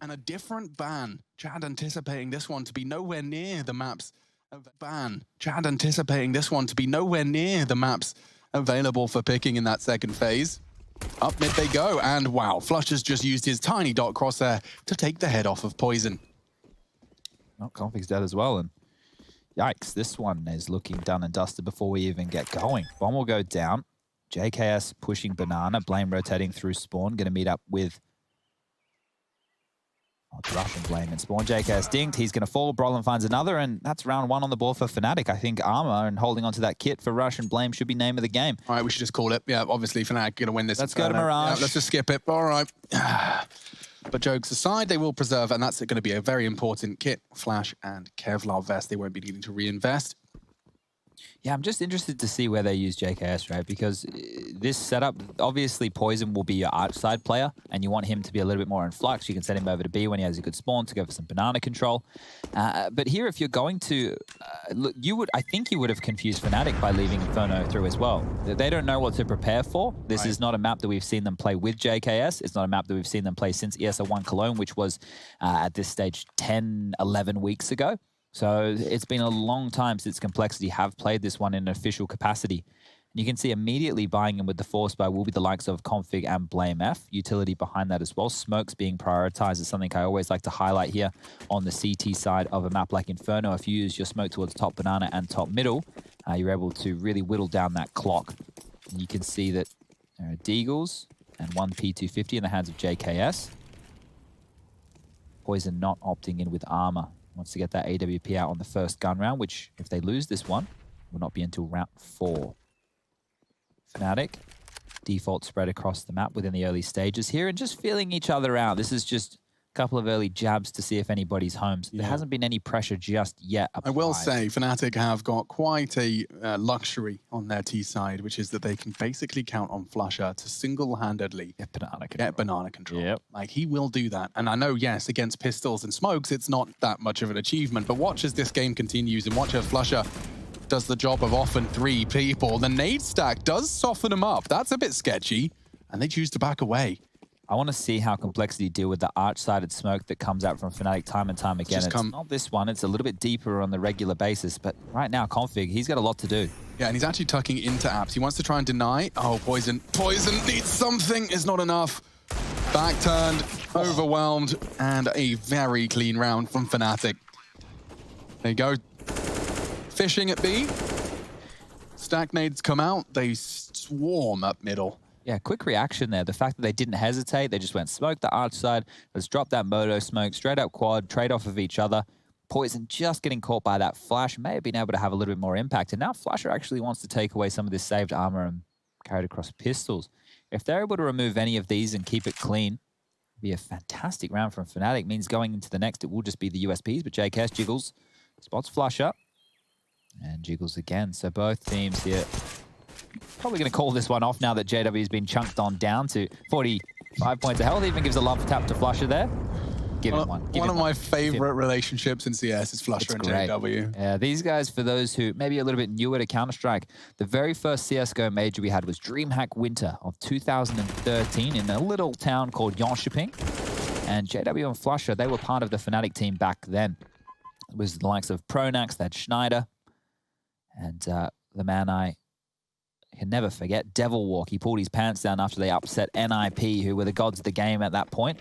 And a different ban. Chad anticipating this one to be nowhere near the maps ban. Chad anticipating this one to be nowhere near the maps available for picking in that second phase. Up mid they go, and wow, Flusher's just used his tiny dot crosshair to take the head off of Poison. Well, Config's dead as well, and yikes, this one is looking done and dusted before we even get going. Bomb will go down. JKS pushing Banana, Blame rotating through Spawn, going to meet up with it's Russian Blame and Spawn. JKS dinked, he's going to fall, Brolin finds another, and that's round one on the board for Fnatic. I think Armor and holding onto that kit for Russian Blame should be name of the game. All right, we should just call it. Yeah, obviously Fnatic going to win this. Let's go to Mirage. Yeah, let's just skip it. All right. But jokes aside, they will preserve, and that's going to be a very important kit. Flash and Kevlar vest, they won't be needing to reinvest. Yeah, I'm just interested to see where they use JKS, right? Because this setup, obviously Poison will be your arch side player, and you want him to be a little bit more in flux. You can send him over to B when he has a good spawn to go for some Banana control. But here, if you're going to, look, I think you would have confused Fnatic by leaving Inferno through as well. They don't know what to prepare for. This is not a map that we've seen them play with JKS. It's not a map that we've seen them play since ESL1 Cologne, which was at this stage 10, 11 weeks ago. So it's been a long time since Complexity have played this one in an official capacity. And you can see immediately buying in with the force buy will be the likes of Config and Blame F. Utility behind that as well. Smokes being prioritized is something I always like to highlight here on the CT side of a map like Inferno. If you use your smoke towards top Banana and top middle, you're able to really whittle down that clock. And you can see that there are Deagles and one P250 in the hands of JKS. Poison not opting in with Armor. Wants to get that AWP out on the first gun round, which, if they lose this one, will not be until round 4. Fnatic, default spread across the map within the early stages here, and just feeling each other out. This is just a couple of early jabs to see if anybody's home. So there hasn't been any pressure just yet applied. I will say, Fnatic have got quite a luxury on their T side, which is that they can basically count on Flusher to single-handedly get Banana control. Yep. Like, he will do that. And I know, yes, against pistols and smokes, it's not that much of an achievement, but watch as this game continues and watch as Flusher does the job of often 3 people. The nade stack does soften him up. That's a bit sketchy, and they choose to back away. I want to see how Complexity deal with the arch-sided smoke that comes out from Fnatic time and time again. It's not this one. It's a little bit deeper on the regular basis. But right now, Config, he's got a lot to do. Yeah, and he's actually tucking into apps. He wants to try and deny. Oh, Poison. Poison needs something. Is not enough. Back turned, overwhelmed, and a very clean round from Fnatic. They go fishing at B. Stack nades come out. They swarm up middle. Yeah, quick reaction there. The fact that they didn't hesitate, they just went smoke the arch side, let's drop that Moto smoke, straight up quad, trade off of each other. Poison just getting caught by that flash, may have been able to have a little bit more impact. And now Flasher actually wants to take away some of this saved armor and carry it across pistols. If they're able to remove any of these and keep it clean, it'd be a fantastic round from Fnatic. Means going into the next, it will just be the USPs, but JKS jiggles, spots Flusher, and jiggles again. So both teams here probably going to call this one off now that JW has been chunked on down to 45 points of health. Even gives a love tap to Flusher there. Give him one. One of my favorite relationships in CS is Flusher and JW. Yeah, these guys, for those who maybe a little bit newer to Counter-Strike, the very first CSGO major we had was DreamHack Winter of 2013 in a little town called Jönköping. And JW and Flusher, they were part of the Fnatic team back then. It was the likes of Pronax, they had Schneider, and the man I can never forget, Devil Walk. He pulled his pants down after they upset NIP, who were the gods of the game at that point.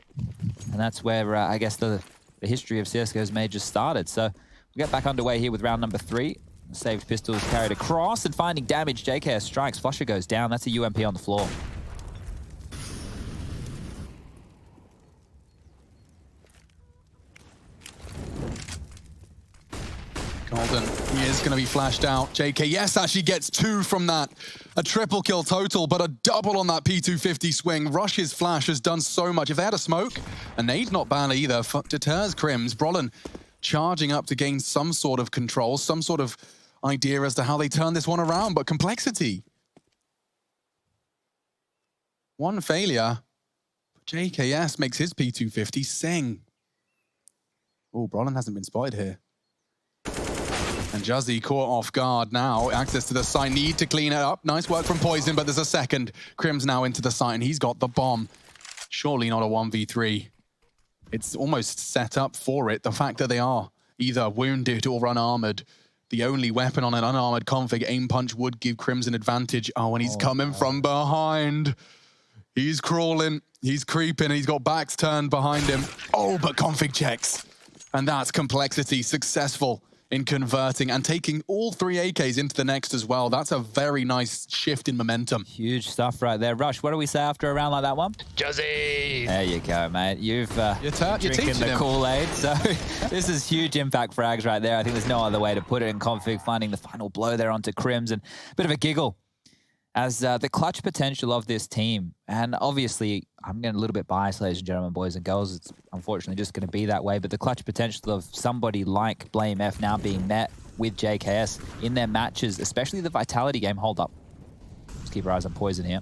And that's where, I guess, the history of CSGO's majors started. So we get back underway here with round number 3. The saved pistol is carried across and finding damage. JKS strikes. Flusher goes down. That's a UMP on the floor. Golden, he is going to be flashed out. JKS actually gets 2 from that. A triple kill total, but a double on that P250 swing. Rush's flash has done so much. If they had a smoke, a nade not bad either. Deters Crims. Brolin charging up to gain some sort of control, some sort of idea as to how they turn this one around, but Complexity. One failure. JKS makes his P250 sing. Oh, Brolin hasn't been spotted here. And Juzzy caught off guard now. Access to the site, need to clean it up. Nice work from Poison, but there's a second. Crim's now into the site, and he's got the bomb. Surely not a 1v3. It's almost set up for it. The fact that they are either wounded or unarmored. The only weapon on an unarmored config, aim punch, would give Crimson advantage. Oh, and he's coming from behind. He's crawling, he's creeping, he's got backs turned behind him. Oh, but config checks. And that's Complexity successful in converting and taking all 3 AKs into the next as well. That's a very nice shift in momentum. Huge stuff right there. Rush, what do we say after a round like that one? Juzzy! There you go, mate. You've You're drinking the him. Kool-Aid. So this is huge impact frags right there. I think there's no other way to put it in config, finding the final blow there onto Crims, and a bit of a giggle as the clutch potential of this team. And obviously, I'm getting a little bit biased, ladies and gentlemen, boys and girls. It's unfortunately just going to be that way. But the clutch potential of somebody like Blame F now being met with JKS in their matches, especially the Vitality game. Hold up. Let's keep our eyes on Poison here.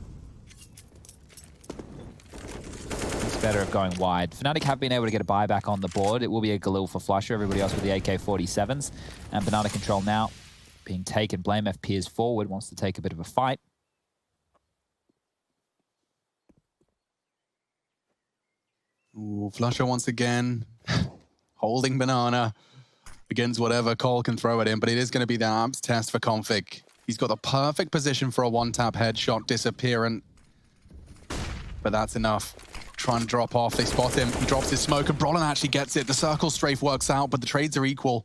It's better of going wide. Fnatic have been able to get a buyback on the board. It will be a Galil for Flusher. Everybody else with the AK-47s. And Banana control now being taken. Blame F peers forward, wants to take a bit of a fight. Ooh, Flusher once again, holding Banana against whatever Cole can throw at him, but it is going to be the abs test for Config. He's got the perfect position for a one-tap headshot disappearance, but that's enough. Trying to drop off, they spot him, he drops his smoke, and Brolin actually gets it. The circle strafe works out, but the trades are equal.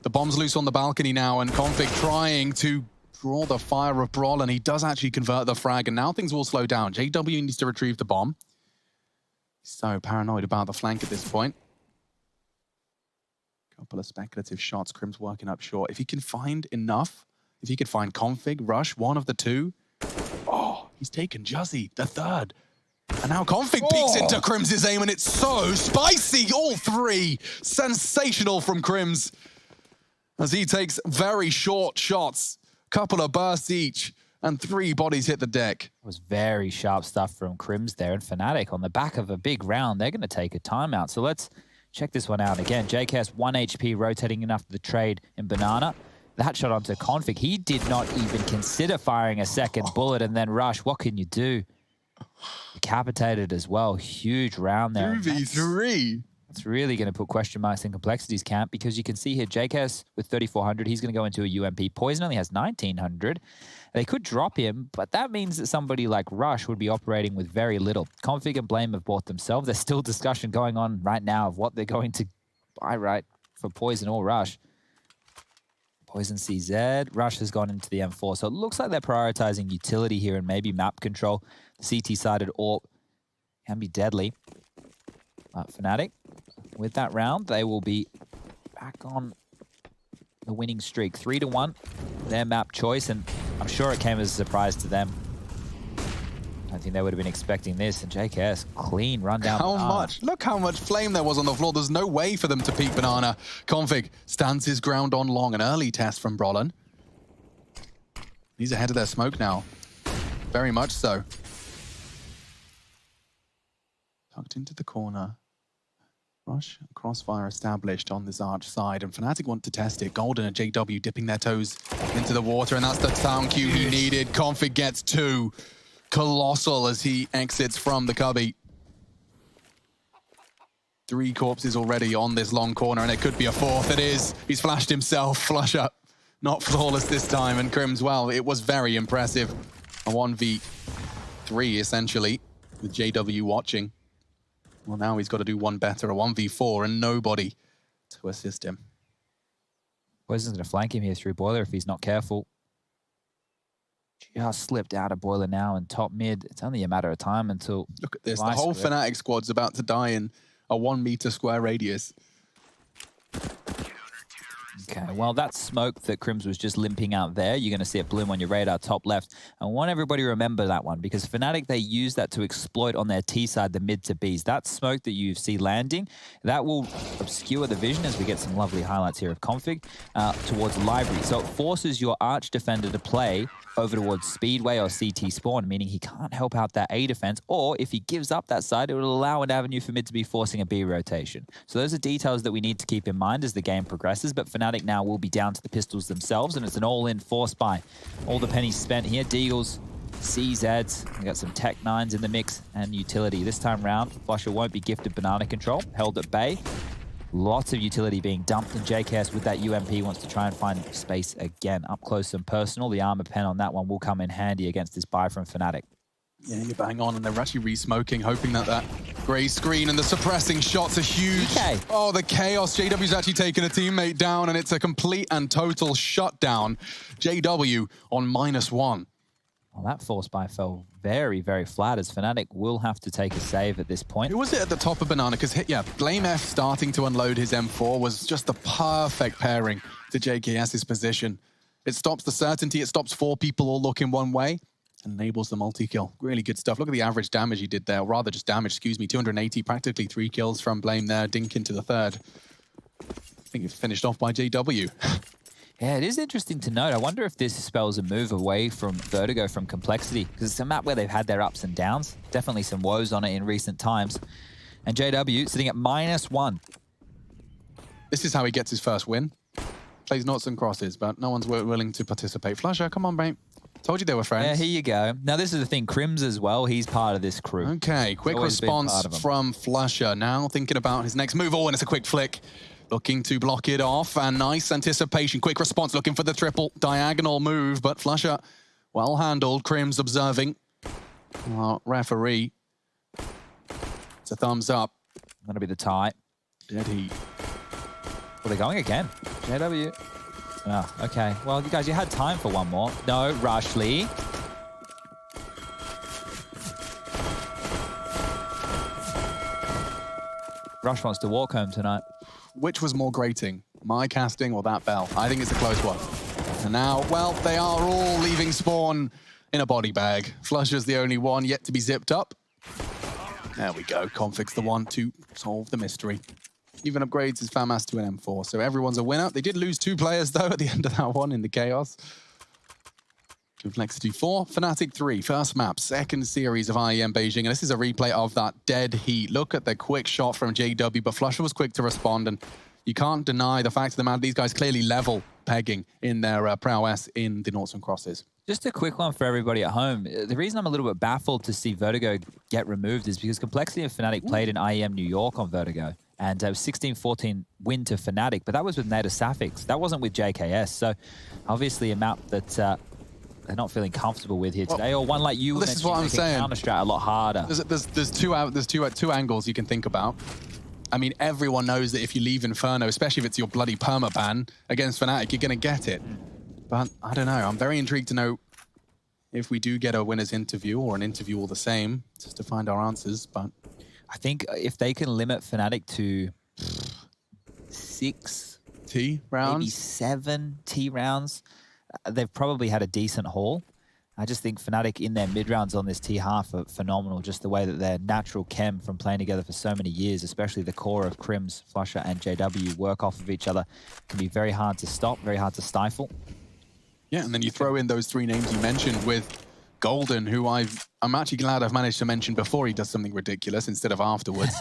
The bomb's loose on the balcony now, and Config trying to draw the fire of Brolin. He does actually convert the frag, and now things will slow down. JW needs to retrieve the bomb. So paranoid about the flank at this point. Couple of speculative shots. Crim's working up short. If he can find enough, if he could find Config, Rush, one of the two. Oh, he's taken Juzzy, the third. And now Config peeks into Crim's aim, and it's so spicy. All 3. Sensational from Crims. As he takes very short shots. Couple of bursts each. And 3 bodies hit the deck. It was very sharp stuff from Crims there, and Fnatic on the back of a big round. They're going to take a timeout. So let's check this one out again. JKS 1 HP rotating in after the trade in Banana. That shot onto Config. He did not even consider firing a second bullet, and then Rush, what can you do? Decapitated as well. Huge round there. 2v3. It's really going to put question marks in Complexity's camp, because you can see here JKS with 3,400. He's going to go into a UMP. Poison only has 1,900. They could drop him, but that means that somebody like Rush would be operating with very little. Config and Blame have bought themselves. There's still discussion going on right now of what they're going to buy right for Poison or Rush. Poison CZ. Rush has gone into the M4. So it looks like they're prioritizing utility here and maybe map control. The CT-sided AWP can be deadly. Fnatic, with that round, they will be back on the winning streak. 3-1, their map choice, and I'm sure it came as a surprise to them. I don't think they would have been expecting this, and JKS, clean run down. How much? Look how much flame there was on the floor. There's no way for them to peek Banana. Config stands his ground on long. An early test from Brolin. He's ahead of their smoke now. Very much so. Tucked into the corner. Rush, crossfire established on this arch side, and Fnatic want to test it. Golden and JW dipping their toes into the water, and that's the sound cue he needed. Config gets 2. Colossal as he exits from the cubby. 3 corpses already on this long corner, and it could be a 4th. It is. He's flashed himself. Flush up. Not flawless this time, and Crims, well, it was very impressive. A 1v3, essentially, with JW watching. Well, now he's got to do one better, a 1v4, and nobody to assist him. Poison's going to flank him here through Boiler if he's not careful. Just slipped out of Boiler now in top mid. It's only a matter of time until... Look at this. The whole Fnatic squad's about to die in a 1 meter square radius. Okay, well, that smoke that Crims was just limping out there, you're going to see it bloom on your radar top left. I want everybody to remember that one, because Fnatic, they use that to exploit on their T side, the mid to Bs. That smoke that you see landing, that will obscure the vision, as we get some lovely highlights here of Config, towards Library. So it forces your arch defender to play over towards Speedway or CT spawn, meaning he can't help out that A defense, or if he gives up that side, it will allow an avenue for mid to be forcing a B rotation. So those are details that we need to keep in mind as the game progresses, but Fnatic now will be down to the pistols themselves, and it's an all-in force buy. All the pennies spent here. Deagle's CZs, we got some Tech 9s in the mix, and utility. This time round, Flusha won't be gifted banana control, held at bay. Lots of utility being dumped, and JKS with that UMP wants to try and find space again. Up close and personal, the armor pen on that one will come in handy against this buy from Fnatic. Yeah, you're bang on, and they're actually re-smoking, hoping that that grey screen and the suppressing shots are huge. DK. Oh, the chaos. JW's actually taken a teammate down, and it's a complete and total shutdown. JW on -1. Well, that force buy fell very, very flat, as Fnatic will have to take a save at this point. Who was it at the top of banana? Because, yeah, Blame F starting to unload his M4 was just the perfect pairing to JKS's position. It stops the certainty, it stops 4 people all looking one way, and enables the multi-kill. Really good stuff. Look at the average damage he did there, or rather just damage, excuse me, 280, practically 3 kills from Blame there, Dink into the third. I think it's finished off by JW. Yeah, it is interesting to note. I wonder if this spells a move away from Vertigo from Complexity, because it's a map where they've had their ups and downs. Definitely some woes on it in recent times. And JW sitting at -1. This is how he gets his first win. Plays knots and crosses, but no one's willing to participate. Flusha, come on, mate. Told you they were friends. Yeah, here you go. Now, this is the thing. Crims as well. He's part of this crew. Okay, quick response from Flusha. Now thinking about his next move. Oh, and it's a quick flick. Looking to block it off, and nice anticipation. Quick response, looking for the triple diagonal move, but Flusha, well handled. Crims observing. Referee. It's a thumbs up. Gonna be the tie. Dead heat. Well, they're going again. JW. Oh, okay. Well, you guys, you had time for one more. No, Rushley. Rush wants to walk home tonight. Which was more grating, my casting or that bell? I think it's a close one. And now, well, they are all leaving spawn in a body bag. Flusha's the only one yet to be zipped up. There we go. Config's the one to solve the mystery. Even upgrades his FAMAS to an M4, so everyone's a winner. They did lose 2 players, though, at the end of that one in the chaos. Complexity 4, Fnatic 3, first map, second series of IEM Beijing, and this is a replay of that dead heat. Look at the quick shot from JW, but Flusha was quick to respond, and you can't deny the fact of the matter, these guys clearly level pegging in their prowess in the noughts and crosses. Just a quick one for everybody at home. The reason I'm a little bit baffled to see Vertigo get removed is because Complexity and Fnatic played in IEM New York on Vertigo, and it was 16-14 win to Fnatic, but that was with Native Sapphics. That wasn't with JKS, so obviously a map that they're not feeling comfortable with here today, or one like you this is what I'm saying. Counter-strat a lot harder. There's two angles you can think about. I mean, everyone knows that if you leave Inferno, especially if it's your bloody permaban against Fnatic, you're going to get it. But I don't know. I'm very intrigued to know if we do get a winner's interview or an interview all the same, just to find our answers. But I think if they can limit Fnatic to 6 T rounds, maybe 7 T rounds, they've probably had a decent haul. I just think Fnatic in their mid-rounds on this T half are phenomenal, just the way that their natural chem from playing together for so many years, especially the core of Crims, Flusha, and JW work off of each other, can be very hard to stop, very hard to stifle. Yeah, and then you throw in those 3 names you mentioned with Golden, who I'm actually glad I've managed to mention before he does something ridiculous instead of afterwards.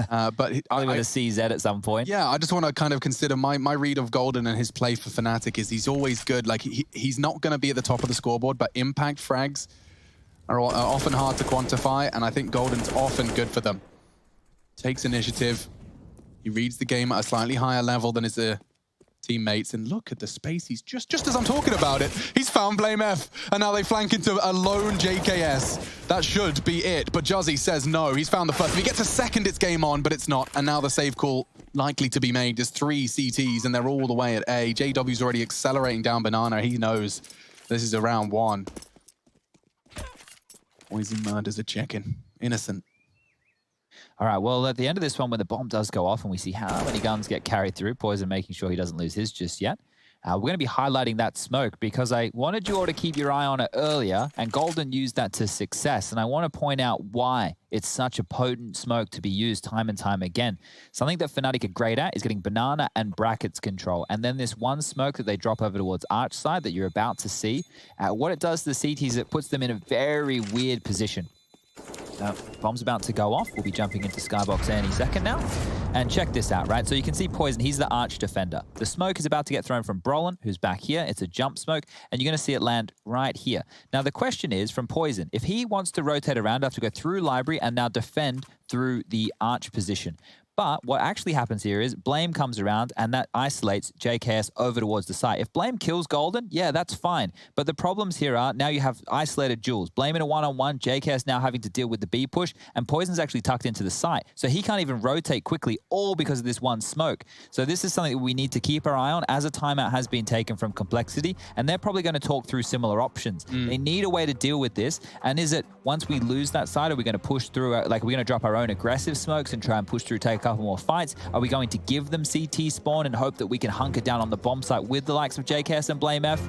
But I with a CZ at some point. Yeah, I just want to kind of consider my read of Golden and his play for Fnatic is he's always good. Like he's not going to be at the top of the scoreboard, but impact frags are often hard to quantify, and I think Golden's often good for them. Takes initiative. He reads the game at a slightly higher level than his teammates, and look at the space. He's just as I'm talking about it, he's found Blame F, and now they flank into a lone JKS. That should be it, but Juzzy says no. He's found the first. If he gets a second, it's game on, but it's not, and now the save call likely to be made. There's 3 CTs, and they're all the way at A. JW's already accelerating down banana. He knows this is a round 1. Poison murders a chicken. Innocent. All right, well, at the end of this one, when the bomb does go off and we see how many guns get carried through, Poison making sure he doesn't lose his just yet. We're going to be highlighting that smoke because I wanted you all to keep your eye on it earlier, and Golden used that to success. And I want to point out why it's such a potent smoke to be used time and time again. Something that Fnatic are great at is getting banana and brackets control. And then this one smoke that they drop over towards Arch side that you're about to see, what it does to the CTs, it puts them in a very weird position. Bomb's about to go off. We'll be jumping into Skybox any second now. And check this out, right? So you can see Poison, he's the arch defender. The smoke is about to get thrown from Brolin, who's back here. It's a jump smoke, and you're going to see it land right here. Now, the question is, from Poison, if he wants to rotate around, I have to go through Library and now defend through the arch position. But what actually happens here is Blame comes around and that isolates JKS over towards the site. If Blame kills Golden, yeah, that's fine. But the problems here are now you have isolated Jules. Blame in a one-on-one, JKS now having to deal with the B push, and Poison's actually tucked into the site. So he can't even rotate quickly, all because of this one smoke. So this is something that we need to keep our eye on as a timeout has been taken from Complexity, and they're probably going to talk through similar options. They need a way to deal with this, and is it, once we lose that side, are we going to push through, like are we going to drop our own aggressive smokes and try and push through, take a couple more fights? Are we going to give them CT spawn and hope that we can hunker down on the bomb site with the likes of JKS and Blame F?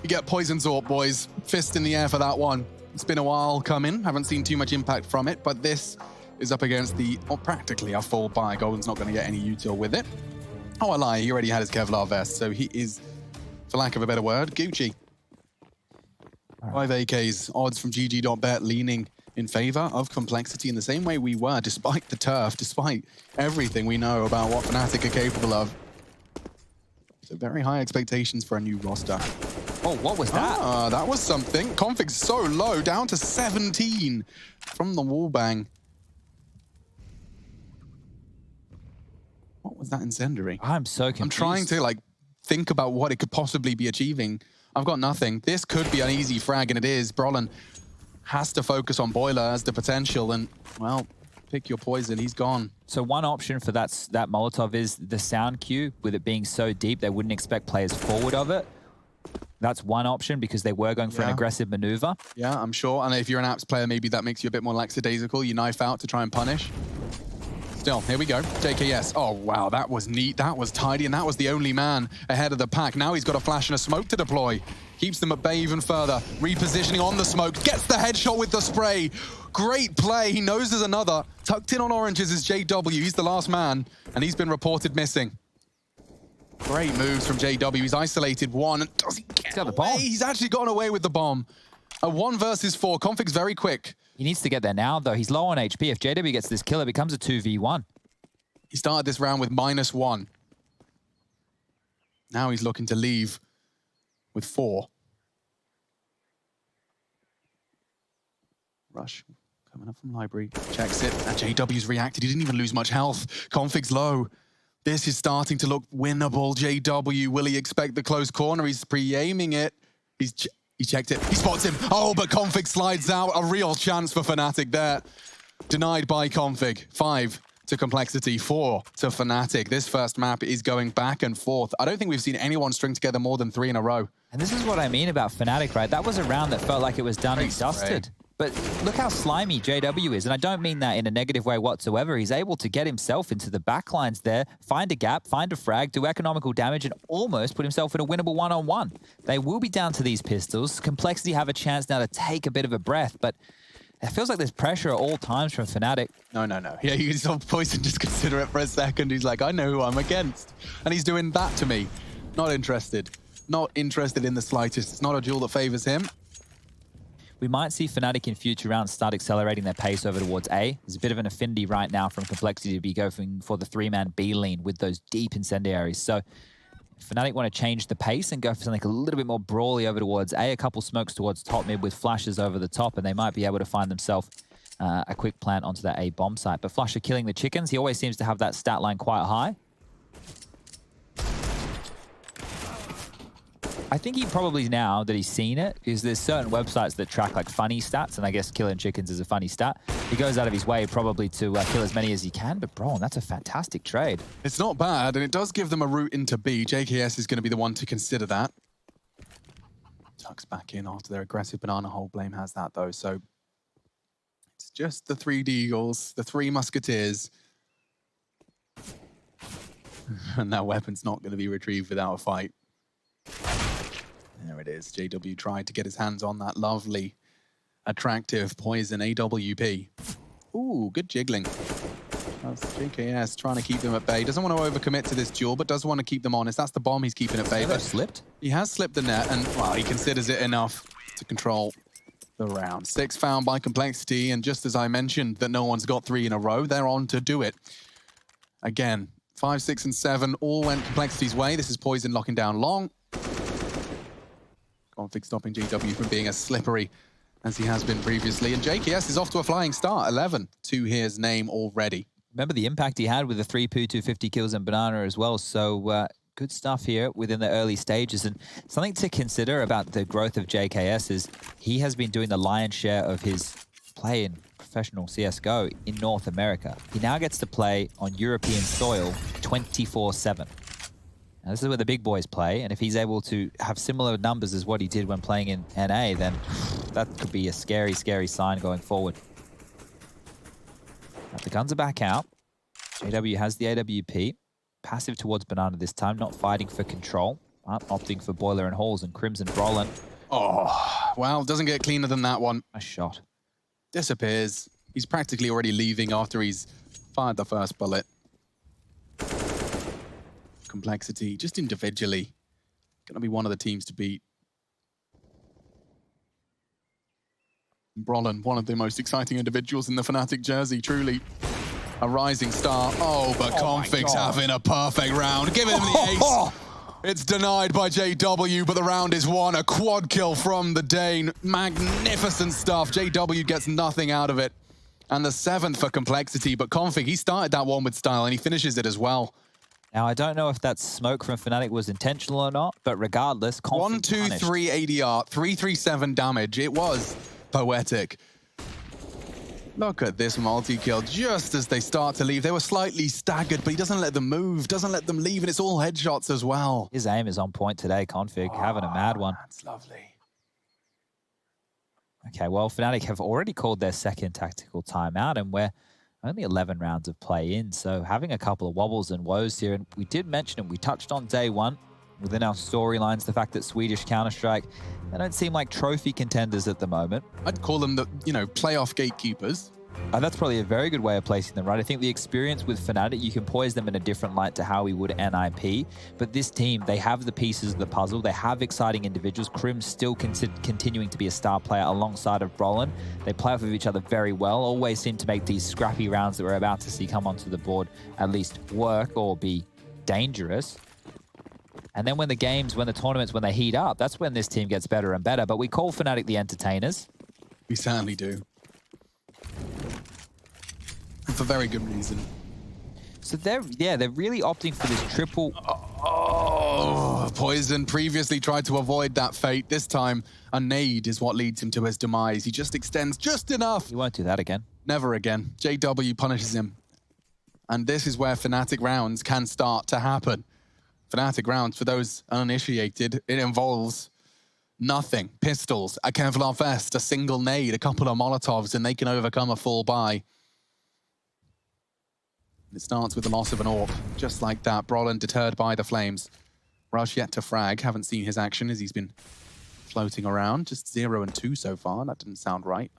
You get Poison's AWP, boys. Fist in the air for that one. It's been a while coming. Haven't seen too much impact from it, but this is up against practically a full buy. Golden's not going to get any util with it. Oh, I lie. He already had his Kevlar vest, so he is, for lack of a better word, Gucci. 5 AKs, odds from GG.bet leaning in favor of Complexity in the same way we were, despite the turf, despite everything we know about what Fnatic are capable of. So very high expectations for a new roster. Oh, what was that? Ah, that was something. Config's so low, down to 17 from the wall bang. What was that incendiary? I'm so confused. I'm trying to think about what it could possibly be achieving. I've got nothing. This could be an easy frag, and it is. Brolin has to focus on Boiler as the potential, and, well, pick your poison. He's gone. So one option for that Molotov is the sound cue. With it being so deep, they wouldn't expect players forward of it. That's one option because they were going for an aggressive maneuver. Yeah, I'm sure. And if you're an apps player, maybe that makes you a bit more lackadaisical. You knife out to try and punish. Still, here we go. JKS. Oh, wow, that was neat. That was tidy, and that was the only man ahead of the pack. Now he's got a flash and a smoke to deploy. Keeps them at bay even further. Repositioning on the smoke. Gets the headshot with the spray. Great play. He knows there's another. Tucked in on oranges is JW. He's the last man, and he's been reported missing. Great moves from JW. He's isolated one. Does he get the bomb? He's actually gotten away with the bomb. A 1 versus 4. Config's very quick. He needs to get there now, though. He's low on HP. If JW gets this kill, it becomes a 2v1. He started this round with -1. Now he's looking to leave with 4. Rush coming up from Library. Checks it. And JW's reacted. He didn't even lose much health. Config's low. This is starting to look winnable. JW, will he expect the close corner? He's pre-aiming it. He checked it. He spots him. Oh, but Config slides out. A real chance for Fnatic there. Denied by Config. 5 to Complexity, 4 to Fnatic. This first map is going back and forth. I don't think we've seen anyone string together more than 3 in a row. And this is what I mean about Fnatic, right? That was a round that felt like it was done and dusted. But look how slimy JW is, and I don't mean that in a negative way whatsoever. He's able to get himself into the backlines there, find a gap, find a frag, do economical damage, and almost put himself in a winnable one-on-one. They will be down to these pistols. Complexity have a chance now to take a bit of a breath, but it feels like there's pressure at all times from Fnatic. No. Yeah, you saw Poison just consider it for a second. He's like, I know who I'm against. And he's doing that to me. Not interested. Not interested in the slightest. It's not a duel that favors him. We might see Fnatic in future rounds start accelerating their pace over towards A. There's a bit of an affinity right now from Complexity to be going for the 3-man B lean with those deep incendiaries. So if Fnatic want to change the pace and go for something a little bit more brawly over towards A, a couple smokes towards top mid with flashes over the top, and they might be able to find themselves a quick plant onto that A bomb site. But Flusher killing the chickens, he always seems to have that stat line quite high. I think he probably, now that he's seen it, because there's certain websites that track like funny stats, and I guess killing chickens is a funny stat. He goes out of his way probably to kill as many as he can, but bro, that's a fantastic trade. It's not bad, and it does give them a route into B. JKS is going to be the one to consider that. Tucks back in after their aggressive banana hole. Blame has that though, so it's just the 3 Deagles, the 3 Musketeers. And that weapon's not going to be retrieved without a fight. There it is. JW tried to get his hands on that lovely, attractive Poison AWP. Ooh, good jiggling. That's JKS trying to keep them at bay. Doesn't want to overcommit to this duel, but does want to keep them honest. That's the bomb he's keeping at bay. But slipped? He has slipped the net, and, well, he considers it enough to control the round. 6 found by Complexity, and just as I mentioned that no one's got 3 in a row, they're on to do it. Again, 5, 6, and 7 all went Complexity's way. This is Poison locking down long. Config stopping JW from being as slippery as he has been previously. And JKS is off to a flying start. 11 to his name already. Remember the impact he had with the 3 poo, 250 kills and Banana as well. So good stuff here within the early stages. And something to consider about the growth of JKS is he has been doing the lion's share of his play in professional CSGO in North America. He now gets to play on European soil 24/7. Now, this is where the big boys play, and if he's able to have similar numbers as what he did when playing in NA, then that could be a scary, scary sign going forward. Now, the guns are back out. JW has the AWP. Passive towards Banana this time, not fighting for control, but opting for Boiler and Halls and Crimson Brolin. Oh, well, doesn't get cleaner than that one. A shot. Disappears. He's practically already leaving after he's fired the first bullet. Complexity, just individually, gonna be one of the teams to beat. Brolin, one of the most exciting individuals in the Fnatic jersey, truly. A rising star. Oh, but Config's having a perfect round. Give him the ace. It's denied by JW, but the round is won. A quad kill from the Dane. Magnificent stuff. JW gets nothing out of it. And the 7th for Complexity, but Config, he started that one with style and he finishes it as well. Now, I don't know if that smoke from Fnatic was intentional or not, but regardless, Config 1, 2, punished. 3 ADR, 337 damage. It was poetic. Look at this multi-kill just as they start to leave. They were slightly staggered, but he doesn't let them move, doesn't let them leave, and it's all headshots as well. His aim is on point today, Config, having a mad one. That's lovely. Okay, well, Fnatic have already called their second tactical timeout, and we're only 11 rounds of play in, so having a couple of wobbles and woes here, and we did mention it, we touched on day one within our storylines, the fact that Swedish Counter-Strike, they don't seem like trophy contenders at the moment. I'd call them the, playoff gatekeepers. That's probably a very good way of placing them, right? I think the experience with Fnatic, you can poise them in a different light to how we would NIP. But this team, they have the pieces of the puzzle. They have exciting individuals. Crim's still continuing to be a star player alongside of Brolin. They play off of each other very well. Always seem to make these scrappy rounds that we're about to see come onto the board at least work or be dangerous. And then when the tournaments, when they heat up, that's when this team gets better and better. But we call Fnatic the entertainers. We certainly do. And for very good reason. So they're really opting for this triple. Oh, Poison previously tried to avoid that fate. This time, a nade is what leads him to his demise. He just extends just enough. He won't do that again. Never again. JW punishes him. And this is where Fnatic rounds can start to happen. Fnatic rounds, for those uninitiated, it involves nothing. Pistols, a Kevlar vest, a single nade, a couple of Molotovs, and they can overcome a full buy. It starts with the loss of an AWP, just like that. Brolin deterred by the flames. Rush yet to frag. Haven't seen his action as he's been floating around. Just 0 and 2 so far. That didn't sound right.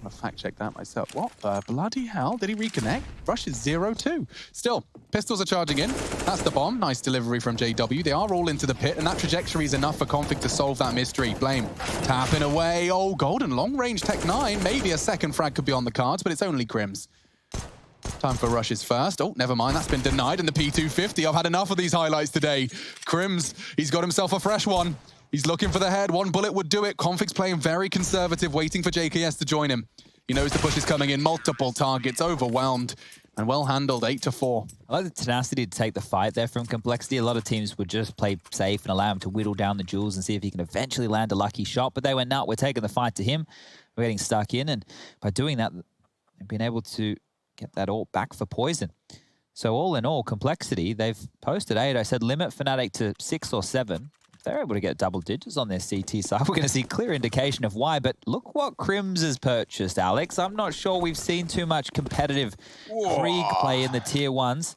I'll fact check that myself. What the bloody hell? Did he reconnect? Rush is 0-2. Still, pistols are charging in. That's the bomb. Nice delivery from JW. They are all into the pit, and that trajectory is enough for Config to solve that mystery. Blame tapping away. Oh, golden long-range Tech 9. Maybe a second frag could be on the cards, but it's only Crims. Time for Rush's first. Oh, never mind. That's been denied in the P250. I've had enough of these highlights today. Crims, he's got himself a fresh one. He's looking for the head. One bullet would do it. Config's playing very conservative, waiting for JKS to join him. He knows the push is coming in. Multiple targets, overwhelmed, and well handled, 8-4. I like the tenacity to take the fight there from Complexity. A lot of teams would just play safe and allow him to whittle down the jewels and see if he can eventually land a lucky shot. But they went, no, we're taking the fight to him. We're getting stuck in. And by doing that, they've been able to get that all back for Poison. So all in all, Complexity, they've posted 8. I said limit Fnatic to 6 or 7. If they're able to get double digits on their CT side, we're going to see clear indication of why. But look what Crims has purchased, Alex. I'm not sure we've seen too much competitive Krieg play in the tier 1s.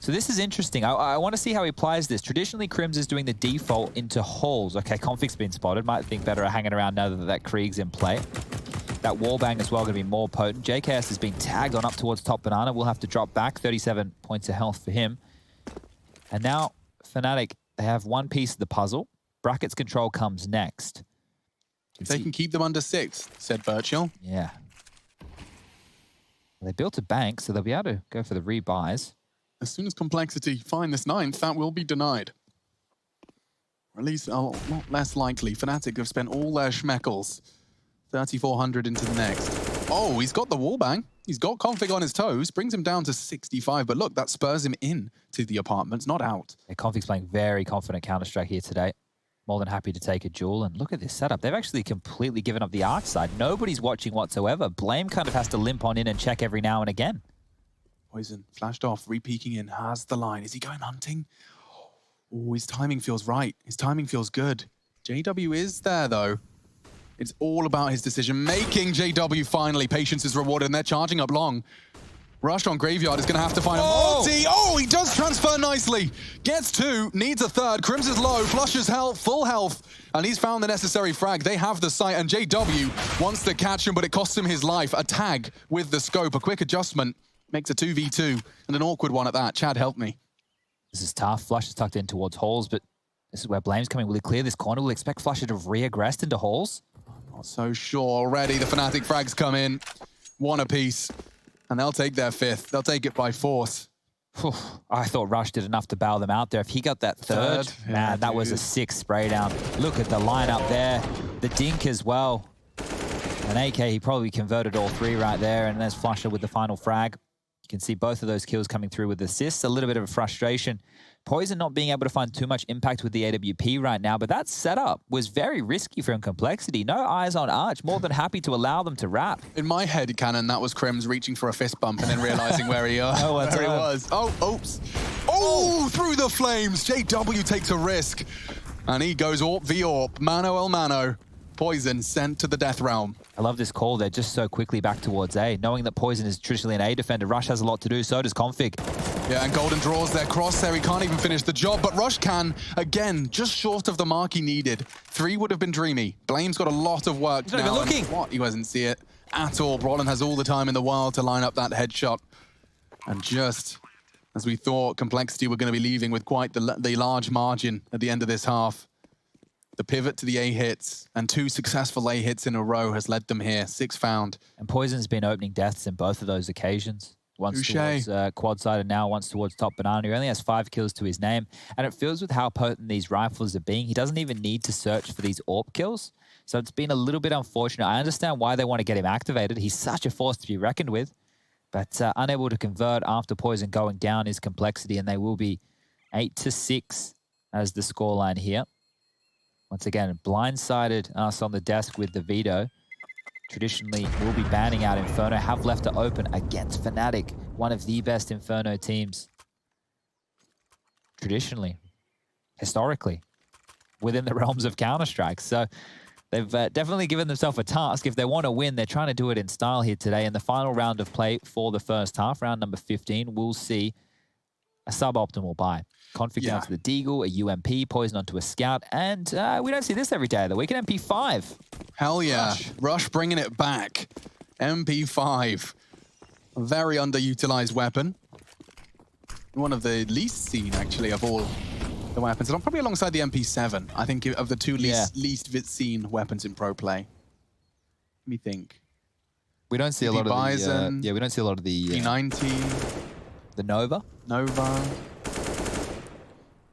So this is interesting. I want to see how he applies this. Traditionally, Crims is doing the default into halls. Okay, Config's been spotted. Might think better of hanging around now that Krieg's in play. That wallbang as well going to be more potent. JKS has been tagged on up towards top Banana. We'll have to drop back. 37 points of health for him. And now Fnatic, they have one piece of the puzzle. Brackets control comes next. If they can keep them under 6, said Birchill. Yeah. They built a bank, so they'll be able to go for the rebuys. As soon as Complexity find this 9th, that will be denied. Or at least a lot less likely. Fnatic have spent all their schmeckles. 3,400 into the next. Oh, he's got the wallbang. He's got config on his toes, brings him down to 65. But look, that spurs him in to the apartments, not out. Yeah, config's playing very confident Counter-Strike here today. More than happy to take a duel. And look at this setup. They've actually completely given up the arc side. Nobody's watching whatsoever. Blame kind of has to limp on in and check every now and again. Poison flashed off, re-peeking in, has the line. Is he going hunting? Oh, his timing feels right. His timing feels good. JW is there, though. It's all about his decision-making. JW finally. Patience is rewarded, and they're charging up long. Rush on Graveyard is going to have to find a multi. Oh, he does transfer nicely. Gets 2, needs a 3rd. Crims is low, flushes health, full health, and he's found the necessary frag. They have the sight, and JW wants to catch him, but it costs him his life. A tag with the scope, a quick adjustment, makes a 2v2, and an awkward one at that. Chad, help me. This is tough. Flush is tucked in towards Halls, but this is where Blame's coming. Will he clear this corner? Will he expect Flusher to have re-aggressed into Halls? Not so sure already. The Fnatic frags come in, 1 apiece. And they'll take their 5th. They'll take it by force. I thought Rush did enough to bail them out there. If he got that 3rd, man, that was a 6 spray down. Look at the lineup there. The dink as well. And AK, he probably converted all 3 right there. And there's Flusher with the final frag. You can see both of those kills coming through with assists. A little bit of a frustration. Poison not being able to find too much impact with the AWP right now, but that setup was very risky from Complexity. No eyes on Arch, more than happy to allow them to wrap. In my head canon, that was Crims reaching for a fist bump and then realizing where he was. Oh, oops. Oh, through the flames. JW takes a risk. And he goes AWP v AWP, mano el mano. Poison sent to the death realm. I love this call. They're just so quickly back towards A, knowing that Poison is traditionally an A defender. Rush has a lot to do, so does Config. Yeah, and Golden draws their crosshair. He can't even finish the job, but Rush can, again, just short of the mark he needed. 3 would have been dreamy. Blame's got a lot of work now. He's not even looking. What? He doesn't see it at all. Brolin has all the time in the world to line up that headshot. And just as we thought, Complexity were going to be leaving with quite the large margin at the end of this half. The pivot to the A hits and 2 successful A hits in a row has led them here. 6 found. And Poison's been opening deaths in both of those occasions. Once towards quad side and now once towards top banana. He only has 5 kills to his name. And it feels with how potent these rifles are being, he doesn't even need to search for these AWP kills. So it's been a little bit unfortunate. I understand why they want to get him activated. He's such a force to be reckoned with. But unable to convert after Poison going down is Complexity, and they will be 8-6 as the scoreline here. Once again, blindsided us on the desk with the veto. Traditionally, we'll be banning out Inferno, have left it open against Fnatic, one of the best Inferno teams. Traditionally, historically, within the realms of Counter-Strike. So they've definitely given themselves a task. If they want to win, they're trying to do it in style here today. In the final round of play for the first half, round number 15, we'll see a suboptimal buy. Config down to the Deagle, a UMP, Poison onto a Scout, and we don't see this every day of the week, an MP5. Hell yeah. Rush bringing it back. MP5. A very underutilized weapon. One of the least seen, actually, of all the weapons. And probably alongside the MP7, I think, of the 2 least seen weapons in pro play. Let me think. We don't see a lot of the... we don't see a lot of the... P90. The Nova.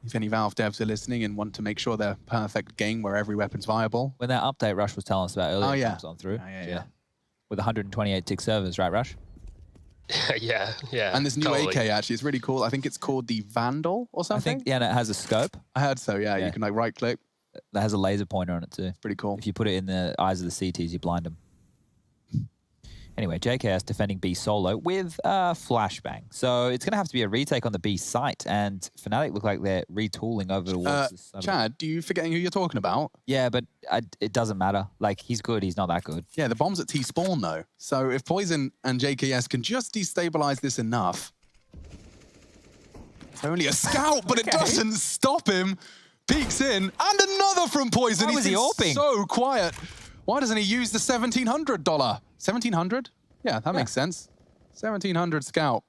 If any Valve devs are listening and want to make sure they're perfect game where every weapon's viable. When that update Rush was telling us about earlier comes on through. Yeah. With 128 tick servers, right, Rush? yeah. And this new AK, actually, it's really cool. I think it's called the Vandal or something. I think, and it has a scope. I heard so, yeah. You can like right click. That has a laser pointer on it too. Pretty cool. If you put it in the eyes of the CTs, you blind them. Anyway, JKS defending B solo with flashbang. So it's going to have to be a retake on the B site, and Fnatic look like they're retooling over towards this. Chad, do you forgetting who you're talking about? Yeah, but it doesn't matter. Like, he's good, he's not that good. Yeah, the bomb's at T-spawn, though. So if Poison and JKS can just destabilize this enough... It's only a scout, but it doesn't stop him. Peeks in, and another from Poison. Why was he AWPing? So quiet. Why doesn't he use the $1,700? 1,700? Yeah, that makes sense. 1,700 scout.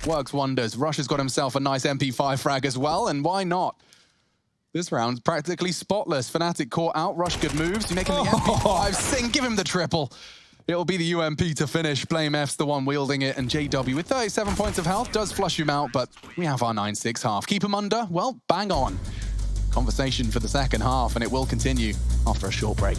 Works wonders. Rush has got himself a nice MP5 frag as well, and why not? This round's practically spotless. Fnatic caught out, Rush good moves. You making the MP5 sing, give him the triple. It'll be the UMP to finish. Blame F's the one wielding it, and JW with 37 points of health does flush him out, but we have our 9-6 half. Keep him under? Well, bang on. Conversation for the second half, and it will continue after a short break.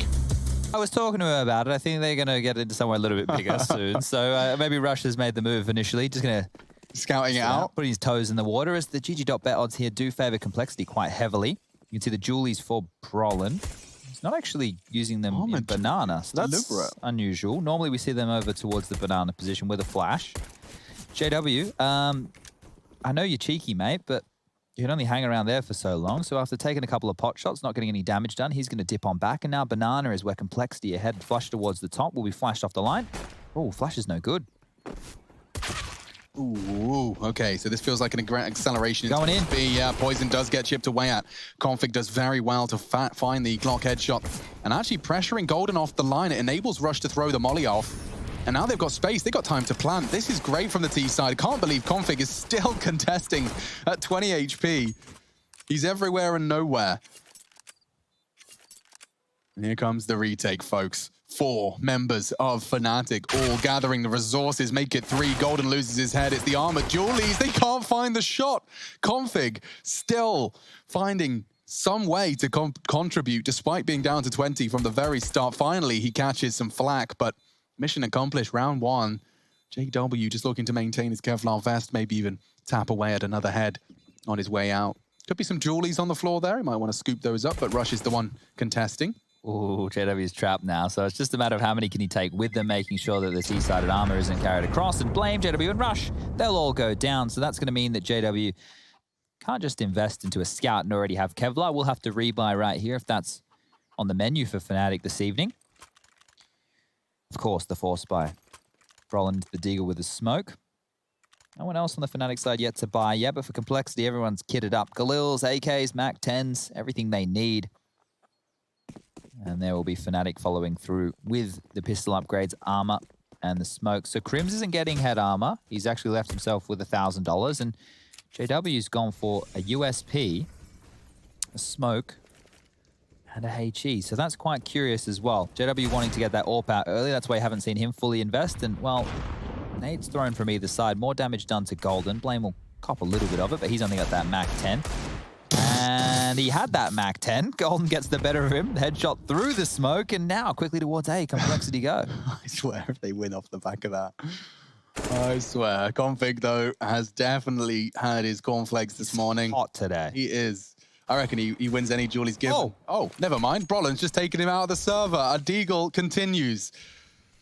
I was talking to her about it. I think they're going to get into somewhere a little bit bigger soon. So maybe Rush has made the move initially. Just going to scouting it out, putting his toes in the water, as the GG.bet odds here do favor Complexity quite heavily. You can see the Julies for Brolin. He's not actually using them in banana, so that's unusual. Normally we see them over towards the banana position with a flash. JW, I know you're cheeky, mate, but you can only hang around there for so long. So after taking a couple of pot shots, not getting any damage done, he's going to dip on back. And now banana is where Complexity ahead, flush towards the top, will be flashed off the line. Oh, flash is no good. Ooh, okay, so this feels like an acceleration. Going in. Poison does get chipped away at. Config does very well to find the Glock headshot. And actually pressuring Golden off the line, it enables Rush to throw the molly off. And now they've got space, they've got time to plant. This is great from the T side. Can't believe Config is still contesting at 20 HP. He's everywhere and nowhere. And here comes the retake, folks. 4 members of Fnatic all gathering the resources, make it 3. Golden loses his head. It's the armored Julies. They can't find the shot. Config still finding some way to contribute despite being down to 20 from the very start. Finally, he catches some flack, but mission accomplished. Round 1. JW just looking to maintain his Kevlar vest, maybe even tap away at another head on his way out. Could be some Julies on the floor there. He might want to scoop those up, but Rush is the one contesting. Ooh, JW's trapped now, so it's just a matter of how many can he take with them, making sure that the T-sided armor isn't carried across, and Blame, JW, and Rush, they'll all go down. So that's going to mean that JW can't just invest into a scout and already have Kevlar. We'll have to rebuy right here if that's on the menu for Fnatic this evening. Of course, the force buy. Brolin the Deagle with a smoke. No one else on the Fnatic side yet to buy yet, but for Complexity, everyone's kitted up. Galils, AKs, Mac 10s, everything they need. And there will be Fnatic following through with the pistol upgrades, armor, and the smoke. So Crims isn't getting head armor. He's actually left himself with $1,000. And JW's gone for a USP, a smoke, and a HE. So that's quite curious as well. JW wanting to get that AWP out early. That's why you haven't seen him fully invest. And, well, nades thrown from either side. More damage done to Golden. Blame will cop a little bit of it, but he's only got that Mac 10. And he had that Mac 10. Golden gets the better of him. Headshot through the smoke, and now quickly towards A. Complexity go. I swear if they win off the back of that. I swear. Config, though, has definitely had his cornflakes this morning. Hot today. He is. I reckon he wins any Julie's given. Oh, never mind. Brolin's just taking him out of the server. A Deagle continues.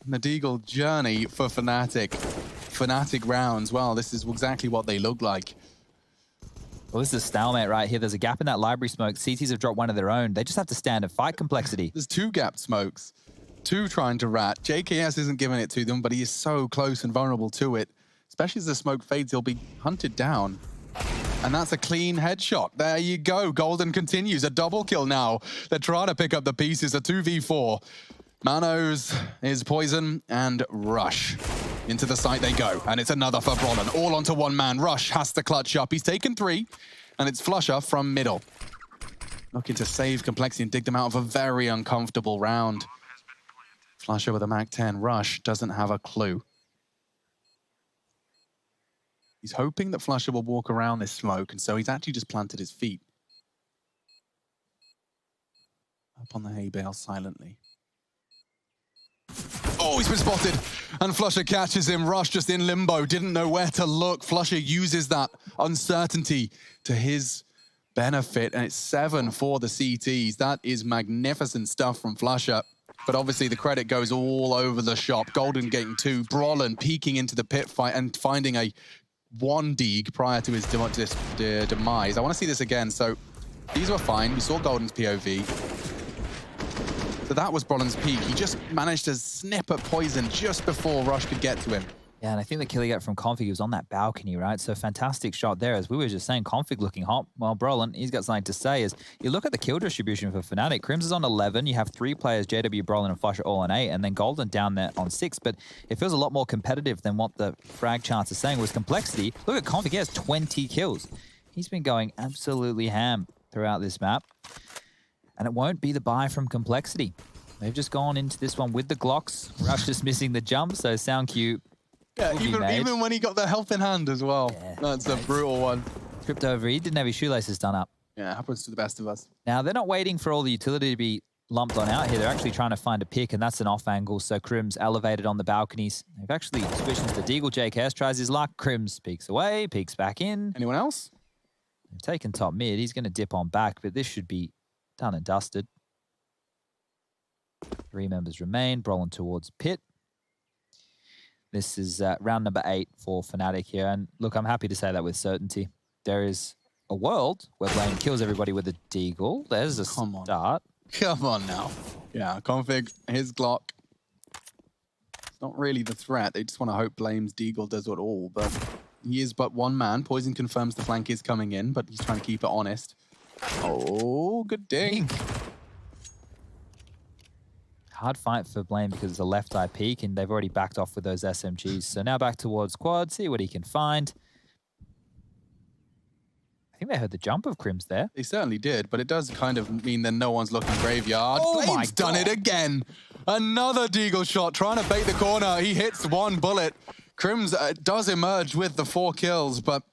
And the Deagle journey for Fnatic. Fnatic rounds. Well, this is exactly what they look like. Well, this is a stalemate right here. There's a gap in that library smoke. CTs have dropped one of their own. They just have to stand and fight Complexity. There's 2 gap smokes. 2 trying to rat. JKS isn't giving it to them, but he is so close and vulnerable to it. Especially as the smoke fades, he'll be hunted down. And that's a clean headshot. There you go. Golden continues. A double kill now. They're trying to pick up the pieces. A 2v4. Manos is Poison and Rush. Into the site they go, and it's another for Brolin. All onto one man. Rush has to clutch up. He's taken 3, and it's Flusher from middle. Looking to save Complexity and dig them out of a very uncomfortable round. Flusher with a Mac 10. Rush doesn't have a clue. He's hoping that Flusher will walk around this smoke, and so he's actually just planted his feet. Up on the hay bale silently. Oh, he's been spotted, and Flusher catches him. Rush just in limbo, didn't know where to look. Flusher uses that uncertainty to his benefit, and it's 7 for the CTs. That is magnificent stuff from Flusher, but obviously the credit goes all over the shop. Golden getting 2, Brolin peeking into the pit fight and finding a 1 Deag prior to his demise. I want to see this again. So these were fine. We saw Golden's POV. So that was Brolin's peak. He just managed to snip at Poison just before Rush could get to him. Yeah, and I think the kill he got from Config, he was on that balcony, right? So fantastic shot there. As we were just saying, Config looking hot. Well, Brolin, he's got something to say. As you look at the kill distribution for Fnatic, Crims is on 11. You have 3 players, JW, Brolin, and Flusher all on 8, and then Golden down there on 6. But it feels a lot more competitive than what the frag charts are saying. Was Complexity, look at Config, he has 20 kills. He's been going absolutely ham. throughout this map. And it won't be the buy from Complexity. They've just gone into this one with the Glocks. Rush just missing the jump, so sound cue. Yeah, even when he got the health in hand as well. Yeah, That's a brutal one. Tripped over. He didn't have his shoelaces done up. Yeah, it happens to the best of us. Now, they're not waiting for all the utility to be lumped on out here. They're actually trying to find a pick, and that's an off angle. So Crim's elevated on the balconies. They've actually switched into the Deagle. JKS tries his luck. Crims peeks away, peeks back in. Anyone else? They've taken top mid. He's going to dip on back, but this should be done and dusted. 3 members remain. Brolin towards pit. This is round number 8 for Fnatic here. And look, I'm happy to say that with certainty. There is a world where Blaine kills everybody with a Deagle. There's a start. Come on now. Yeah, config, his Glock. It's not really the threat. They just want to hope Blame's Deagle does it all. But he is but one man. Poison confirms the flank is coming in, but he's trying to keep it honest. Oh, good ding. Hard fight for Blame because it's a left eye peek, and they've already backed off with those SMGs. So now back towards quad, see what he can find. I think they heard the jump of Crims there. They certainly did, but it does kind of mean that no one's looking graveyard. Oh Blame's done it again. Another Deagle shot, trying to bait the corner. He hits one bullet. Crims does emerge with the 4 kills, but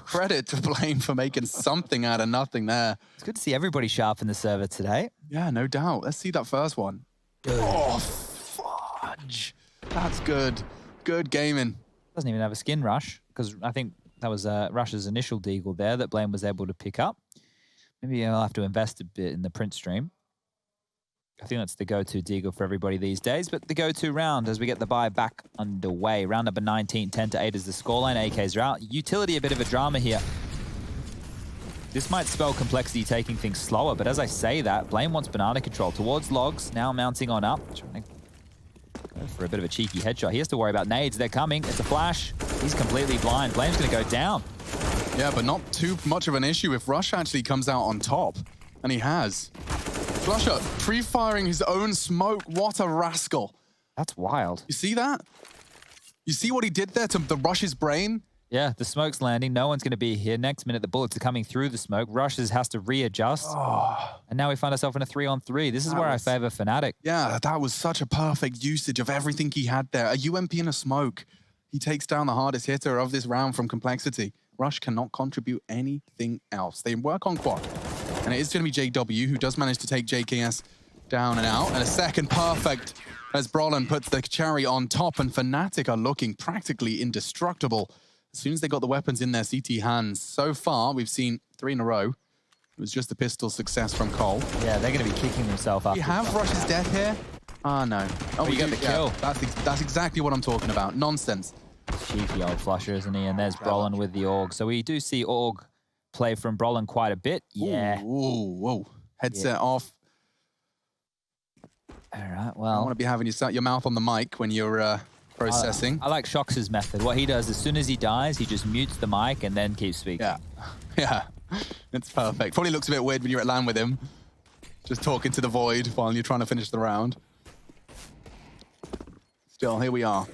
credit to Blame for making something out of nothing there. It's good to see everybody sharp in the server today. Yeah, no doubt. Let's see that first one. Good. Oh, fudge. That's good. Good gaming. Doesn't even have a skin rush, because I think that was Rush's initial Deagle there that Blame was able to pick up. Maybe I'll have to invest a bit in the print stream. I think that's the go-to Deagle for everybody these days, but the go-to round as we get the buy back underway. Round number 19, 10-8 is the scoreline. AKs are out. Utility, a bit of a drama here. This might spell Complexity taking things slower, but as I say that, Blame wants banana control towards logs, now mounting on up. Trying to go for a bit of a cheeky headshot. He has to worry about nades. They're coming. It's a flash. He's completely blind. Blame's going to go down. Yeah, but not too much of an issue if Rush actually comes out on top. And he has. Flusher pre-firing his own smoke. What a rascal. That's wild. You see that? You see what he did there to the Rush's brain? Yeah, the smoke's landing. No one's going to be here. Next minute, the bullets are coming through the smoke. Rushes has to readjust. Oh. And now we find ourselves in a 3-on-3. This is where I favor Fnatic. Yeah, that was such a perfect usage of everything he had there. A UMP and a smoke. He takes down the hardest hitter of this round from Complexity. Rush cannot contribute anything else. They work on quad. And it is going to be JW who does manage to take JKS down and out. And a second perfect as Brolin puts the cherry on top. And Fnatic are looking practically indestructible as soon as they got the weapons in their CT hands. So far, we've seen 3 in a row. It was just a pistol success from Cole. Yeah, they're going to be kicking themselves up. Do you have Rush's death here? Ah, no. Oh, you got the kill. That's exactly what I'm talking about. Nonsense. Cheeky old flusher, isn't he? And there's Brolin with the AUG. So we do see AUG play from Brolin quite a bit. Yeah. Ooh, whoa. Headset off. All right, I well. want to be having your mouth on the mic when you're processing. I like Shox's method. What he does, as soon as he dies, he just mutes the mic and then keeps speaking. Yeah. Yeah. It's perfect. Probably looks a bit weird when you're at LAN with him. Just talking to the void while you're trying to finish the round. Still, here we are.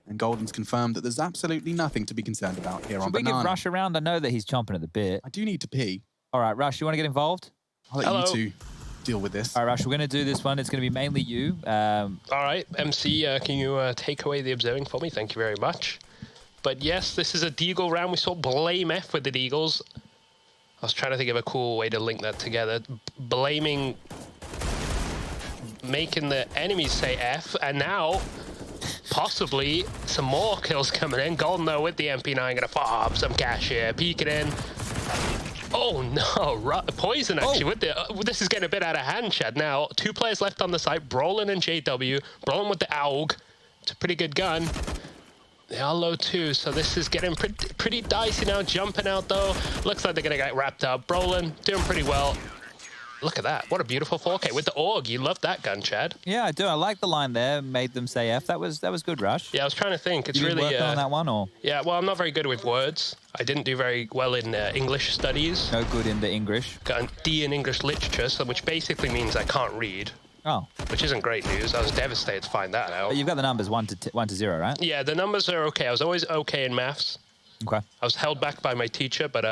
And Golden's confirmed that there's absolutely nothing to be concerned about here on Banana. Should we give Rush a round? I know that he's chomping at the bit. I do need to pee. All right, Rush, you want to get involved? I'll let you two deal with this. All right, Rush, we're going to do this one. It's going to be mainly you. All right, MC, can you take away the observing for me? Thank you very much. But yes, this is a Deagle round. We saw Blame F with the Deagles. I was trying to think of a cool way to link that together. Blaming, making the enemies say F, and now possibly some more kills coming in. Golden, though, with the MP9, going to fob some cash here. Peek it in. Oh, no. Poison, actually, with the... this is getting a bit out of hand, Chad. Now, 2 players left on the site, Brolin and JW. Brolin with the AUG. It's a pretty good gun. They are low, too, so this is getting pretty dicey now. Jumping out, though. Looks like they're going to get wrapped up. Brolin doing pretty well. Look at that. What a beautiful 4K with the AUG. You love that gun, Chad. Yeah, I do. I like the line there. Made them say F. That was good, Rush. Yeah, I was trying to think. It's you really working on that one, or? Yeah, well, I'm not very good with words. I didn't do very well in English studies. No good in the English. Got a D in English literature, so which basically means I can't read. Oh. Which isn't great news. I was devastated to find that out. But you've got the numbers 1 to 0, right? Yeah, the numbers are okay. I was always okay in maths. Okay. I was held back by my teacher, but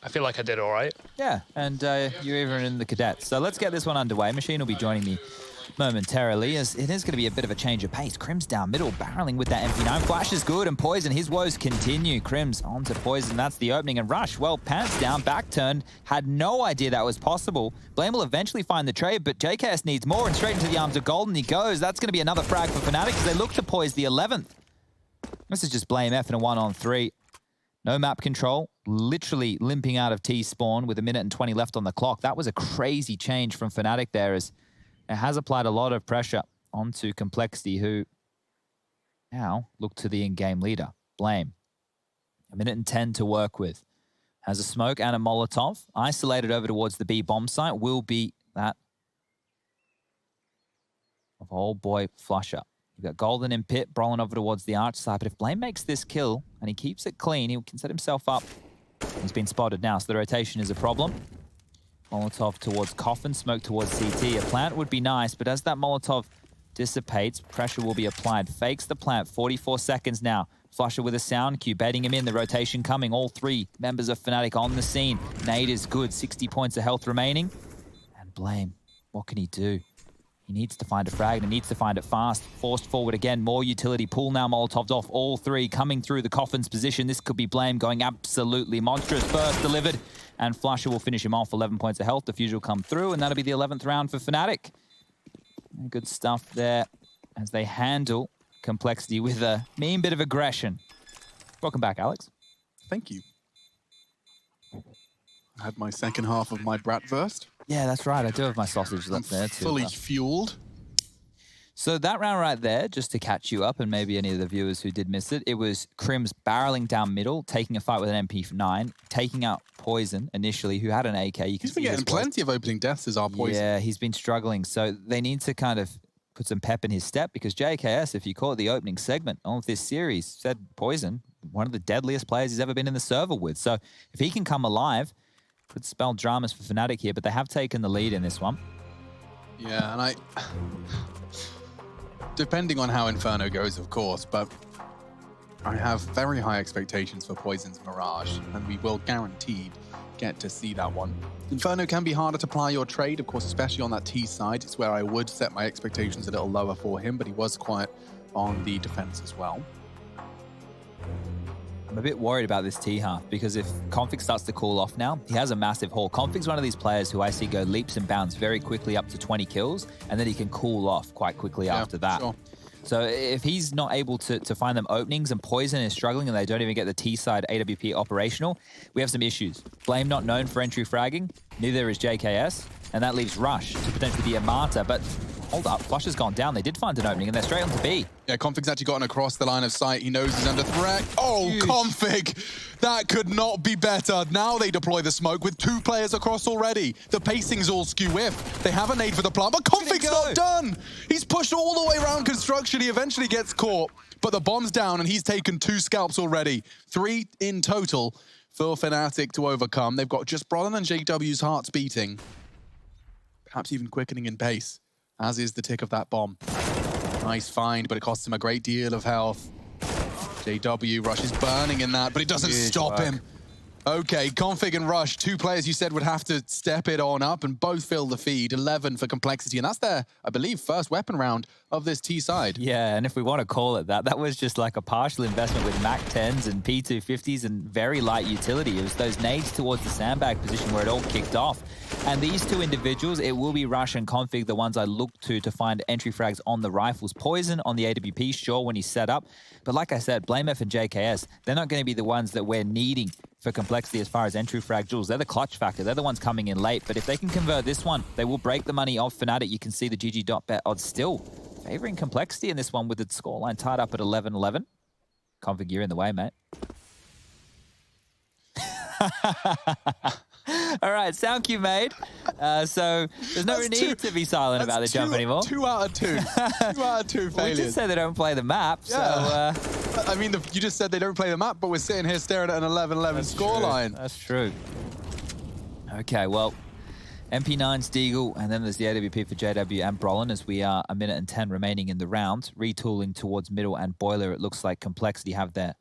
I feel like I did all right. Yeah, and you're even in the cadets. So let's get this one underway. Machine will be joining me momentarily, as it is going to be a bit of a change of pace. Crim's down middle, barreling with that MP9. Flash is good, and Poison, his woes continue. Crim's onto Poison, that's the opening. And Rush, well, pants down, back turned, had no idea that was possible. Blame will eventually find the trade, but JKS needs more, and straight into the arms of Golden he goes. That's going to be another frag for Fnatic, as they look to poise the 11th. This is just Blame F in a 1-on-3. No map control, literally limping out of T-spawn with 1:20 left on the clock. That was a crazy change from Fnatic there, as it has applied a lot of pressure onto Complexity, who now look to the in-game leader, Blame. 1:10 to work with. Has a smoke and a Molotov. Isolated over towards the B bomb site will be that of old boy Flusher. You've got Golden in pit, Brolin over towards the arch side. But if Blame makes this kill and he keeps it clean, he can set himself up. He's been spotted now, so the rotation is a problem. Molotov towards Coffin, smoke towards CT. A plant would be nice, but as that Molotov dissipates, pressure will be applied. Fakes the plant, 44 seconds now. Flusher with a sound cue, baiting him in, the rotation coming. All three members of Fnatic on the scene. Nade is good, 60 points of health remaining. And Blame, what can he do? He needs to find a frag, and he needs to find it fast. Forced forward again, more utility. Pull now Molotov's off. All three coming through the Coffin's position. This could be Blame going absolutely monstrous. First delivered, and Flusher will finish him off. 11 points of health. Diffuse will come through, and that'll be the 11th round for Fnatic. Good stuff there as they handle Complexity with a mean bit of aggression. Welcome back, Alex. Thank you. I had my second half of my bratwurst. Yeah, that's right. I do have my sausage left there too. Fully fueled. So that round right there, just to catch you up and maybe any of the viewers who did miss it, it was Crim's barreling down middle, taking a fight with an MP9, taking out Poison initially, who had an AK. He's been getting plenty of opening deaths as our Poison. Yeah, he's been struggling. So they need to kind of put some pep in his step, because JKS, if you call it the opening segment of this series, said Poison, one of the deadliest players he's ever been in the server with. So if he can come alive, could spell dramas for Fnatic here, but they have taken the lead in this one. Yeah, and depending on how Inferno goes, of course, but I have very high expectations for Poison's Mirage, and we will guaranteed get to see that one. Inferno can be harder to apply your trade, of course, especially on that T side. It's where I would set my expectations a little lower for him, but he was quite on the defense as well. I'm a bit worried about this T half, because if Config starts to cool off now, he has a massive haul. Config's one of these players who I see go leaps and bounds very quickly up to 20 kills, and then he can cool off quite quickly after that. Sure. So if he's not able to find them openings, and Poison is struggling and they don't even get the T side AWP operational, we have some issues. Blame not known for entry fragging, neither is JKS, and that leaves Rush to potentially be a martyr. But hold up, Flush has gone down. They did find an opening, and they're straight on to B. Yeah, Config's actually gotten across the line of sight. He knows he's under threat. Oh, huge. Config! That could not be better. Now they deploy the smoke with 2 players across already. The pacing's all skew-whiff. They have a nade for the plant, but Config's not done! He's pushed all the way around construction. He eventually gets caught, but the bomb's down, and he's taken 2 scalps already. 3 in total for Fnatic to overcome. They've got just Brolin and JW's hearts beating. Perhaps even quickening in pace, as is the tick of that bomb. Nice find, but it costs him a great deal of health. JW, Rush is burning in that, but it doesn't stop him. Okay, Config and Rush, 2 players you said would have to step it on up, and both fill the feed. 11 for Complexity, and that's their, I believe, first weapon round of this T side. Yeah, and if we want to call it that, that was just like a partial investment with Mac 10s and P250s and very light utility. It was those nades towards the sandbag position where it all kicked off. And these 2 individuals, it will be Rush and Config, the ones I look to find entry frags on the rifles. Poison on the AWP, sure, when he's set up. But like I said, Blame F and JKS, they're not going to be the ones that we're needing for Complexity as far as entry frag jewels. They're the clutch factor. They're the ones coming in late. But if they can convert this one, they will break the money off Fnatic. You can see the GG.bet odds still favoring Complexity in this one with its scoreline tied up at 11-11. Config, you're in the way, mate. All right, sound cue made. So there's no need to be silent about the jump anymore. 2 out of 2. 2 out of 2 failures. We just said they don't play the map, yeah. so... I mean, you just said they don't play the map, but we're sitting here staring at an 11-11 scoreline. That's true. Okay, well, MP9's Deagle, and then there's the AWP for JW and Brolin, as we are 1:10 remaining in the round. Retooling towards middle and Boiler. It looks like Complexity have their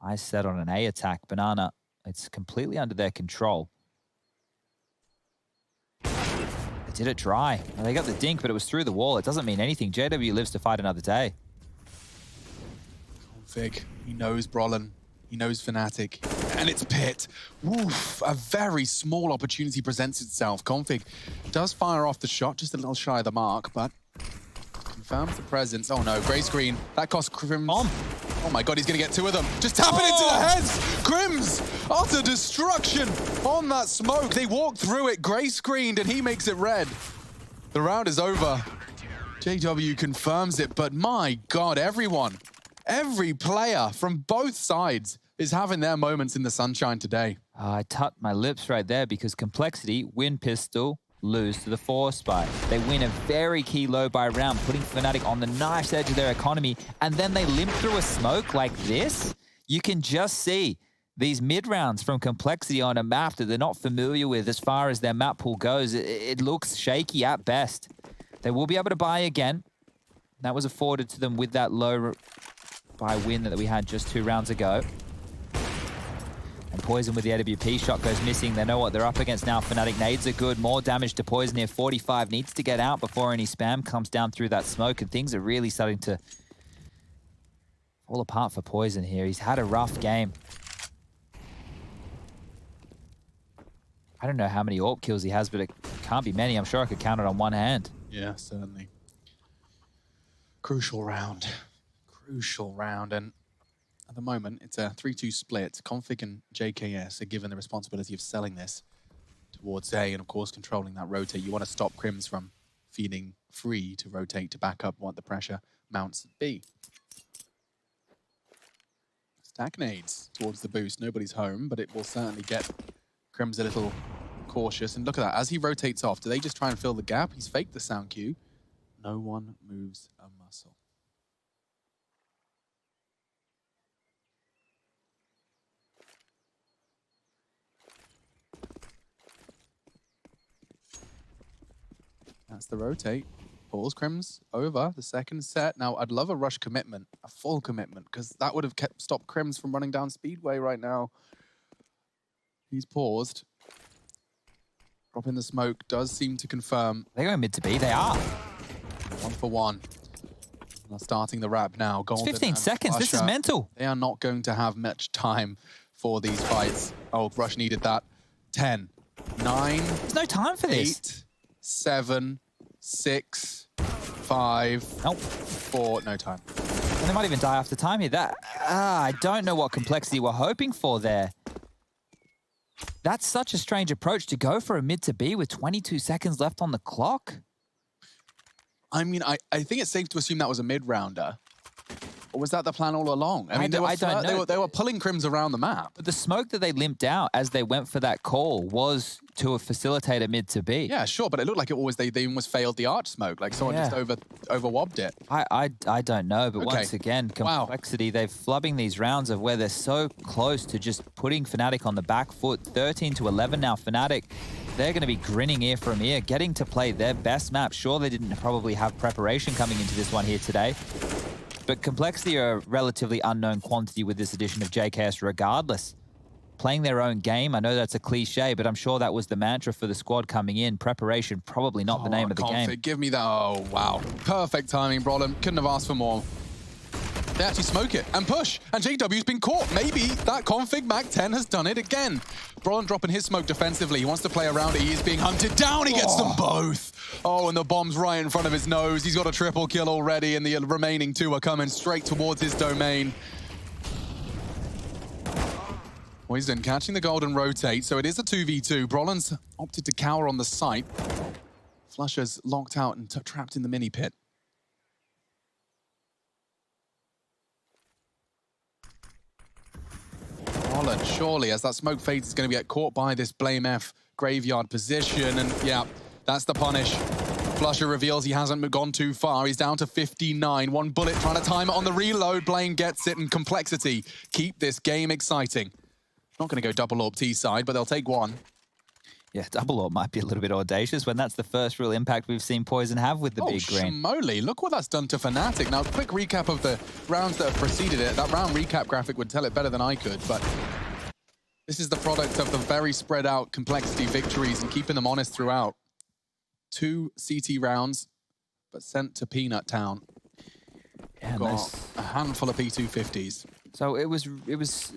eyes set on an A attack. Banana It's completely under their control. They did it dry. Well, they got the dink, but it was through the wall. It doesn't mean anything. JW lives to fight another day. Config, he knows Brolin. He knows Fnatic. And it's Pit. Woof, a very small opportunity presents itself. Config does fire off the shot, just a little shy of the mark, but confirms the presence. Oh no, gray screen. That cost Crims. Oh my god, he's gonna get two of them. Just tap it into the heads! Crims! Utter destruction on that smoke. They walk through it, gray screened, and he makes it red. The round is over. JW confirms it, but my god, everyone, every player from both sides is having their moments in the sunshine today. I tucked my lips right there because Complexity win pistol, lose to the force spy. They win a very key low buy round, putting Fnatic on the nice edge of their economy, and then they limp through a smoke like this. You can just see these mid rounds from Complexity on a map that they're not familiar with as far as their map pool goes. It looks shaky at best. They will be able to buy again. That was afforded to them with that low buy win that we had just 2 rounds ago. And Poison with the AWP shot goes missing. They know what they're up against now. Fnatic nades are good. More damage to Poison here. 45 needs to get out before any spam comes down through that smoke. And things are really starting to fall apart for Poison here. He's had a rough game. I don't know how many AWP kills he has, but it can't be many. I'm sure I could count it on one hand. Yeah, certainly. Crucial round. Crucial round. And at the moment, it's a 3-2 split. Config and JKS are given the responsibility of selling this towards A, and of course, controlling that rotate. You want to stop Crims from feeling free to rotate to back up what the pressure mounts at B. Stack nades towards the boost. Nobody's home, but it will certainly get Crims a little cautious. And look at that. As he rotates off, do they just try and fill the gap? He's faked the sound cue. No one moves a muscle. That's the rotate. Pulls Crims over the second set. Now, I'd love a rush commitment, a full commitment, because that would have stopped Crims from running down Speedway right now. He's paused. Drop in the smoke does seem to confirm. They're going mid to B. They are. 1 for 1. They're starting the wrap now. Golden It's 15 seconds. This is mental. They are not going to have much time for these fights. Oh, Rush needed that. 10, 9. There's no time for this. 8, 7, 6, 5, Nope. 4. No time. And they might even die after time here. I don't know what Complexity were hoping for there. That's such a strange approach to go for a mid to B with 22 seconds left on the clock. I mean, I think it's safe to assume that was a mid-rounder. Or was that the plan all along? I mean, I don't know. They were pulling Crims around the map. But the smoke that they limped out as they went for that call was to facilitate a mid to B. Yeah, sure, but it looked like it always they almost failed the arch smoke, like someone just over-wobbed it. I don't know, but Okay. once again, Complexity, they're flubbing these rounds of where they're so close to just putting Fnatic on the back foot. 13 to 11 now, Fnatic. They're going to be grinning ear from ear, getting to play their best map. Sure, they didn't probably have preparation coming into this one here today. But Complexity are a relatively unknown quantity with this edition of JKS regardless. Playing their own game, I know that's a cliche, but I'm sure that was the mantra for the squad coming in. Preparation, probably not the name of the game. Give me that. Oh, wow. Perfect timing, Brolin. Couldn't have asked for more. They actually smoke it and push, and JW's been caught. Maybe that config Mac 10 has done it again. Brolin dropping his smoke defensively. He wants to play around it. He is being hunted down. He gets them both. Oh, and the bomb's right in front of his nose. He's got a triple kill already, and the remaining 2 are coming straight towards his domain. Poison catching the golden rotate, so it is a 2v2. Brolin's opted to cower on the site. Flusher's locked out and trapped in the mini pit. Brolin, surely, as that smoke fades, is going to get caught by this Blame F graveyard position. And yeah, that's the punish. Flusher reveals he hasn't gone too far. He's down to 59. 1 bullet trying to time it on the reload. Blame gets it, and Complexity keep this game exciting. Not going to go double AWP T side, but they'll take 1. Yeah, double AWP might be a little bit audacious when that's the first real impact we've seen Poison have with the big green. Moly, look what that's done to Fnatic. Now, quick recap of the rounds that have preceded it. That round recap graphic would tell it better than I could, but This is the product of the very spread out complexity victories and keeping them honest throughout. 2 CT rounds, but sent to Peanut Town. Yeah, Got a handful of P250s. So it was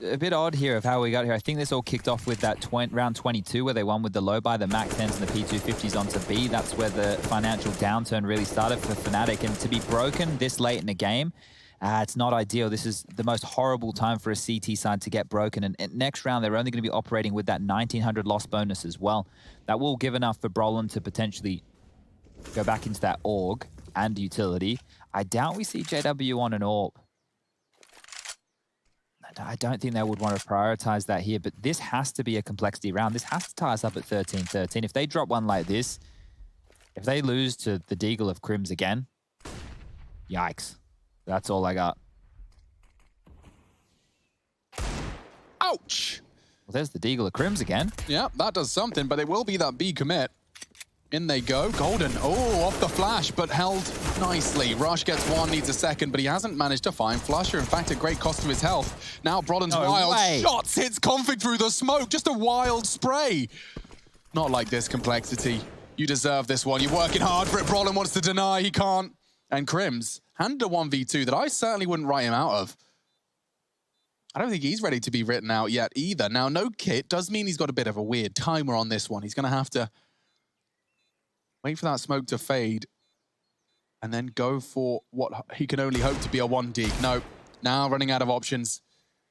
a bit odd here of how we got here. I think this all kicked off with that round 22 where they won with the low buy, the Mac 10s and the P250s onto B. That's where the financial downturn really started for Fnatic. And to be broken this late in the game, it's not ideal. This is the most horrible time for a CT side to get broken. And next round, they're only going to be operating with that 1900 loss bonus as well. That will give enough for Brolin to potentially go back into that AUG and utility. I doubt we see JW on an AWP. I don't think they would want to prioritize that here, but this has to be a complexity round. This has to tie us up at 13-13. If they drop one like this, if they lose to the Deagle of Crims again, yikes. That's all I got. Ouch! Well, there's the Deagle of Crims again. Yeah, that does something, but it will be that B commit. In they go. Golden, oh, off the flash, but held nicely. Rush gets one, needs a second, but he hasn't managed to find Flusher. In fact, a great cost to his health. Now Brolin's wild shots hits Config through the smoke. Just a wild spray. Not like this complexity. You deserve this one. You're working hard for it. Brolin wants to deny, he can't. And Crims handed a 1v2 that I certainly wouldn't write him out of. I don't think he's ready to be written out yet either. Now, no kit does mean he's got a bit of a weird timer on this one. He's going to have to wait for that smoke to fade and then go for what he can only hope to be a 1D. No, now running out of options.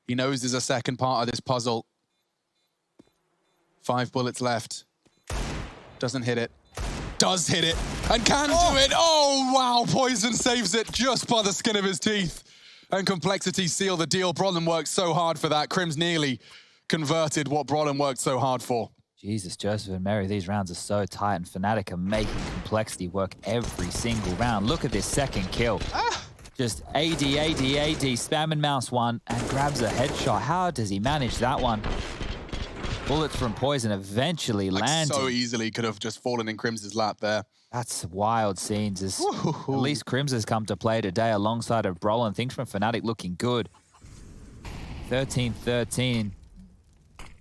He knows there's a second part of this puzzle. 5 bullets left. Doesn't hit it. Does hit it and can do it. Oh, wow. Poison saves it just by the skin of his teeth. And Complexity seal the deal. Brolin worked so hard for that. Crims nearly converted what Brolin worked so hard for. Jesus, Joseph and Mary, these rounds are so tight, and Fnatic are making Complexity work every single round. Look at this second kill. Just AD, spamming mouse one, and grabs a headshot. How does he manage that one? Bullets from Poison eventually landing. So easily could have just fallen in Crim's lap there. That's wild scenes. At least Crims has come to play today alongside of Brolin. Things from Fnatic looking good. 13-13.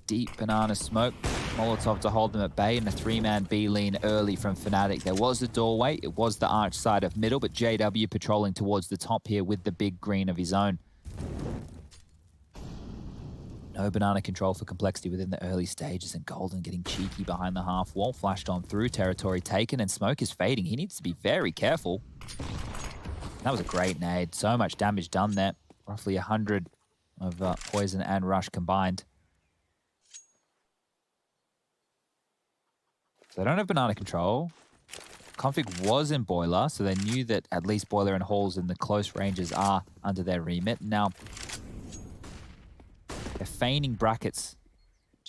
Deep banana smoke. Molotov to hold them at bay, and a 3-man B lean early from Fnatic. There was a doorway. It was the arch side of middle, but JW patrolling towards the top here with the big green of his own. No banana control for Complexity within the early stages, and Golden getting cheeky behind the half wall. Flashed on through, territory taken, and smoke is fading. He needs to be very careful. That was a great nade. So much damage done there. Roughly 100 of Poison and Rush combined. So they don't have banana control. Config was in Boiler, so they knew that at least Boiler and Halls in the close ranges are under their remit. Now, they're feigning brackets.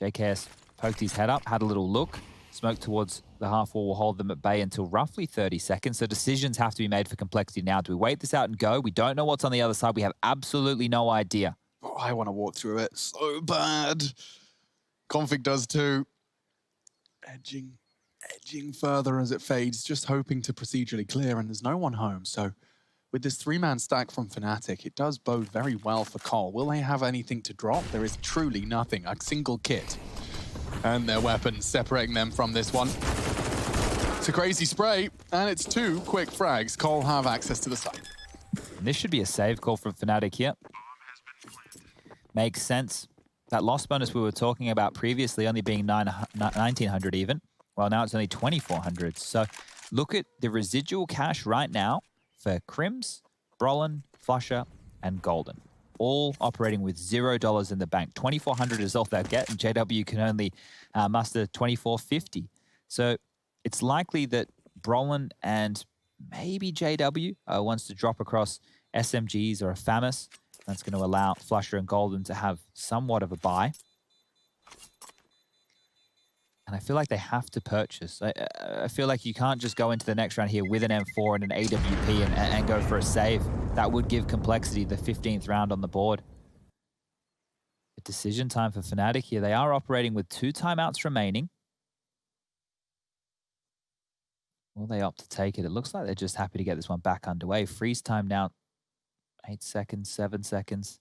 JKS poked his head up, had a little look. Smoke towards the half wall will hold them at bay until roughly 30 seconds. So decisions have to be made for Complexity now. Do we wait this out and go? We don't know what's on the other side. We have absolutely no idea. Oh, I want to walk through it so bad. Config does too. Edging further as it fades, just hoping to procedurally clear, and there's no one home. So with this 3-man stack from Fnatic, it does bode very well for Cole. Will they have anything to drop? There is truly nothing, a single kit. And their weapons separating them from this one. It's a crazy spray, and it's 2 quick frags. Cole have access to the site. And this should be a save call from Fnatic here. Makes sense. That loss bonus we were talking about previously only being 1900 even. Well, now it's only 2400. So look at the residual cash right now for Crims, Brolin, Flusher, and Golden. All operating with $0 in the bank. 2400 is all they'll get, and JW can only muster 2450. So it's likely that Brolin and maybe JW wants to drop across SMGs or a FAMAS. That's going to allow Flusher and Golden to have somewhat of a buy. And I feel like they have to purchase. I feel like you can't just go into the next round here with an M4 and an AWP and go for a save. That would give Complexity the 15th round on the board. A decision time for Fnatic here. They are operating with 2 timeouts remaining. Will they opt to take it? It looks like they're just happy to get this one back underway. Freeze time now. 8 seconds, 7 seconds.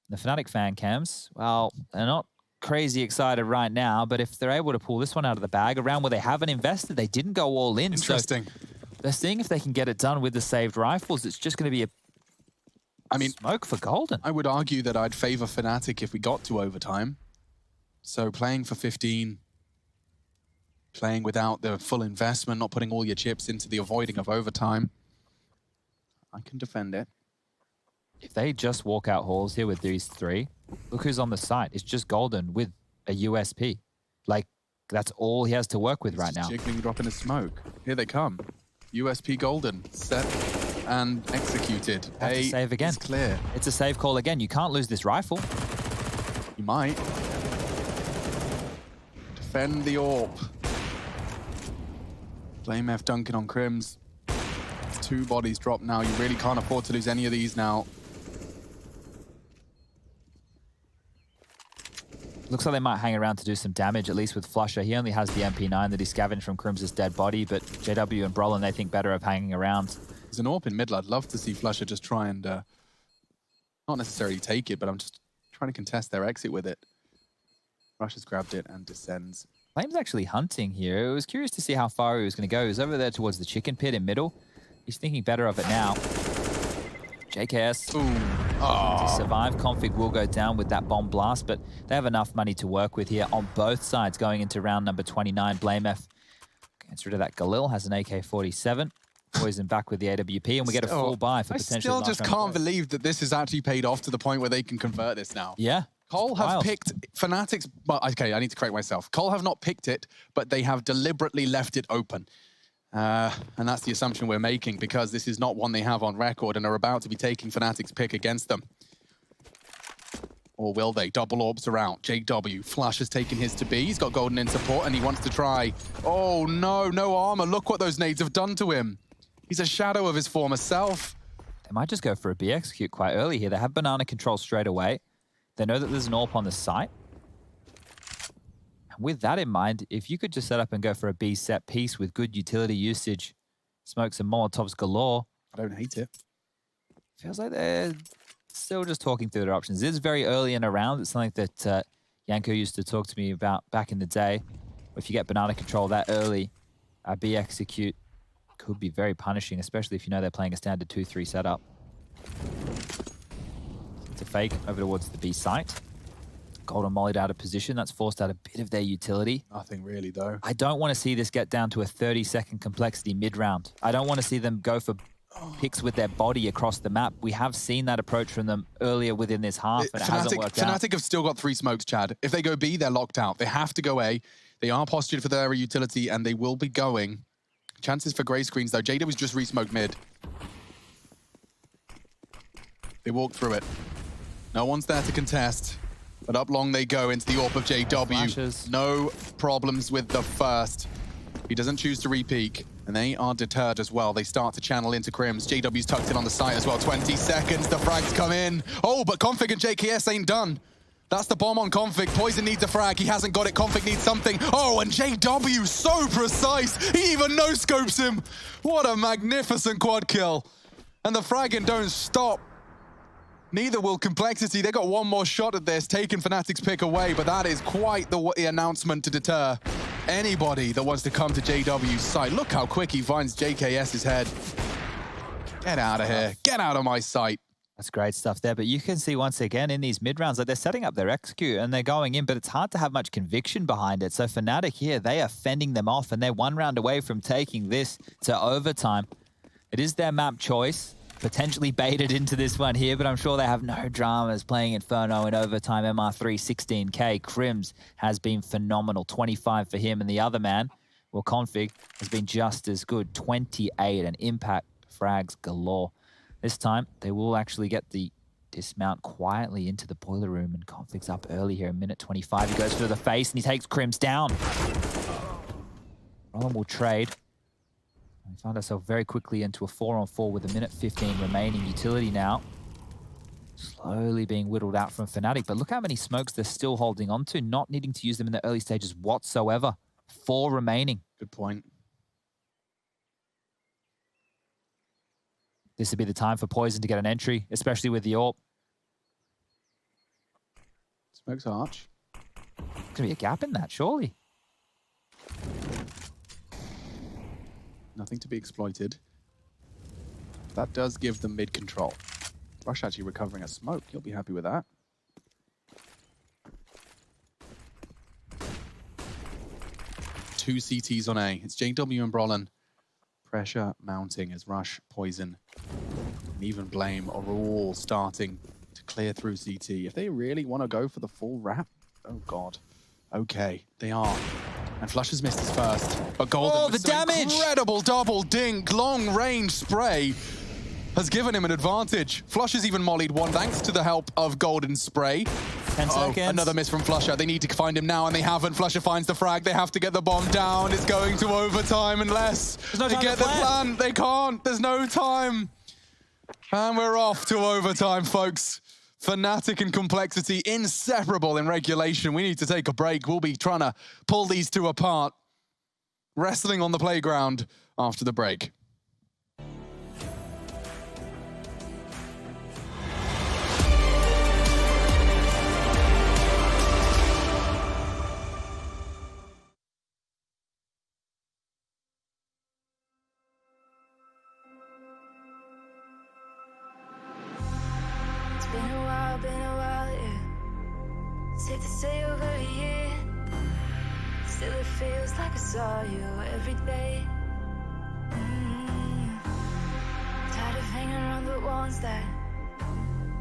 The Fnatic fan cams, well, they're not crazy excited right now, but if they're able to pull this one out of the bag, around where they haven't invested, they didn't go all in. Interesting. So they're seeing if they can get it done with the saved rifles. It's just going to be a smoke for Golden. I would argue that I'd favor Fnatic if we got to overtime. So playing for 15, playing without the full investment, not putting all your chips into the avoiding of overtime, I can defend it. If they just walk out halls here with these three, look who's on the site. It's just Golden with a USP. Like, that's all he has to work with right now. Jiggling, dropping a smoke. Here they come. USP Golden, set and executed. Have to save again. It's clear. It's a save call again. You can't lose this rifle. You might. Defend the AWP. Blame F Duncan on Crims. 2 bodies dropped now. You really can't afford to lose any of these now. Looks like they might hang around to do some damage, at least with Flusher. He only has the MP9 that he scavenged from Crims' dead body, but JW and Brolin, they think better of hanging around. There's an AWP in middle. I'd love to see Flusher just try and, not necessarily take it, but I'm just trying to contest their exit with it. Rush has grabbed it and descends. Flame's actually hunting here. I was curious to see how far he was going to go. He was over there towards the chicken pit in middle. He's thinking better of it now. JKS to survive. Config will go down with that bomb blast, but they have enough money to work with here on both sides going into round number 29. Blame F gets rid of that. Galil has an AK-47. Poison back with the AWP, and we get a full buy for potential. I still just can't believe that this has actually paid off to the point where they can convert this now. Yeah. Cole have picked Fnatic's... Well, okay, I need to correct myself. Cole have not picked it, but they have deliberately left it open. And that's the assumption we're making, because this is not one they have on record and are about to be taking Fnatic's pick against them. Or will they? Double orbs around. JW. Flash has taken his to B. He's got Golden in support and he wants to try. Oh no, no armor. Look what those nades have done to him. He's a shadow of his former self. They might just go for a B execute quite early here. They have banana control straight away. They know that there's an AWP on the site. And with that in mind, if you could just set up and go for a B set piece with good utility usage, smokes and Molotovs galore. I don't hate it. Feels like they're still just talking through their options. It is very early in a round. It's something that Yanko used to talk to me about back in the day. If you get banana control that early, a B execute could be very punishing, especially if you know they're playing a standard 2-3 setup. It's a fake over towards the B site. Golden mollied out of position. That's forced out a bit of their utility. Nothing really, though. I don't want to see this get down to a 30-second complexity mid-round. I don't want to see them go for picks with their body across the map. We have seen that approach from them earlier within this half, and it hasn't worked out. Fnatic have still got 3 smokes, Chad. If they go B, they're locked out. They have to go A. They are postured for their utility, and they will be going. Chances for grey screens, though. Jada was just re-smoked mid. They walk through it. No one's there to contest. But up long they go into the AWP of JW. Flashes. No problems with the first. He doesn't choose to re-peek. And they are deterred as well. They start to channel into Crims. JW's tucked in on the site as well. 20 seconds, the frags come in. Oh, but Config and JKS ain't done. That's the bomb on Config. Poison needs a frag. He hasn't got it. Config needs something. Oh, and JW, so precise. He even no-scopes him. What a magnificent quad kill. And the fragging don't stop. Neither will Complexity. They got one more shot at this, taking Fnatic's pick away, but that is quite the announcement to deter anybody that wants to come to JW's site. Look how quick he finds JKS's head. Get out of here. Get out of my sight. That's great stuff there, but you can see once again in these mid-rounds, like they're setting up their execute and they're going in, but it's hard to have much conviction behind it. So Fnatic here, they are fending them off and they're 1 round away from taking this to overtime. It is their map choice. Potentially baited into this one here, but I'm sure they have no dramas playing Inferno in overtime. MR3, 16K. Crims has been phenomenal. 25 for him, and the other man, well, Config, has been just as good. 28, and impact frags galore. This time, they will actually get the dismount quietly into the boiler room, and Config's up early here, minute 25. He goes for the face, and he takes Crims down. Roland will trade. We found ourselves very quickly into a 4-on-4 with a minute 15 remaining. Utility now slowly being whittled out from Fnatic, but look how many smokes they're still holding on to, not needing to use them in the early stages whatsoever. 4 remaining. Good point. This would be the time for Poison to get an entry, especially with the AWP. Smokes Arch. going to be a gap in that, surely. Nothing to be exploited. That does give them mid control. Rush actually recovering a smoke. He'll be happy with that. Two CTs on A. It's JW and Brolin. Pressure mounting as Rush, Poison, and even Blame are all starting to clear through CT. If they really want to go for the full wrap, oh god. Okay, they are. And Flush has missed his first, but Golden Oh, with the some damage! incredible double dink, long range spray has given him an advantage. Flush has even mollied one thanks to the help of Golden's spray. 10 seconds. Another miss from Flusher. They need to find him now, and they haven't. Flusher finds the frag. They have to get the bomb down. It's going to overtime unless no they time get to the plan. They can't. There's no time. And we're off to overtime, folks. Fnatic and Complexity inseparable in regulation. We need to take a break. We'll be trying to pull these two apart. Wrestling on the playground after the break. Been a while, yeah. Safe to say over a year. Still it feels like I saw you every day. Tired of hanging around the ones that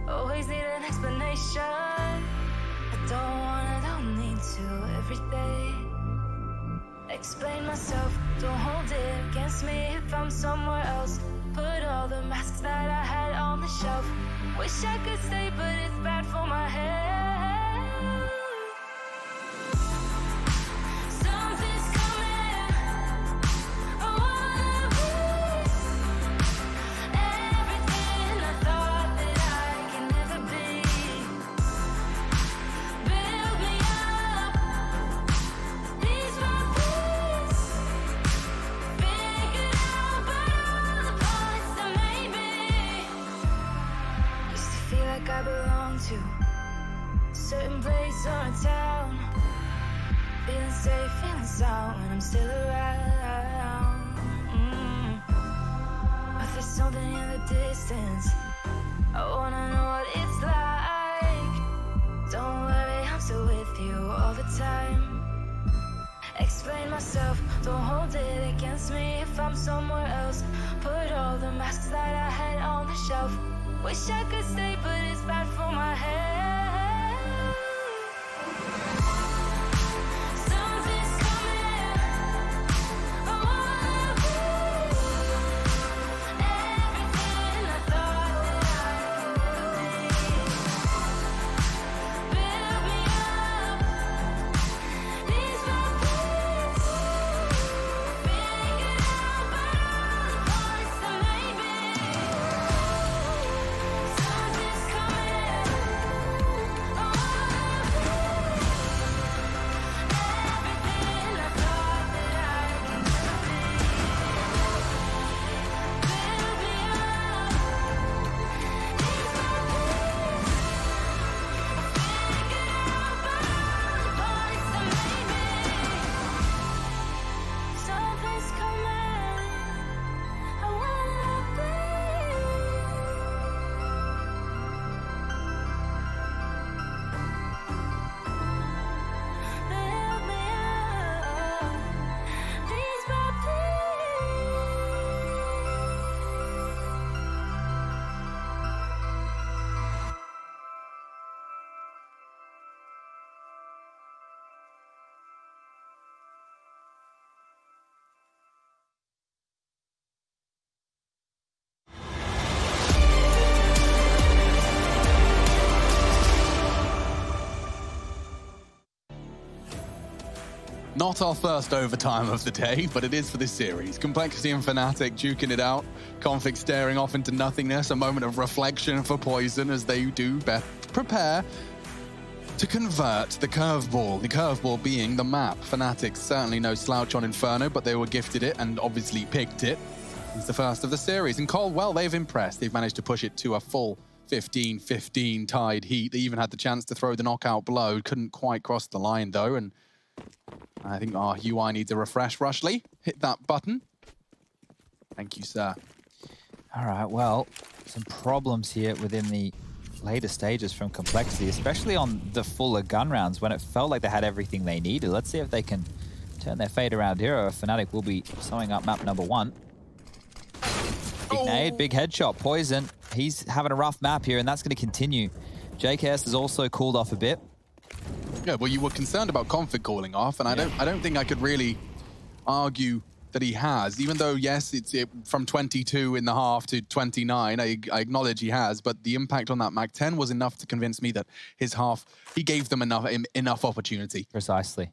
always need an explanation. Don't need to every day. Explain myself, don't hold it against me if I'm somewhere else. Put all the masks that I had on the shelf. Wish I could stay, but it's bad for my head. Something's coming. I wanna lose everything I thought that I can never be. Build me up, ease my peace. Figure out all the parts that made me. Used to feel like I belong to a certain place or a town. Feeling safe, feeling sound when I'm still around. But there's something in the distance. I wanna know what it's like. Don't worry, I'm still with you all the time. Explain myself, don't hold it against me if I'm somewhere else. Put all the masks that I had on the shelf. Wish I could stay, but it's bad for my head. Something's coming. I wanna lose everything I thought that I could be. Build me up, ease my peace. Figure out all the parts that made me. Something's coming. I wanna lose everything I thought that I could never be. Build me up, ease my peace. Figure out all the parts that made me. Something's coming. I wanna build me up, please, my please. Not our first overtime of the day, but it is for this series. Complexity and Fnatic duking it out. Config staring off into nothingness. A moment of reflection for Poison as they do prepare to convert the curveball. The curveball being the map. Fnatic certainly no slouch on Inferno, but they were gifted it and obviously picked it. It's the first of the series. And Cole, well, they've impressed. They've managed to push it to a full 15-15 tied heat. They even had the chance to throw the knockout blow. Couldn't quite cross the line, though. And I think our UI needs a refresh. Rushley, hit that button. Thank you, sir. All right, well, some problems here within the later stages from Complexity, especially on the fuller gun rounds when it felt like they had everything they needed. Let's see if they can turn their fate around here, or Fnatic will be sewing up map number 1. Big nade, big headshot. Poison, he's having a rough map here, and that's going to continue. JKS has also cooled off a bit. Yeah, well, you were concerned about config calling off, and I don't think I could really argue that he has, even though, yes, it's from 22 in the half to 29. I acknowledge he has, but the impact on that Mag 10 was enough to convince me that his half, he gave them enough opportunity. Precisely.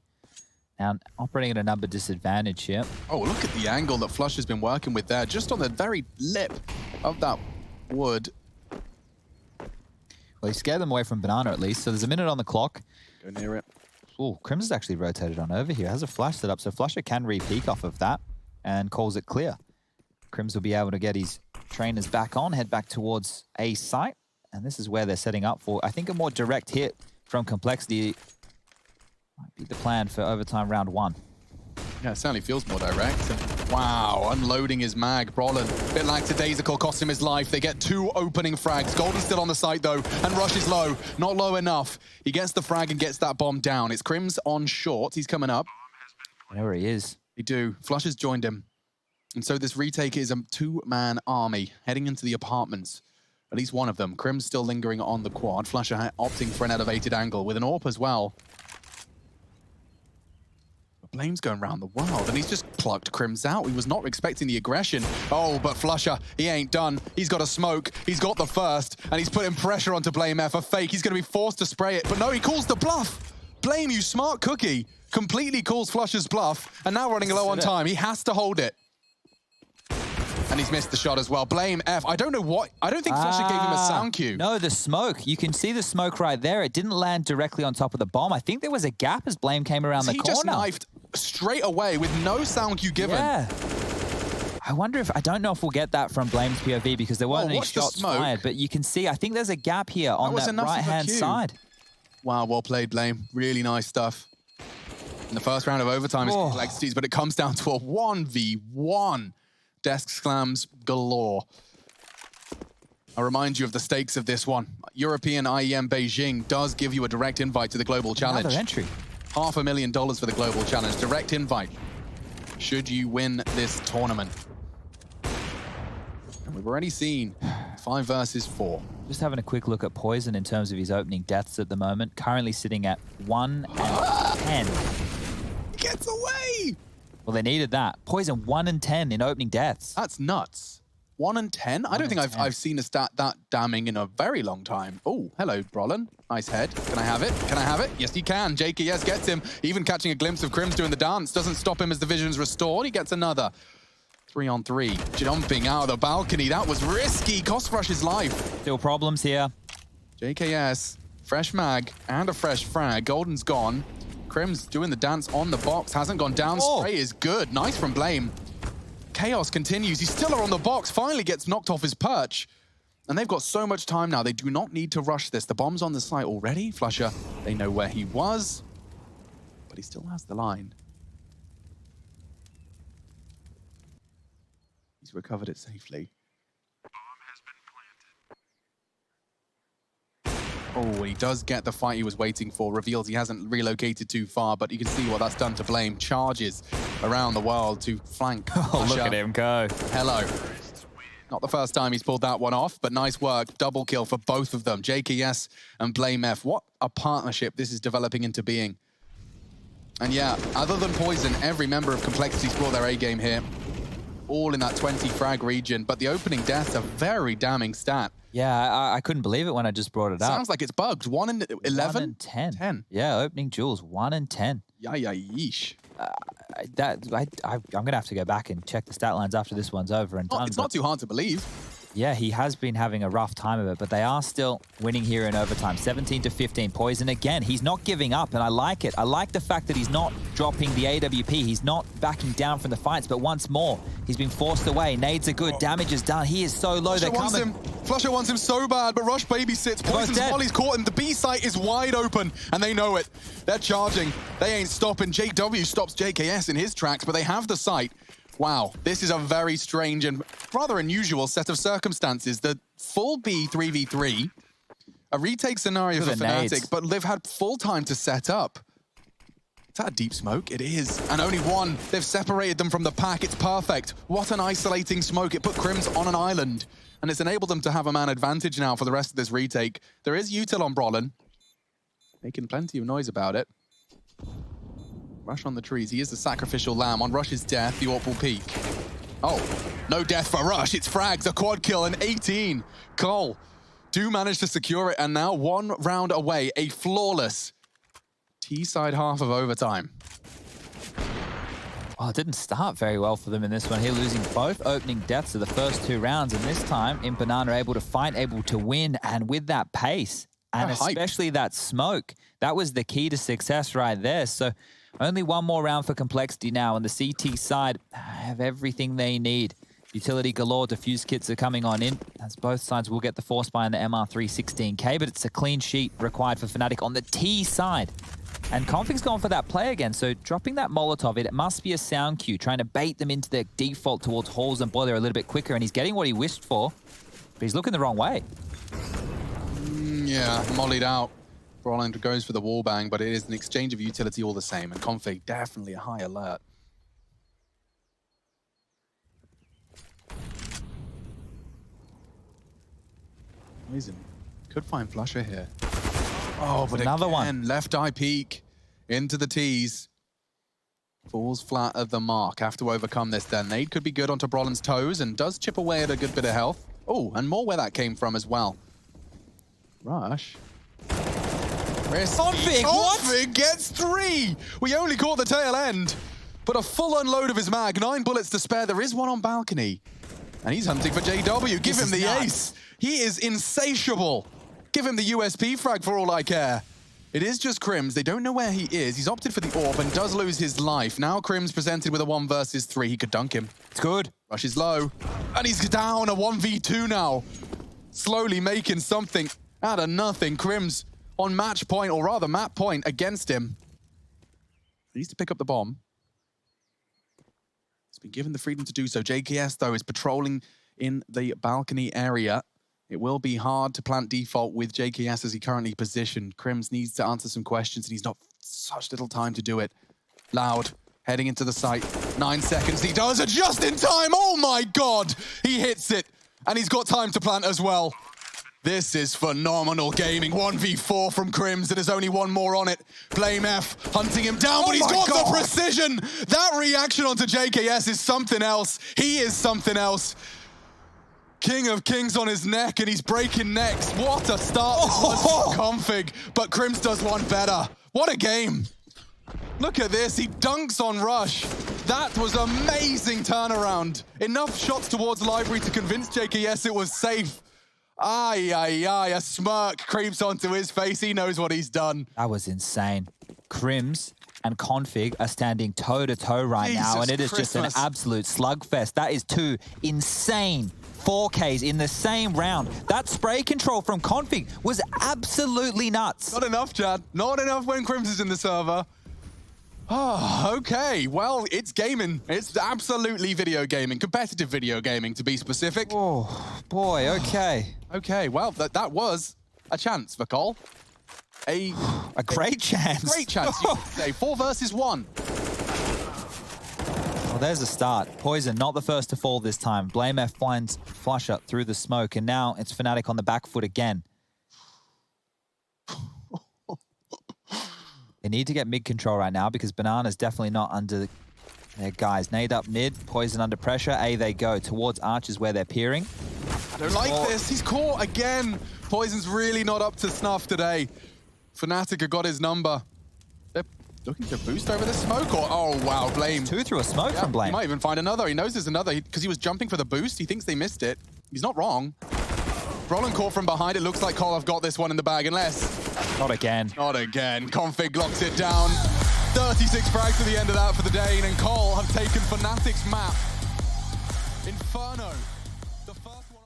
Now, operating at a number disadvantage here. Oh, look at the angle that Flush has been working with there, just on the very lip of that wood. Well, he scared them away from Banana at least, so there's a minute on the clock. Go near it. Oh, Crims has actually rotated on over here. Has a flash set up, so Flusher can re-peek off of that and calls it clear. Crims will be able to get his trainers back on, head back towards A site, and this is where they're setting up for, I think, a more direct hit from Complexity might be the plan for overtime round 1. Yeah, it certainly feels more direct. And wow, unloading his mag. Brolin, a bit lackadaisical, cost him his life. They get 2 opening frags. Golden's still on the site, though, and Rush is low. Not low enough. He gets the frag and gets that bomb down. It's Crims on short. He's coming up. I know where he is. They do. Flush has joined him. And so this retake is a 2-man army heading into the apartments. At least one of them. Crims still lingering on the quad. Flusher opting for an elevated angle with an AWP as well. Blame's going around the world, and he's just plucked Crims out. He was not expecting the aggression. Oh, but Flusher, he ain't done. He's got a smoke. He's got the first, and he's putting pressure onto Blame F. A fake. He's going to be forced to spray it, but no, he calls the bluff. Blame, you smart cookie. Completely calls Flusher's bluff, and now running low on time. He has to hold it. And he's missed the shot as well. Blame F. I don't know what. I don't think Flusher gave him a sound cue. No, the smoke. You can see the smoke right there. It didn't land directly on top of the bomb. I think there was a gap as Blame came around the corner. He just knifed straight away with no sound cue given. Yeah. I wonder if, I don't know if we'll get that from Blame's POV because there weren't any shots fired, but you can see, I think there's a gap here on that right-hand side. Wow, well played, Blame. Really nice stuff. In the first round of overtime is Complexities, but it comes down to a 1v1. Desk slams galore. I remind you of the stakes of this one. European IEM Beijing does give you a direct invite to the Global Challenge. Another entry. $500,000 for the Global Challenge. Direct invite. Should you win this tournament. And we've already seen 5 versus 4. Just having a quick look at Poison in terms of his opening deaths at the moment. Currently sitting at 1 and 10. Gets away! Well, they needed that. Poison 1 and 10 in opening deaths. That's nuts. 1 and 10? I don't think I've seen a stat that damning in a very long time. Oh, hello, Brolin. Nice head. Can I have it? Can I have it? Yes, he can. JKS gets him. Even catching a glimpse of Crims doing the dance doesn't stop him as the vision's restored. He gets another. 3 on 3. Jumping out of the balcony. That was risky. Cost Rush his life. Still problems here. JKS, fresh mag and a fresh frag. Golden's gone. Crims doing the dance on the box. Hasn't gone down. Spray is good. Nice from Blame. Chaos continues. He's still on the box. Finally gets knocked off his perch. And they've got so much time now. They do not need to rush this. The bomb's on the site already. Flusher, they know where he was. But he still has the line. He's recovered it safely. Oh, and he does get the fight he was waiting for. Reveals he hasn't relocated too far, but you can see what that's done to Blame. Charges around the world to flank. Oh, look at him go. Hello. Not the first time he's pulled that one off, but nice work. Double kill for both of them. JKS and Blame F. What a partnership this is developing into being. And yeah, other than Poison, every member of Complexity's brought their A-game here. All in that 20 frag region, but the opening death's a very damning stat. Yeah, I couldn't believe it when I just brought it up. Sounds like it's bugged. 1 and 11? 1 and 10. 10. Yeah, opening duels, 1 and 10. Yeah, yeesh. I'm going to have to go back and check the stat lines after this one's over and done. It's not too hard to believe. Yeah, he has been having a rough time of it, but they are still winning here in overtime. 17-15. Poison again. He's not giving up, and I like it. I like the fact that he's not dropping the AWP. He's not backing down from the fights, but once more, he's been forced away. Nades are good. Damage is done. He is so low. They're coming. Flusher wants him so bad, but Rush babysits. Poison's Molly's caught him. The B site is wide open, and they know it. They're charging. They ain't stopping. JW stops JKS in his tracks, but they have the site. Wow, this is a very strange and rather unusual set of circumstances. The full B 3v3, a retake scenario for Fnatic, but they've had full time to set up. Is that a deep smoke? It is. And only one. They've separated them from the pack. It's perfect. What an isolating smoke. It put Crims on an island, and it's enabled them to have a man advantage now for the rest of this retake. There is util on Brolin, making plenty of noise about it. Rush on the trees. He is the sacrificial lamb. On Rush's death, the AWP will peak. Oh, no death for Rush. It's frags, a quad kill, and 18. Cole do manage to secure it, and now 1 round away, a flawless T-side half of overtime. Oh, it didn't start very well for them in this one here, losing both opening deaths of the first 2 rounds, and this time, Banana able to fight, able to win, and with that pace, and especially that smoke, that was the key to success right there. So only 1 more round for Complexity now, and the CT side have everything they need. Utility galore, defuse kits are coming on in, as both sides will get the force buy and the MR316K, but it's a clean sheet required for Fnatic on the T side. And Config's gone for that play again, so dropping that Molotov, it must be a sound cue, trying to bait them into their default towards Halls and Boiler a little bit quicker, and he's getting what he wished for, but he's looking the wrong way. Yeah, mollied out. Brolin goes for the wallbang, but it is an exchange of utility all the same, and Config definitely a high alert. Poison could find Flusher here. Oh, but another again, one. Left eye peek into the T's. Falls flat at the mark. Have to overcome this then. Nade could be good onto Brolin's toes and does chip away at a good bit of health. Oh, and more where that came from as well. Rush. Config gets 3! We only caught the tail end, but a full unload of his mag. 9 bullets to spare. There is one on balcony. And he's hunting for JW. Give him the ace. He is insatiable. Give him the USP frag for all I care. It is just Crims. They don't know where he is. He's opted for the orb and does lose his life. Now Crims presented with a 1 versus 3. He could dunk him. It's good. Rush is low. And he's down a 1v2 now. Slowly making something out of nothing. Crims on match point, or rather map point, against him. He needs to pick up the bomb. He's been given the freedom to do so. JKS, though, is patrolling in the balcony area. It will be hard to plant default with JKS as he currently positioned. Crims needs to answer some questions, and he's not such little time to do it. Loud, heading into the site. 9 seconds, he does it just in time! Oh my God! He hits it, and he's got time to plant as well. This is phenomenal gaming. 1v4 from Crims, and there's only 1 more on it. Blame F, hunting him down, but he's got the precision! That reaction onto JKS is something else. He is something else. King of Kings on his neck, and he's breaking necks. What a start this was for Config, but Crims does one better. What a game. Look at this, he dunks on Rush. That was amazing turnaround. Enough shots towards Library to convince JKS it was safe. Aye, aye, aye, a smirk creeps onto his face. He knows what he's done. That was insane. Crims and Config are standing toe-to-toe right now, and it is just an absolute slugfest. That is 2 insane 4Ks in the same round. That spray control from Config was absolutely nuts. Not enough, Chad. Not enough when Crims is in the server. Oh, okay. Well, it's gaming. It's absolutely video gaming. Competitive video gaming, to be specific. Oh, boy, okay. Okay, well, that was a chance for Cole. A great chance. Great chance, you could say. 4 versus 1. Well, there's a start. Poison, not the first to fall this time. Blame F finds Flusher through the smoke, and now it's Fnatic on the back foot again. They need to get mid control right now because Banana's definitely not under their guys. Nade up mid, Poison under pressure. A they go towards Archers where they're peering. I don't like this. He's caught again. Poison's really not up to snuff today. Fnatic have got his number. They're looking to boost over the smoke, or oh wow, Blame. 2 through a smoke from Blame. He might even find another. He knows there's another because he was jumping for the boost. He thinks they missed it. He's not wrong. Brolin caught from behind. It looks like Cole have got this one in the bag, unless... Not again. Not again. Config locks it down. 36 frags to the end of that for the Dane, and Cole have taken Fnatic's map. Inferno. The first one.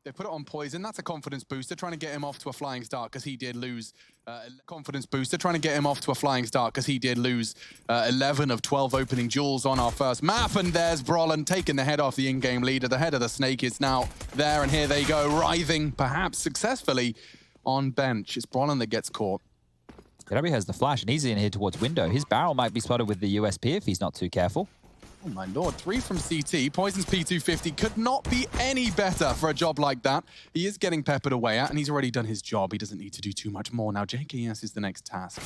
They put it on Poison. That's a confidence booster, trying to get him off to a flying start because he did lose. Confidence booster, trying to get him off to a flying start because he did lose 11 of 12 opening duels on our first map. And there's Brolin taking the head off the in-game leader. The head of the snake is now there, and here they go, writhing, perhaps successfully, on bench. It's Brolin that gets caught. JW has the flash, and he's in here towards window. His barrel might be spotted with the USP if he's not too careful. Oh my lord, 3 from CT. Poison's P250 could not be any better for a job like that. He is getting peppered away at, and he's already done his job. He doesn't need to do too much more. Now JKS is the next task.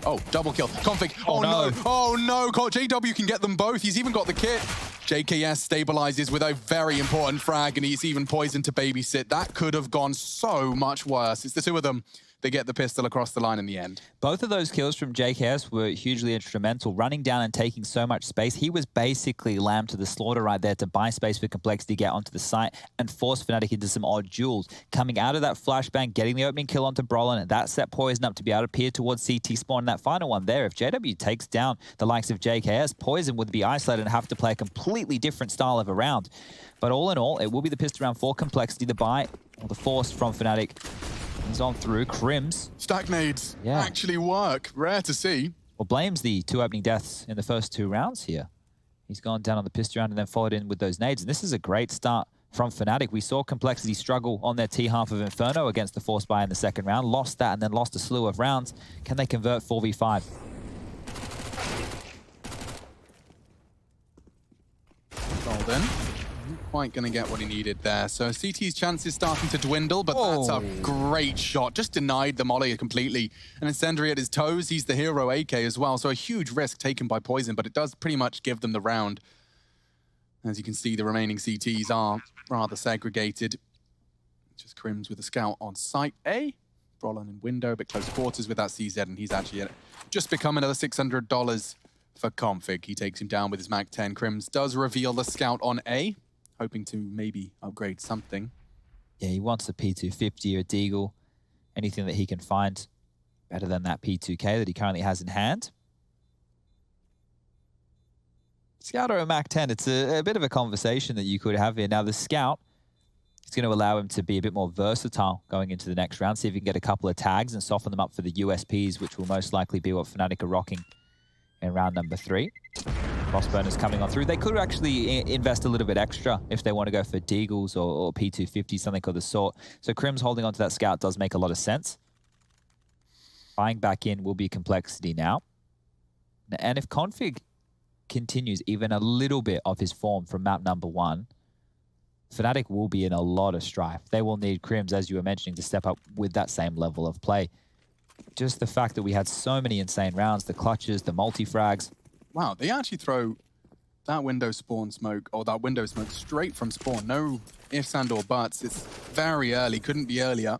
Oh, double kill. Config. Oh no. Oh no. JW can get them both. He's even got the kit. JKS stabilizes with a very important frag, and he's even poisoned to babysit. That could have gone so much worse. It's the two of them. They get the pistol across the line in the end. Both of those kills from JKS were hugely instrumental, running down and taking so much space. He was basically lamb to the slaughter right there to buy space for Complexity, get onto the site, and force Fnatic into some odd duels. Coming out of that flashbang, getting the opening kill onto Brolin, that set Poison up to be able to peer towards CT spawn. That final one there, if JW takes down the likes of JKS, Poison would be isolated and have to play a completely different style of a round. But all in all, it will be the pistol round for Complexity, the buy, or the force from Fnatic. He's on through. Crims. Stack nades actually work. Rare to see. Well, blames the 2 opening deaths in the first 2 rounds here. He's gone down on the pistol round and then followed in with those nades. And this is a great start from Fnatic. We saw Complexity struggle on their T half of Inferno against the Force buy in the second round. Lost that and then lost a slew of rounds. Can they convert 4v5? Golden. Quite going to get what he needed there. So CT's chances starting to dwindle, but that's a great shot. Just denied the molly completely. And Incendiary at his toes. He's the hero AK as well. So a huge risk taken by Poison, but it does pretty much give them the round. As you can see, the remaining CTs are rather segregated. Just Crims with a scout on site A. Brolin in window, but close quarters with that CZ, and he's actually just become another $600 for Config. He takes him down with his Mac 10. Crims does reveal the scout on A, hoping to maybe upgrade something. Yeah, he wants a P250 or a Deagle. Anything that he can find better than that P2K that he currently has in hand. Scout or a Mac 10, it's a bit of a conversation that you could have here. Now, the Scout is going to allow him to be a bit more versatile going into the next round, see if he can get a couple of tags and soften them up for the USPs, which will most likely be what Fnatic are rocking in round number 3. Crossburners coming on through. They could actually invest a little bit extra if they want to go for Deagles or P250, something of the sort. So Crims holding onto that Scout does make a lot of sense. Buying back in will be Complexity now. And if Config continues even a little bit of his form from map number 1, Fnatic will be in a lot of strife. They will need Crims, as you were mentioning, to step up with that same level of play. Just the fact that we had so many insane rounds, the clutches, the multi-frags. Wow, they actually throw that window spawn smoke, or that window smoke straight from spawn. No ifs and or buts. It's very early, couldn't be earlier.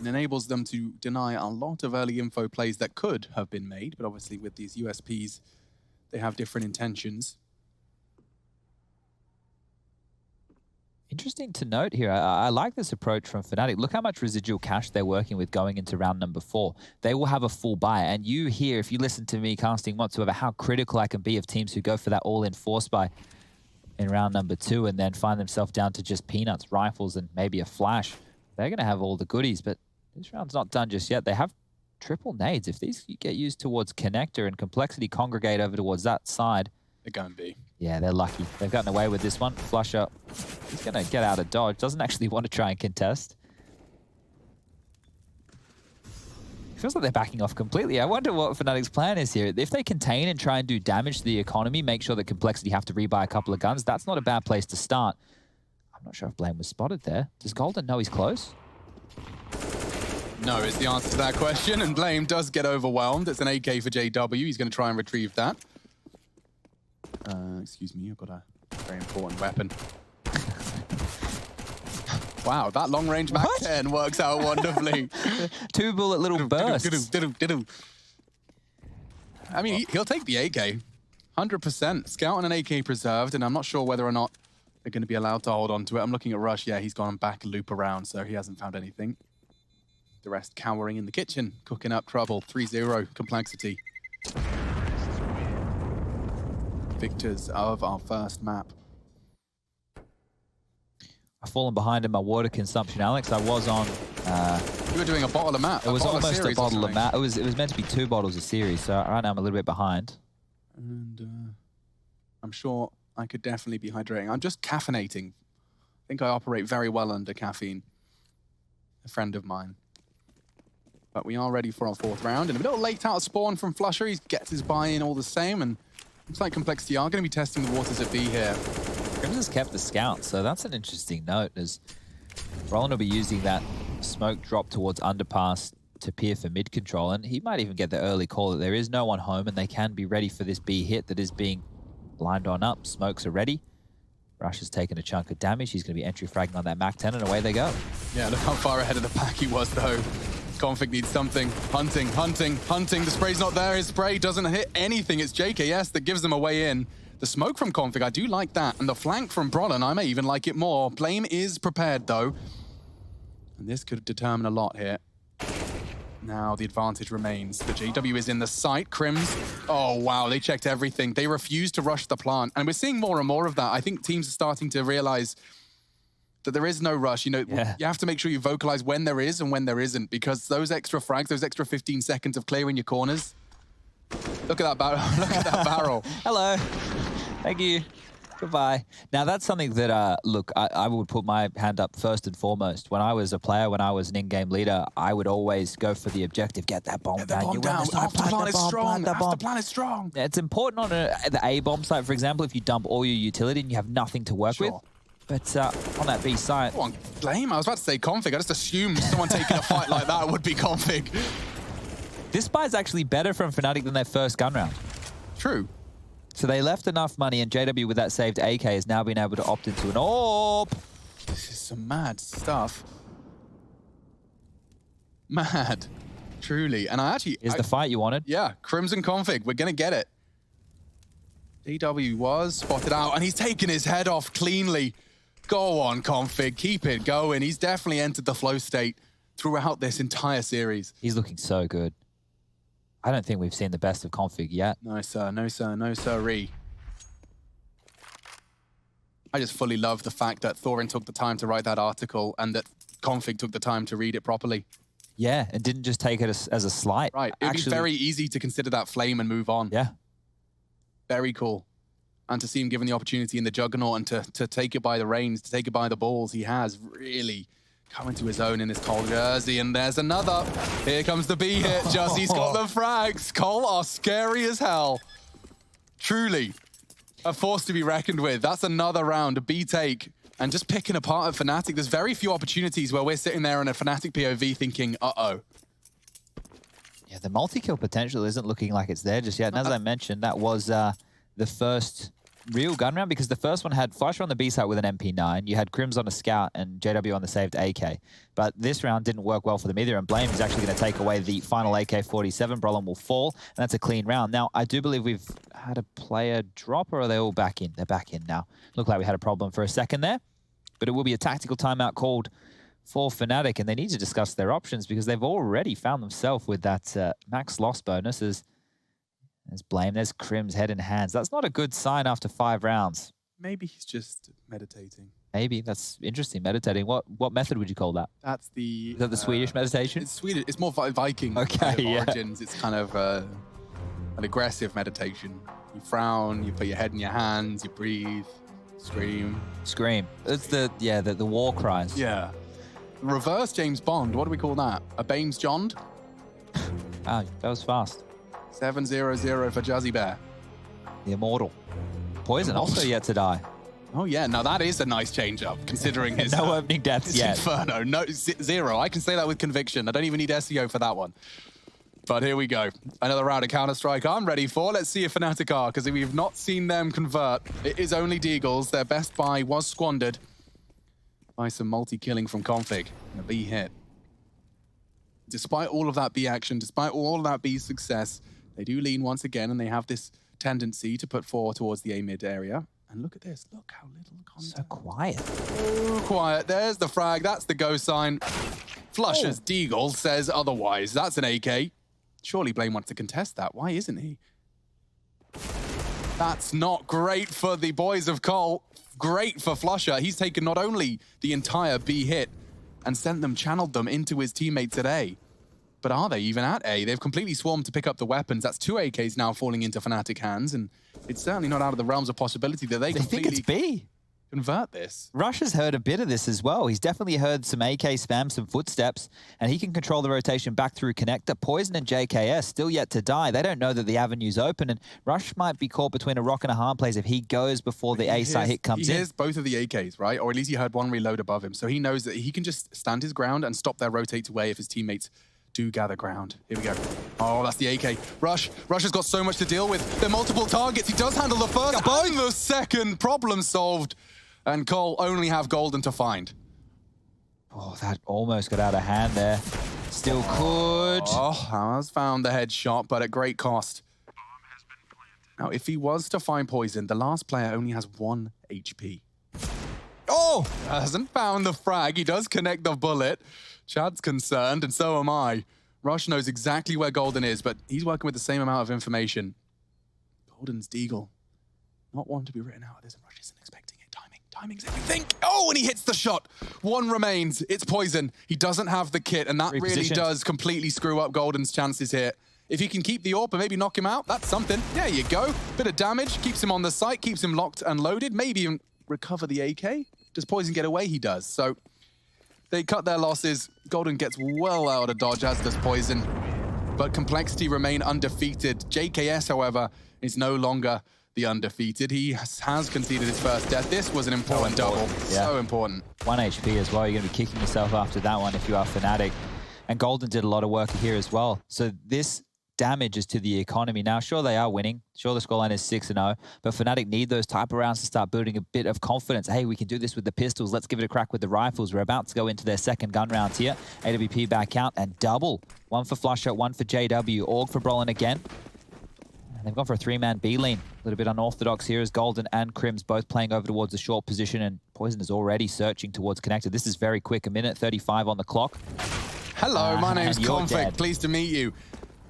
It enables them to deny a lot of early info plays that could have been made, but obviously with these USPs, they have different intentions. Interesting to note here, I like this approach from Fnatic. Look how much residual cash they're working with going into round number 4. They will have a full buy, and you hear, if you listen to me casting whatsoever, how critical I can be of teams who go for that all-in force buy in round number 2 and then find themselves down to just peanuts, rifles, and maybe a flash. They're going to have all the goodies, but this round's not done just yet. They have triple nades. If these get used towards Connector and Complexity congregate over towards that side, they're going to be. Yeah, they're lucky. They've gotten away with this one. Flusher, he's going to get out of dodge. Doesn't actually want to try and contest. Feels like they're backing off completely. I wonder what Fnatic's plan is here. If they contain and try and do damage to the economy, make sure that Complexity have to rebuy a couple of guns, that's not a bad place to start. I'm not sure if Blame was spotted there. Does Golden know he's close? No is the answer to that question, and Blame does get overwhelmed. It's an AK for JW. He's going to try and retrieve that. Excuse me, I've got a very important weapon. Wow, that long-range Mac 10 works out wonderfully. 2-bullet little bursts. I mean, he'll take the AK. 100%. Scout and an AK preserved, and I'm not sure whether or not they're going to be allowed to hold on to it. I'm looking at Rush. Yeah, he's gone back and loop around, so he hasn't found anything. The rest cowering in the kitchen, cooking up trouble. 3-0 complexity. Victors of our first map. I've fallen behind in my water consumption, Alex. I was on... You were doing a bottle of map. It was almost a bottle of map. It was meant to be 2 bottles a series, so right now I'm a little bit behind. And I'm sure I could definitely be hydrating. I'm just caffeinating. I think I operate very well under caffeine. A friend of mine. But we are ready for our 4th round. And a little late out of spawn from Flusher. He gets his buy-in all the same. And looks like Complexity are going to be testing the waters at B here. Crims has kept the scout, so that's an interesting note, as Roland will be using that smoke drop towards underpass to peer for mid control, and he might even get the early call that there is no one home and they can be ready for this B hit that is being lined on up. Smokes are ready. Rush has taken a chunk of damage. He's going to be entry fragging on that MAC-10, and away they go. Yeah, look how far ahead of the pack he was, though. Config needs something. Hunting, hunting, hunting. The spray's not there. His spray doesn't hit anything. It's JKS that gives them a way in. The smoke from Config, I do like that. And the flank from Brolin, I may even like it more. Blame is prepared, though. And this could determine a lot here. Now the advantage remains. The GW is in the site. Crims, oh wow, they checked everything. They refused to rush the plant. And we're seeing more and more of that. I think teams are starting to realize that there is no rush. You know, you have to make sure you vocalize when there is and when there isn't, because those extra frags, those extra 15 seconds of clearing your corners. Look at that barrel. Look at that barrel. Hello. Thank you. Goodbye. Now, that's something that, look, I would put my hand up first and foremost. When I was a player, when I was an in-game leader, I would always go for the objective, get that bomb down. You down. After plant is strong. After plant is strong. It's important on the A bomb site, for example, if you dump all your utility and you have nothing to work with. But on that B site... Go on, Blame. I was about to say Config. I just assumed someone taking a fight like that would be Config. This buy is actually better from Fnatic than their first gun round. True. So they left enough money, and JW with that saved AK has now been able to opt into an AWP. This is some mad stuff. Mad. Truly. And I actually... Is the fight you wanted? Yeah. Crimson Config. We're going to get it. DW was spotted out, and he's taken his head off cleanly. Go on, Config. Keep it going. He's definitely entered the flow state throughout this entire series. He's looking so good. I don't think we've seen the best of Config yet. No, sir. No, sir. No, sirree. I just fully love the fact that Thorin took the time to write that article and that Config took the time to read it properly. Yeah, and didn't just take it as a slight. Right. It would be very easy to consider that flame and move on. Yeah. Very cool. And to see him given the opportunity in the Juggernaut and to take it by the reins, to take it by the balls, he has really come into his own in his cold jersey. And there's another. Here comes the B hit. Jesse's got the frags. Cole are scary as hell. Truly a force to be reckoned with. That's another round, a B take. And just picking apart at Fnatic, there's very few opportunities where we're sitting there in a Fnatic POV thinking, uh-oh. Yeah, the multi-kill potential isn't looking like it's there just yet. And as I mentioned, that was the first real gun round, because the first one had Flusher on the B site with an MP9, you had Crims on a scout and JW on the saved AK. But this round didn't work well for them either, and Blame is actually going to take away the final AK-47. Brolin will fall, and that's a clean round. Now, I do believe we've had a player drop, or are they all back in? They're back in now. Looked like we had a problem for a second there, but it will be a tactical timeout called for Fnatic, and they need to discuss their options because they've already found themselves with that max loss bonus. There's Blame, there's Crims head in hands. That's not a good sign after 5 rounds. Maybe he's just meditating. Maybe. That's interesting, meditating. What method would you call that? That's the... Is that the Swedish meditation? It's Swedish. It's more Viking kind of origins. It's kind of an aggressive meditation. You frown, you put your head in your hands, you breathe, scream. Scream. It's the war cries. Yeah. Reverse James Bond. What do we call that? A Bames Jond? Ah, that was fast. 7-0-0 for Jazzy Bear. The Immortal. Poison also yet to die. Oh yeah, now that is a nice change-up, considering his... no opening deaths yet. Inferno. No, 0. I can say that with conviction. I don't even need SEO for that one. But here we go. Another round of Counter-Strike I'm ready for. Let's see if Fnatic are, because we've not seen them convert. It is only Deagles. Their best buy was squandered by some multi-killing from Config. A B hit. Despite all of that B action, despite all of that B success, they do lean once again, and they have this tendency to put 4 towards the A mid area. And look at this. Look how little contact. So quiet. So quiet. There's the frag. That's the go sign. Flusher's Deagle says otherwise. That's an AK. Surely Blame wants to contest that. Why isn't he? That's not great for the boys of Cole. Great for Flusher. He's taken not only the entire B hit and channeled them into his teammates at A, but are they even at A? They've completely swarmed to pick up the weapons. That's 2 AKs now falling into Fnatic hands, and it's certainly not out of the realms of possibility that they think completely it's B. convert this. Rush has heard a bit of this as well. He's definitely heard some AK spam, some footsteps, and he can control the rotation back through connector. Poison and JKS still yet to die. They don't know that the avenue's open, and Rush might be caught between a rock and a hard place if he goes before the A site hit comes in. He hears both of the AKs, right? Or at least he heard one reload above him. So he knows that he can just stand his ground and stop their rotate away if his teammates do gather ground. Here we go. Oh, that's the AK. Rush has got so much to deal with. There are multiple targets. He does handle the first and the second. Problem solved. And Cole only have Golden to find. Oh, that almost got out of hand there. Still could. Oh, has found the headshot, but at great cost. Now, if he was to find Poison, the last player only has 1 HP. Oh! Hasn't found the frag. He does connect the bullet. Chad's concerned, and so am I. Rush knows exactly where Golden is, but he's working with the same amount of information. Golden's Deagle. Not one to be written out of this, and Rush isn't expecting it. Timing's everything. Oh, and he hits the shot. 1 remains. It's Poison. He doesn't have the kit, and that really does completely screw up Golden's chances here. If he can keep the AWP and maybe knock him out, that's something. There you go. Bit of damage, keeps him on the site, keeps him locked and loaded, maybe even recover the AK. Does Poison get away? He does. So they cut their losses. Golden gets well out of dodge, as does Poison. But Complexity remain undefeated. JKS, however, is no longer the undefeated. He has conceded his first death. This was an important double. Yeah. So important. 1 HP as well. You're going to be kicking yourself after that one if you are Fnatic. And Golden did a lot of work here as well. So this damages to the economy. Now, sure, they are winning. Sure, the scoreline is 6-0, but Fnatic need those type of rounds to start building a bit of confidence. Hey, we can do this with the pistols. Let's give it a crack with the rifles. We're about to go into their second gun rounds here. AWP back out and double. 1 for Flusher, 1 for JW. Org for Brolin again. And they've gone for a 3-man B lane. A little bit unorthodox here as Golden and Crims both playing over towards the short position, and Poison is already searching towards connector. This is very quick. 1:35 on the clock. Hello, my name's Conflict. Dead. Pleased to meet you.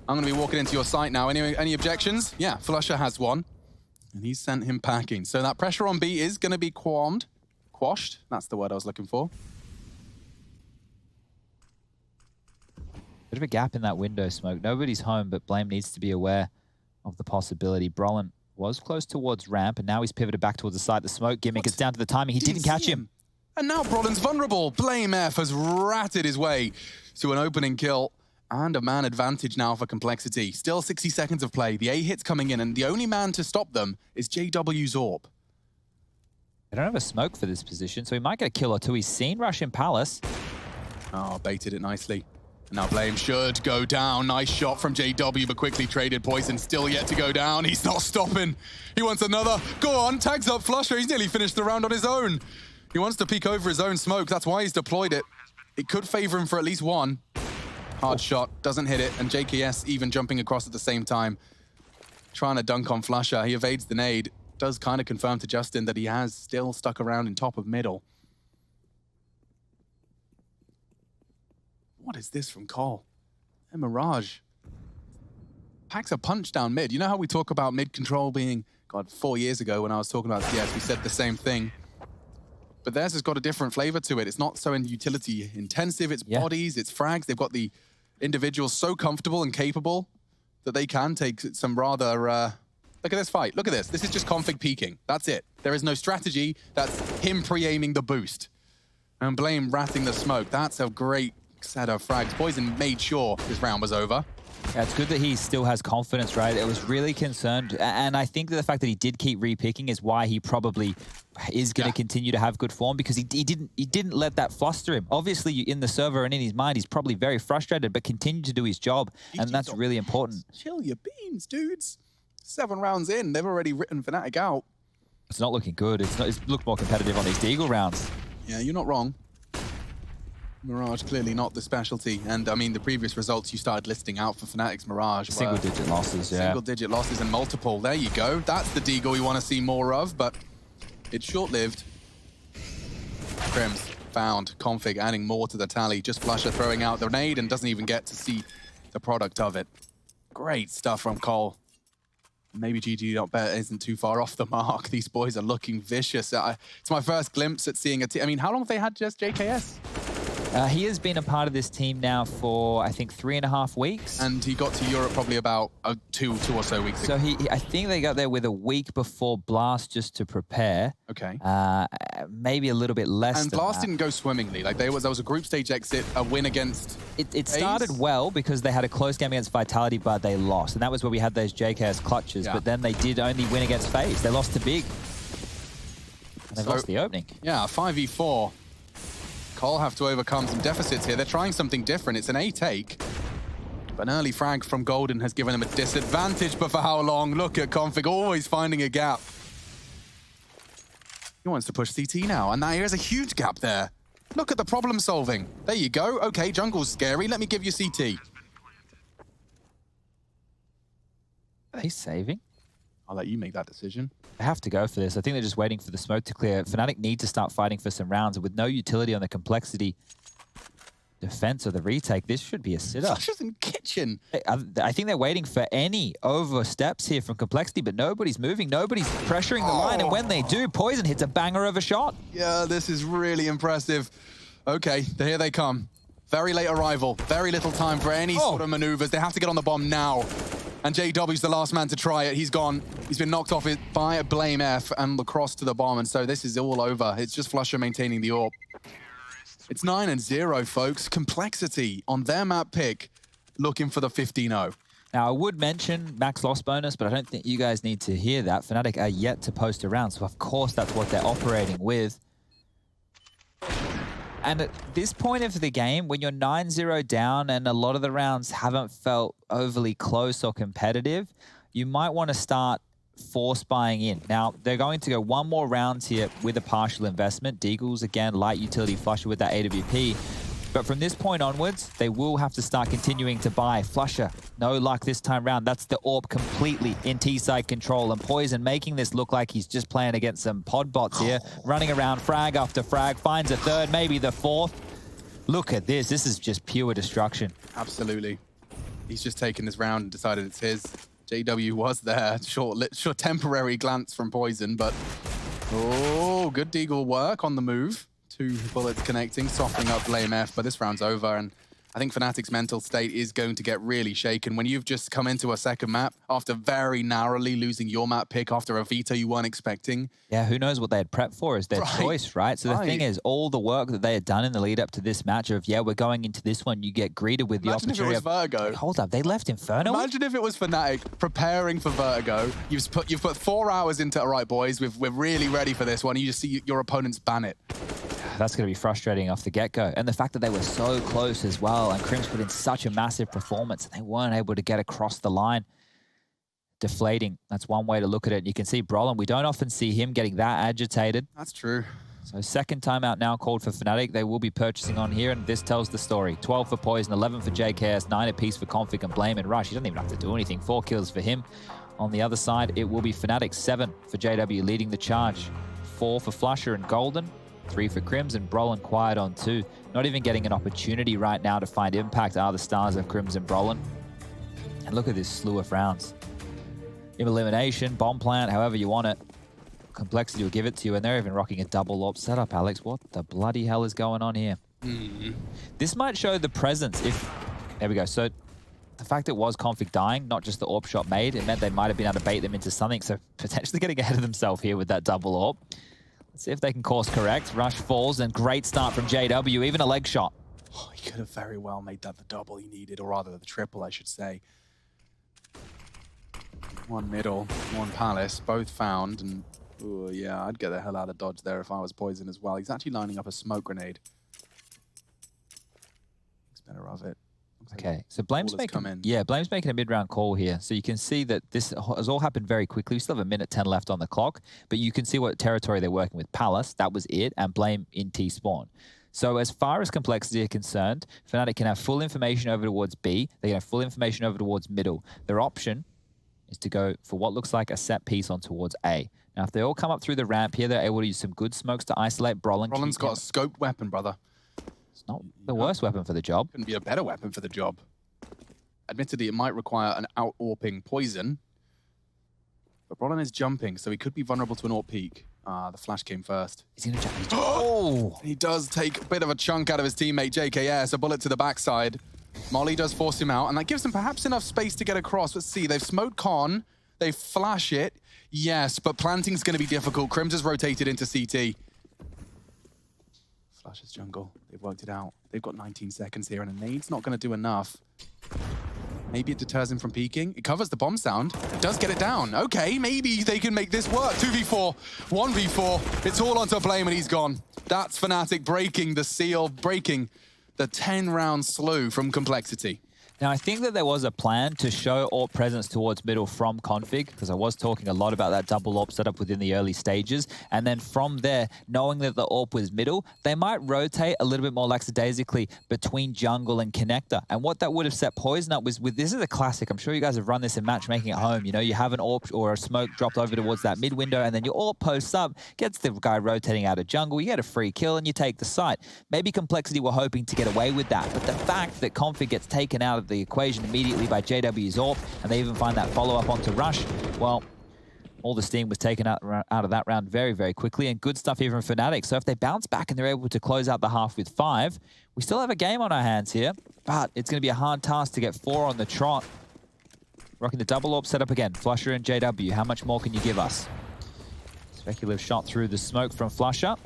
I'm going to be walking into your site now. Any objections? Yeah, Flusher has one. And he's sent him packing. So that pressure on B is going to be quashed. That's the word I was looking for. Bit of a gap in that window smoke. Nobody's home, but Blame needs to be aware of the possibility. Brolin was close towards ramp, and now he's pivoted back towards the site. The smoke gimmick is down to the timing. He didn't catch him. And now Brolin's vulnerable. Blame F has ratted his way to an opening kill. And a man advantage now for Complexity. Still 60 seconds of play. The A hit's coming in, and the only man to stop them is JW's AWP. They don't have a smoke for this position, so he might get a kill or two. He's seen Rush in Palace. Oh, baited it nicely. Now Blame should go down. Nice shot from JW, but quickly traded. Poison still yet to go down. He's not stopping. He wants another. Go on, tags up Flusher. He's nearly finished the round on his own. He wants to peek over his own smoke. That's why he's deployed it. It could favor him for at least one. Hard shot, doesn't hit it, and JKS even jumping across at the same time. Trying to dunk on Flusher. He evades the nade. Does kind of confirm to Justin that he has still stuck around in top of middle. What is this from Cole? And Mirage packs a punch down mid. You know how we talk about mid control being, God, 4 years ago when I was talking about CS, we said the same thing. But theirs has got a different flavor to it. It's not so utility intensive. It's bodies, it's frags. They've got the individuals so comfortable and capable that they can take some rather... look at this fight. Look at this. This is just config peeking. That's it. There is no strategy. That's him pre-aiming the boost. And Blame ratting the smoke. That's a great set of frags. Poison made sure this round was over. Yeah, it's good that he still has confidence, right? It was really concerned. And I think that the fact that he did keep re-picking is why he probably is going to continue to have good form, because he didn't let that fluster him. Obviously, in the server and in his mind, he's probably very frustrated, but continued to do his job. And that's really important. Chill your beans, dudes. 7 rounds in, they've already written Fnatic out. It's not looking good. It's looked more competitive on these Deagle rounds. Yeah, you're not wrong. Mirage clearly not the specialty, and I mean the previous results you started listing out for Fnatic's Mirage. Single-digit losses, yeah. Single-digit losses and multiple. There you go. That's the Deagle we want to see more of, but It's short-lived. Crims found config, adding more to the tally. Just Flusher throwing out the grenade and doesn't even get to see the product of it. Great stuff from Cole. Maybe GG.bet isn't too far off the mark. These boys are looking vicious. It's my first glimpse at seeing a team. I mean, how long have they had just JKS? He has been a part of this team now for, I think, 3.5 weeks. And he got to Europe probably about two or so weeks ago. So I think they got there with a week before Blast just to prepare. Okay. Maybe a little bit less And than Blast that. didn't go swimmingly. Like there was a group stage exit, a win against It started well because they had a close game against Vitality, but they lost. And that was where we had those JKS clutches. Yeah. But then they did only win against FaZe. They lost to Big. And they've lost the opening. Yeah, 5v4. Cole have to overcome some deficits here. They're trying something different. It's an A take. But an early frag from Golden has given them a disadvantage, but for how long? Look at Config, always finding a gap. He wants to push CT now, and here's a huge gap there. Look at the problem solving. There you go. Okay, jungle's scary. Let me give you CT. Are they saving? I'll let you make that decision. They have to go for this. I think they're just waiting for the smoke to clear. Fnatic need to start fighting for some rounds. And with no utility on the complexity defense or the retake, this should be a sit-up. Flusher's in kitchen. I think they're waiting for any oversteps here from complexity, but nobody's moving. Nobody's pressuring the line. And when they do, Poison hits a banger of a shot. Yeah, this is really impressive. Okay, here they come. Very late arrival. Very little time for any sort of maneuvers. They have to get on the bomb now. And JW's the last man to try it. He's gone. He's been knocked off it by a Blame F and the cross to the bomb. And so this is all over. It's just Flusher maintaining the AWP. It's 9-0, folks. Complexity on their map pick, looking for the 15-0. Now, I would mention max loss bonus, but I don't think you guys need to hear that. Fnatic are yet to post a round, so of course that's what they're operating with. And at this point of the game, when you're 9-0 down and a lot of the rounds haven't felt overly close or competitive, you might want to start force buying in. Now, they're going to go one more round here with a partial investment. Deagle's, again, light utility Flusher with that AWP. But from this point onwards, they will have to start continuing to buy. Flusher, no luck this time round. That's the AWP completely in T-side control. And Poison making this look like he's just playing against some pod bots here. Running around frag after frag, finds a third, maybe the fourth. Look at this. This is just pure destruction. Absolutely. He's just taken this round and decided it's his. JW was there. Short temporary glance from Poison, but... Oh, good Deagle work on the move. 2 bullets connecting, softening up Blame F, but this round's over, and I think Fnatic's mental state is going to get really shaken when you've just come into a second map after very narrowly losing your map pick after a veto you weren't expecting. Yeah, who knows what they had prepped for is their choice, right? So the thing is, all the work that they had done in the lead up to this match of, yeah, we're going into this one, you get greeted with the opportunity. Imagine if it was Vertigo. Hold up, they left Inferno? Imagine if it was Fnatic preparing for Vertigo. You've put 4 hours into it, all right, boys, we're really ready for this one. You just see your opponents ban it. That's going to be frustrating off the get-go. And the fact that they were so close as well, and Crims put in such a massive performance, and they weren't able to get across the line. Deflating. That's one way to look at it. You can see Brolin, we don't often see him getting that agitated. That's true. So second timeout now called for Fnatic. They will be purchasing on here, and this tells the story. 12 for Poison, 11 for JKS, 9 apiece for Config and Blame and Rush. He doesn't even have to do anything. 4 kills for him. On the other side, it will be Fnatic, 7 for JW leading the charge. 4 for Flusher and Golden. 3 for Crims and Brolin quiet on 2. Not even getting an opportunity right now to find impact are the stars of Crims and Brolin. And look at this slew of rounds. Elimination, bomb plant, however you want it. Complexity will give it to you, and they're even rocking a double AWP setup, Alex. What the bloody hell is going on here? This might show the presence if... There we go. So the fact it was Config dying, not just the AWP shot made, it meant they might have been able to bait them into something. So potentially getting ahead of themselves here with that double AWP. See if they can course correct. Rush falls, and great start from JW, even a leg shot. Oh, he could have very well made that the double he needed, or rather the triple, I should say. 1 middle, 1 palace, both found, and ooh, yeah, I'd get the hell out of dodge there if I was Poison as well. He's actually lining up a smoke grenade. Thinks better of it. Okay, so Blame's making a mid-round call here. So you can see that this has all happened very quickly. We still have 1:10 left on the clock, but you can see what territory they're working with. Palace, that was it, and Blame in T-spawn. So as far as complexity are concerned, Fnatic can have full information over towards B. They can have full information over towards middle. Their option is to go for what looks like a set piece on towards A. Now, if they all come up through the ramp here, they're able to use some good smokes to isolate Brolin. Brolin's got a scoped weapon, brother. It's not the worst weapon for the job. Couldn't be a better weapon for the job. Admittedly, it might require an out-AWPing poison. But Brolin is jumping, so he could be vulnerable to an AWP peek. The flash came first. He's going to jump. Oh! He does take a bit of a chunk out of his teammate, JKS. A bullet to the backside. Molly does force him out, and that gives him perhaps enough space to get across. Let's see, they've smoked Con. They flash it. Yes, but planting's going to be difficult. Crims has rotated into CT. Flashes jungle. They've worked it out. They've got 19 seconds here, and a nade's not going to do enough. Maybe it deters him from peeking. It covers the bomb sound. It does get it down. Okay, maybe they can make this work. 2v4, 1v4. It's all onto Flame, and he's gone. That's Fnatic breaking the seal, breaking the 10-round slew from Complexity. Now, I think that there was a plan to show AWP presence towards middle from config, because I was talking a lot about that double AWP setup within the early stages. And then from there, knowing that the AWP was middle, they might rotate a little bit more lackadaisically between jungle and connector. And what that would have set Poison up was, this is a classic. I'm sure you guys have run this in matchmaking at home. You know, you have an AWP or a smoke dropped over towards that mid window, and then your AWP posts up, gets the guy rotating out of jungle, you get a free kill, and you take the site. Maybe Complexity were hoping to get away with that, but the fact that config gets taken out of the equation immediately by JW's AWP, and they even find that follow-up onto Rush, well, all the steam was taken out of that round very, very quickly, and good stuff here from Fnatic. So if they bounce back and they're able to close out the half with 5, we still have a game on our hands here, but it's going to be a hard task to get 4 on the trot. Rocking the double AWP setup again. Flusher and JW, how much more can you give us? Speculative shot through the smoke from Flusher.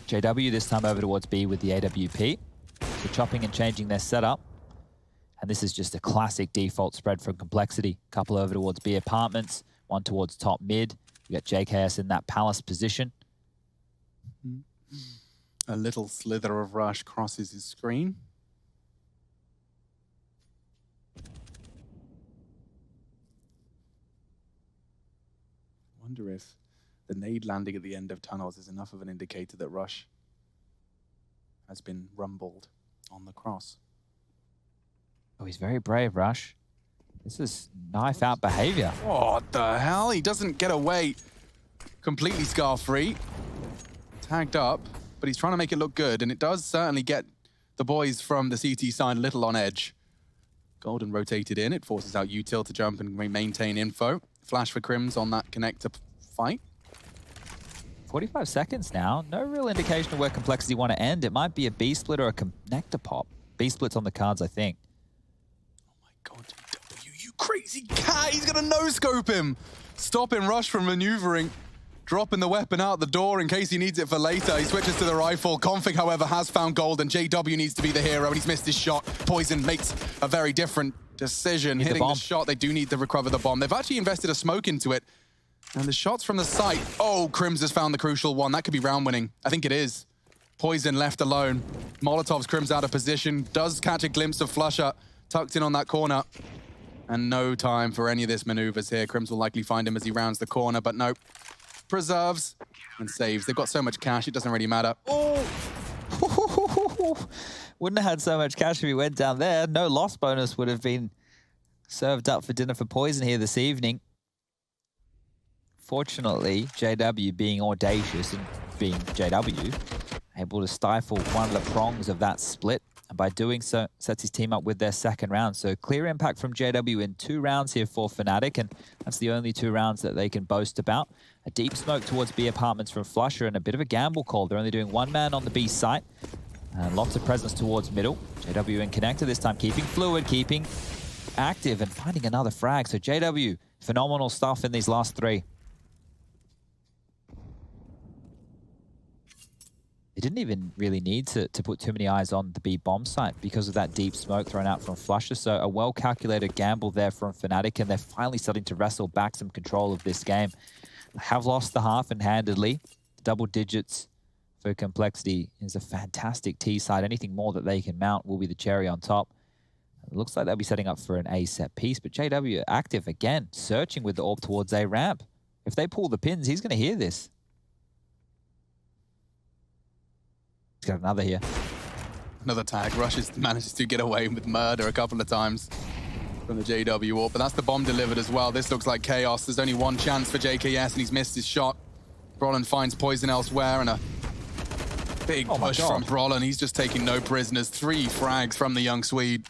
JW this time over towards B with the AWP. So chopping and changing their setup. And this is just a classic default spread from Complexity. Couple over towards B apartments, one towards top mid. You got JKS in that palace position. A little slither of Rush crosses his screen. Wonder if the nade landing at the end of tunnels is enough of an indicator that Rush has been rumbled on the cross. Oh, he's very brave, Rush. This is knife out behavior. What the hell? He doesn't get away completely scar-free. Tagged up, but he's trying to make it look good, and it does certainly get the boys from the CT side a little on edge. Golden rotated in. It forces out Util to jump and maintain info. Flash for Crims on that connector fight. 45 seconds now. No real indication of where Complexity want to end. It might be a B split or a connector pop. B split's on the cards, I think. God, W, you crazy cat! He's gonna no-scope him! Stopping Rush from maneuvering. Dropping the weapon out the door in case he needs it for later. He switches to the rifle. Config, however, has found gold, and JW needs to be the hero, and he's missed his shot. Poison makes a very different decision. Hitting the shot, they do need to recover the bomb. They've actually invested a smoke into it. And the shots from the site. Oh, Crims has found the crucial one. That could be round winning. I think it is. Poison left alone. Molotov's Crims out of position. Does catch a glimpse of Flusher tucked in on that corner. And no time for any of this maneuvers here. Crims will likely find him as he rounds the corner, but nope. Preserves and saves. They've got so much cash, it doesn't really matter. Oh! Wouldn't have had so much cash if he went down there. No loss bonus would have been served up for dinner for Poison here this evening. Fortunately, JW being audacious and being JW, able to stifle one of the prongs of that split. And by doing so, sets his team up with their second round. So clear impact from JW in 2 rounds here for Fnatic, and that's the only 2 rounds that they can boast about. A deep smoke towards B apartments from Flusher, and a bit of a gamble call. They're only doing 1 man on the B site. And lots of presence towards middle. JW in connector this time, keeping fluid, keeping active, and finding another frag. So JW, phenomenal stuff in these last 3. They didn't even really need to put too many eyes on the B bomb site because of that deep smoke thrown out from Flusher. So a well-calculated gamble there from Fnatic, and they're finally starting to wrestle back some control of this game. They have lost the half and handedly. Double digits for Complexity is a fantastic T side. Anything more that they can mount will be the cherry on top. It looks like they'll be setting up for an A set piece, but JW active again, searching with the AWP towards A ramp. If they pull the pins, he's going to hear this. He's got another here. Another tag. Rush manages to get away with murder a couple of times. from the JW AWP, but that's the bomb delivered as well. This looks like chaos. There's only one chance for JKS, and he's missed his shot. Brolin finds poison elsewhere, and a big push from Brolin. He's just taking no prisoners. 3 frags from the young Swede.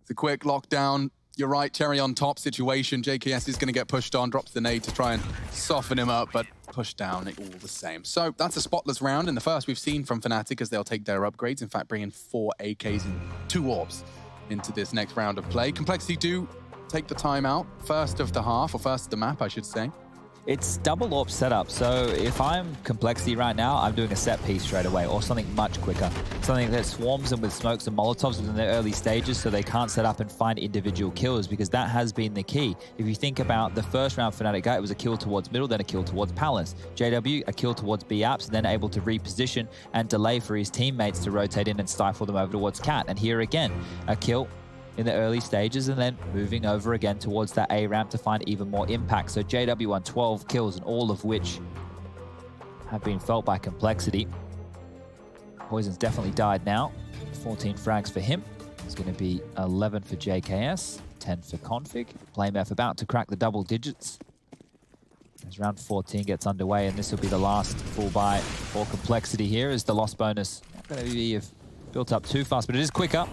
It's a quick lockdown. You're right, cherry on top situation. JKS is going to get pushed on, drops the nade to try and soften him up, but pushed down all the same. So that's a spotless round, and the first we've seen from Fnatic as they'll take their upgrades. In fact, bringing 4 AKs and 2 orbs into this next round of play. Complexity do take the time out, first of the half, or first of the map, I should say. It's double AWP setup, so if I'm Complexity right now, I'm doing a set piece straight away, or something much quicker. Something that swarms them with smokes and molotovs within their early stages so they can't set up and find individual kills, because that has been the key. If you think about the first round Fnatic got, it was a kill towards middle, then a kill towards Palace. JW, a kill towards B apps, and then able to reposition and delay for his teammates to rotate in and stifle them over towards Cat. And here again, a kill in the early stages, and then moving over again towards that A ramp to find even more impact. So JW on 12 kills, and all of which have been felt by Complexity. Poison's definitely died now. 14 frags for him. It's going to be 11 for JKS, 10 for Config. Playmef about to crack the double digits as round 14 gets underway, and this will be the last full buy for Complexity here, as the loss bonus not going to be built up too fast, but it is quicker.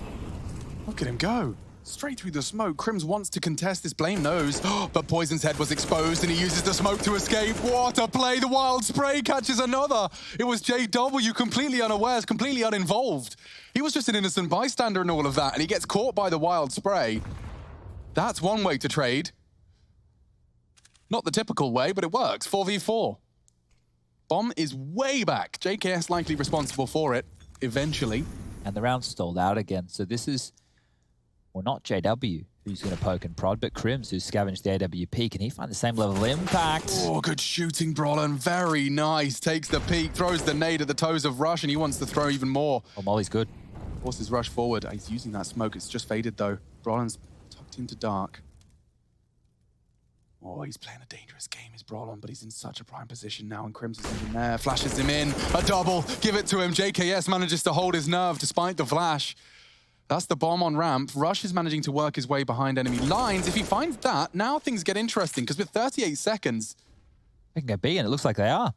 Look at him go. Straight through the smoke. Crims wants to contest this, Blame knows, but Poison's head was exposed and he uses the smoke to escape. What a play. The wild spray catches another. It was JW, completely unawares, completely uninvolved. He was just an innocent bystander in all of that, and he gets caught by the wild spray. That's one way to trade. Not the typical way, but it works. 4v4. Bomb is way back. JKS likely responsible for it, eventually. And the round stalled out again. So this is, well, not JW who's going to poke and prod, but Crims who's scavenged the AWP. Can he find the same level of impact? Oh, good shooting, Brolin. Very nice. Takes the peek, throws the nade at the toes of Rush, and he wants to throw even more. Oh, Molly's good. Forces Rush forward. He's using that smoke. It's just faded, though. Brolin's tucked into dark. Oh, he's playing a dangerous game, is Brolin, but he's in such a prime position now, and Crims is even there. Flashes him in. A double. Give it to him. JKS manages to hold his nerve despite the flash. That's the bomb on ramp. Rush is managing to work his way behind enemy lines. If he finds that, now things get interesting, because with 38 seconds... They can go B, and it looks like they are.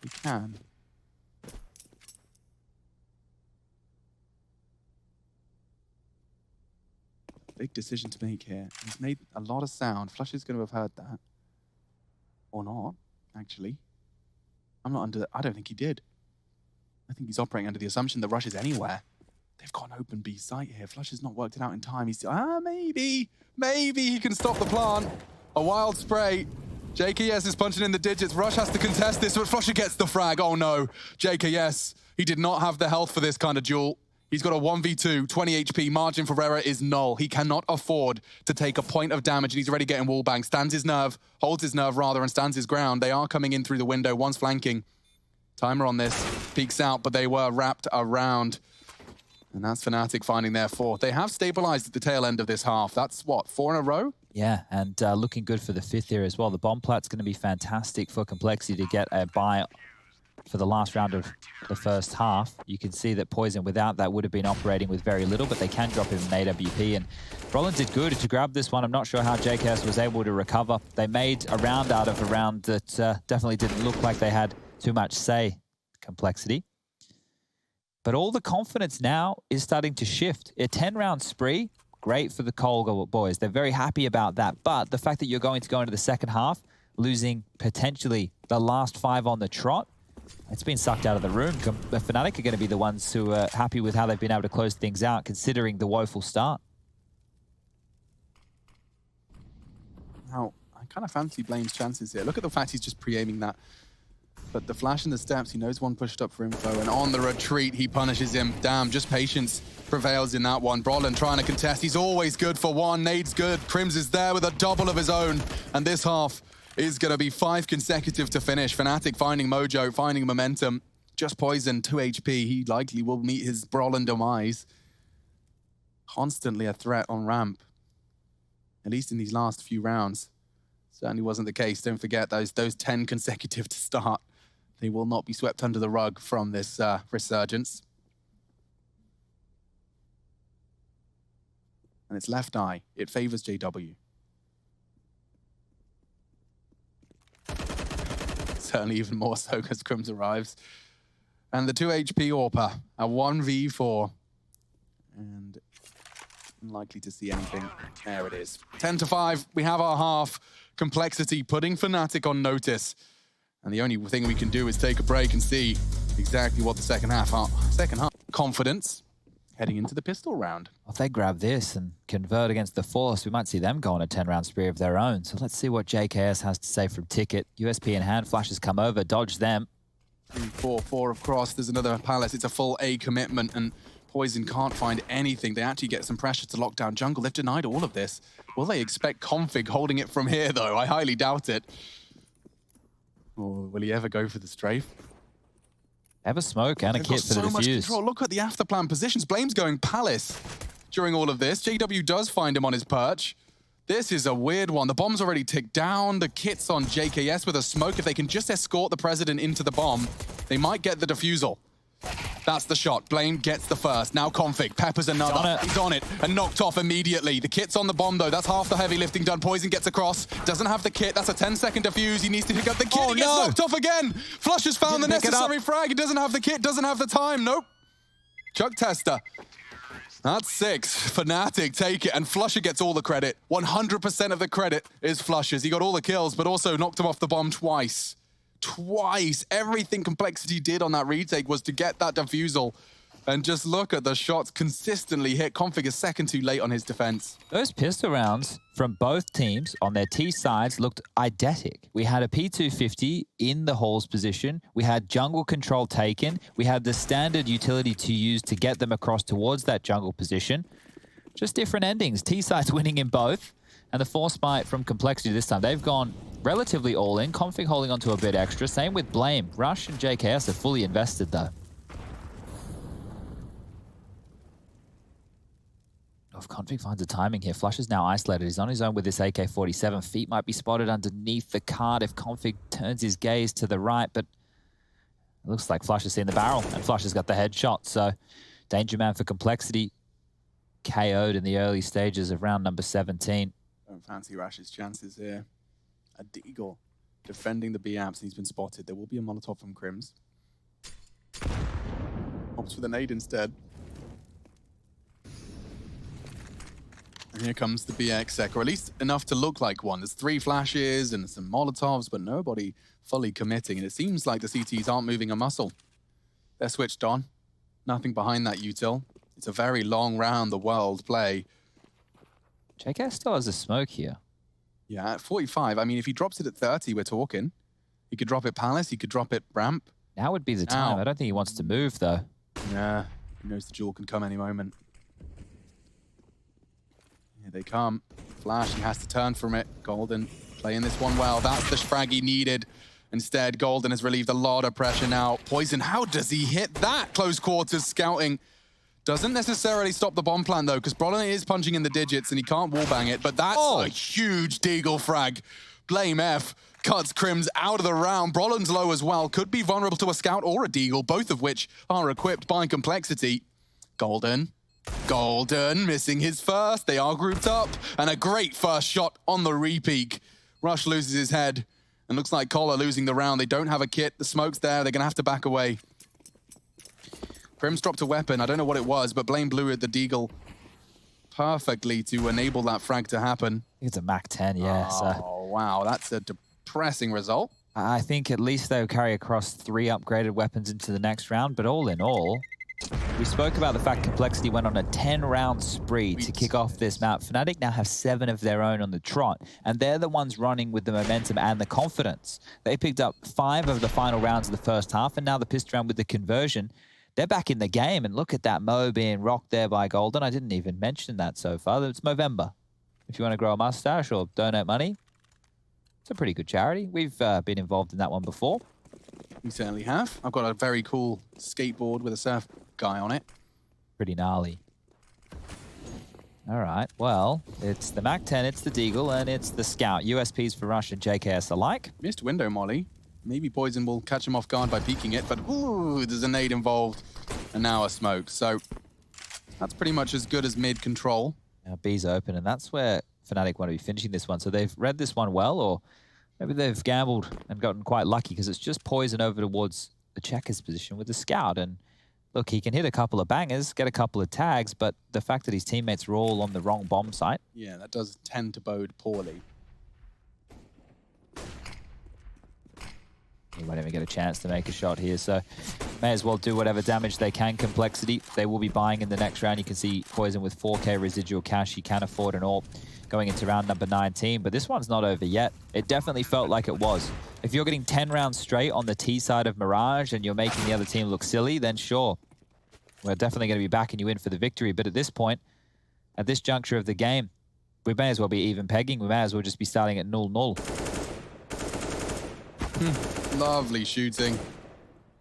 He can. Big decision to make here. He's made a lot of sound. Flush is going to have heard that. Or not, actually. I don't think he did. I think he's operating under the assumption that Rush is anywhere. They've got an open B site here. Flush has not worked it out in time. He's maybe he can stop the plant. A wild spray. JKS is punching in the digits. Rush has to contest this, but Flusher gets the frag. Oh no, JKS. He did not have the health for this kind of duel. He's got a 1v2, 20 HP. Margin for error is null. He cannot afford to take a point of damage, and he's already getting wallbang. Holds his nerve rather, and stands his ground. They are coming in through the window. One's flanking. Timer on this. Peeks out, but they were wrapped around. And that's Fnatic finding their 4th. They have stabilized at the tail end of this half. That's what, 4 in a row? Yeah, and looking good for the 5th here as well. The bomb plat's going to be fantastic for Complexity to get a buy for the last round of the first half. You can see that Poison without that would have been operating with very little, but they can drop him an AWP, and Brolin did good to grab this one. I'm not sure how JKS was able to recover. They made a round out of a round that definitely didn't look like they had too much say, Complexity. But all the confidence now is starting to shift. A 10-round spree, great for the Colga boys. They're very happy about that, but the fact that you're going to go into the second half, losing potentially the last 5 on the trot, it's been sucked out of the room. The Fnatic are going to be the ones who are happy with how they've been able to close things out, considering the woeful start. Now, I kind of fancy Blame's chances here. Look at the fact he's just pre-aiming that. But the flash in the steps, he knows one pushed up for info, and on the retreat, he punishes him. Damn, just patience prevails in that one. Brolin trying to contest. He's always good for one. Nade's good. Crims is there with a double of his own. And this half is going to be 5 consecutive to finish. Fnatic finding mojo, finding momentum. Just Poison, 2 HP. He likely will meet his Brolin demise. Constantly a threat on ramp, at least in these last few rounds. Certainly wasn't the case. Don't forget those 10 consecutive to start. They will not be swept under the rug from this resurgence. And it's left eye. It favors JW. Certainly even more so as Crims arrives. And the 2 HP AWPer, a 1v4. And unlikely to see anything. There it is. 10-5, we have our half. Complexity putting Fnatic on notice. And the only thing we can do is take a break and see exactly what the second half are. Confidence heading into the pistol round. If they grab this and convert against the Force, we might see them go on a 10-round spree of their own. So let's see what JKS has to say from Ticket. USP in hand, flashes come over, dodge them. 3-4 across, there's another Palace. It's a full A commitment, and Poison can't find anything. They actually get some pressure to lock down jungle. They've denied all of this. Will they expect Config holding it from here, though? I highly doubt it. Or will he ever go for the strafe? Have a smoke and a kit for the so much defuse. control. Look at the after plan positions. Blame's going Palace during all of this. JW does find him on his perch. This is a weird one. The bomb's already ticked down. The kit's on JKS with a smoke. If they can just escort the President into the bomb, they might get the defusal. That's the shot. Blame gets the first. Now Config. Peppers another. He's on it and knocked off immediately. The kit's on the bomb, though. That's half the heavy lifting done. Poison gets across. Doesn't have the kit. That's a 10-second defuse. He needs to pick up the kit. Oh, he gets no. knocked off again. Flush has found the necessary frag. He doesn't have the kit. Doesn't have the time. Nope. Chug tester. That's 6. Fnatic take it, and Flusher gets all the credit. 100% of the credit is Flusher's. He got all the kills, but also knocked him off the bomb twice. Twice. Everything Complexity did on that retake was to get that defusal. And just look at the shots consistently hit. Config is second too late on his defense. Those pistol rounds from both teams on their T sides looked eidetic. We had a P250 in the Hall's position. We had jungle control taken. We had the standard utility to use to get them across towards that jungle position. Just different endings. T sides winning in both. And the force bite from Complexity this time. They've gone relatively all in. Config holding onto a bit extra. Same with Blame. Rush and JKS are fully invested though. If Config finds a timing here, Flush is now isolated. He's on his own with this AK-47. Feet might be spotted underneath the cart if Config turns his gaze to the right, but it looks like Flush has seen the barrel, and Flush has got the headshot. So, Danger Man for Complexity KO'd in the early stages of round number 17. Don't fancy Rash's chances here. A Deagle defending the B-Amps, and he's been spotted. There will be a Molotov from Crims. Opts for the nade instead. And here comes the BX sec, or at least enough to look like one. There's 3 flashes and some Molotovs, but nobody fully committing. And it seems like the CTs aren't moving a muscle. They're switched on. Nothing behind that util. It's a very long round, the world play. JKS still has a smoke here. Yeah, at 45. I mean, if he drops it at 30, we're talking. He could drop it Palace, he could drop it Ramp. Now would be the time. Ow. I don't think he wants to move, though. Yeah, he knows the duel can come any moment. Here they come. Flash, he has to turn from it. Golden playing this one well. That's the frag he needed. Instead, Golden has relieved a lot of pressure now. Poison, how does he hit that? Close quarters scouting. Doesn't necessarily stop the bomb plan, though, because Brolin is punching in the digits and he can't wallbang it, but that's a huge Deagle frag. Blame F cuts Crims out of the round. Brolin's low as well. Could be vulnerable to a scout or a Deagle, both of which are equipped by Complexity. Golden missing his first. They are grouped up, and a great first shot on the repeak. Rush loses his head, and looks like Collar losing the round. They don't have a kit. The smoke's there. They're going to have to back away. Crims dropped a weapon. I don't know what it was, but Blame blew at the Deagle perfectly to enable that frag to happen. I think it's a MAC-10, yeah. Oh, wow. That's a depressing result. I think at least they'll carry across 3 upgraded weapons into the next round, but all in all, we spoke about the fact Complexity went on a 10-round spree to kick off this map. Fnatic now have 7 of their own on the trot, and they're the ones running with the momentum and the confidence. They picked up 5 of the final rounds of the first half, and now the pistol round with the conversion. They're back in the game, and look at that Mo being rocked there by Golden. I didn't even mention that so far. It's Movember. If you want to grow a mustache or donate money, it's a pretty good charity. We've been involved in that one before. We certainly have. I've got a very cool skateboard with a surf guy on it. Pretty gnarly. All right, well, it's the MAC-10, it's the Deagle, and it's the Scout. USPs for Rush and JKS alike. Missed window molly. Maybe Poison will catch him off guard by peeking it, but ooh, there's a nade involved, and now a smoke. So that's pretty much as good as mid control. Now B's open, and that's where Fnatic want to be finishing this one. So they've read this one well, or maybe they've gambled and gotten quite lucky because it's just poison over towards the checker's position with the scout. And look, he can hit a couple of bangers, get a couple of tags, but the fact that his teammates were all on the wrong bomb site. Yeah, that does tend to bode poorly. He won't even get a chance to make a shot here, so may as well do whatever damage they can. Complexity, they will be buying in the next round. You can see Poison with 4k residual cash. He can afford an AWP going into round number 19, but this one's not over yet. It definitely felt like it was. If you're getting 10 rounds straight on the T side of Mirage and you're making the other team look silly, then sure, we're definitely going to be backing you in for the victory. But at this point, at this juncture of the game, we may as well be even pegging. We may as well just be starting at 0-0. Lovely shooting.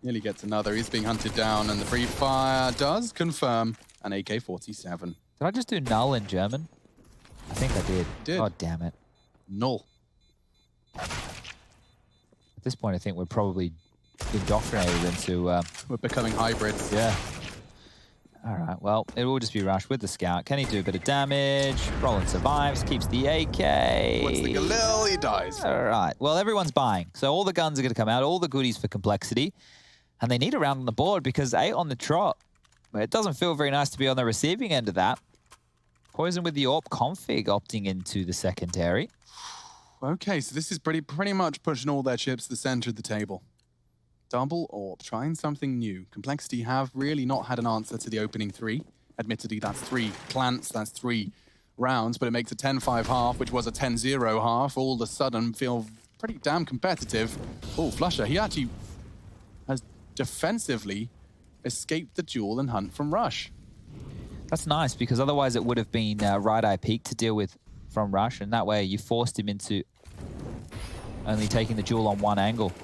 Nearly gets another. He's being hunted down, and the free fire does confirm an AK-47. Did I just do null in German? I think I did. Did. God damn it. Null. At this point, I think we're probably indoctrinated into... We're becoming hybrids. Yeah. All right, well, it will just be Rush with the scout. Can he do a bit of damage? Roland survives, keeps the AK. What's the Galil? He dies. All right, well, everyone's buying. So all the guns are going to come out, all the goodies for Complexity. And they need a round on the board because 8 on the trot. It doesn't feel very nice to be on the receiving end of that. Poison with the AWP config opting into the secondary. Okay, so this is pretty much pushing all their chips to the center of the table. Double AWP, trying something new. Complexity have really not had an answer to the opening 3. Admittedly, that's 3 plants, that's 3 rounds, but it makes a 10-5 half, which was a 10-0 half. All of a sudden, feel pretty damn competitive. Oh, Flusher, he actually has defensively escaped the duel and hunt from Rush. That's nice, because otherwise it would have been right eye peak to deal with from Rush, and that way you forced him into only taking the duel on one angle.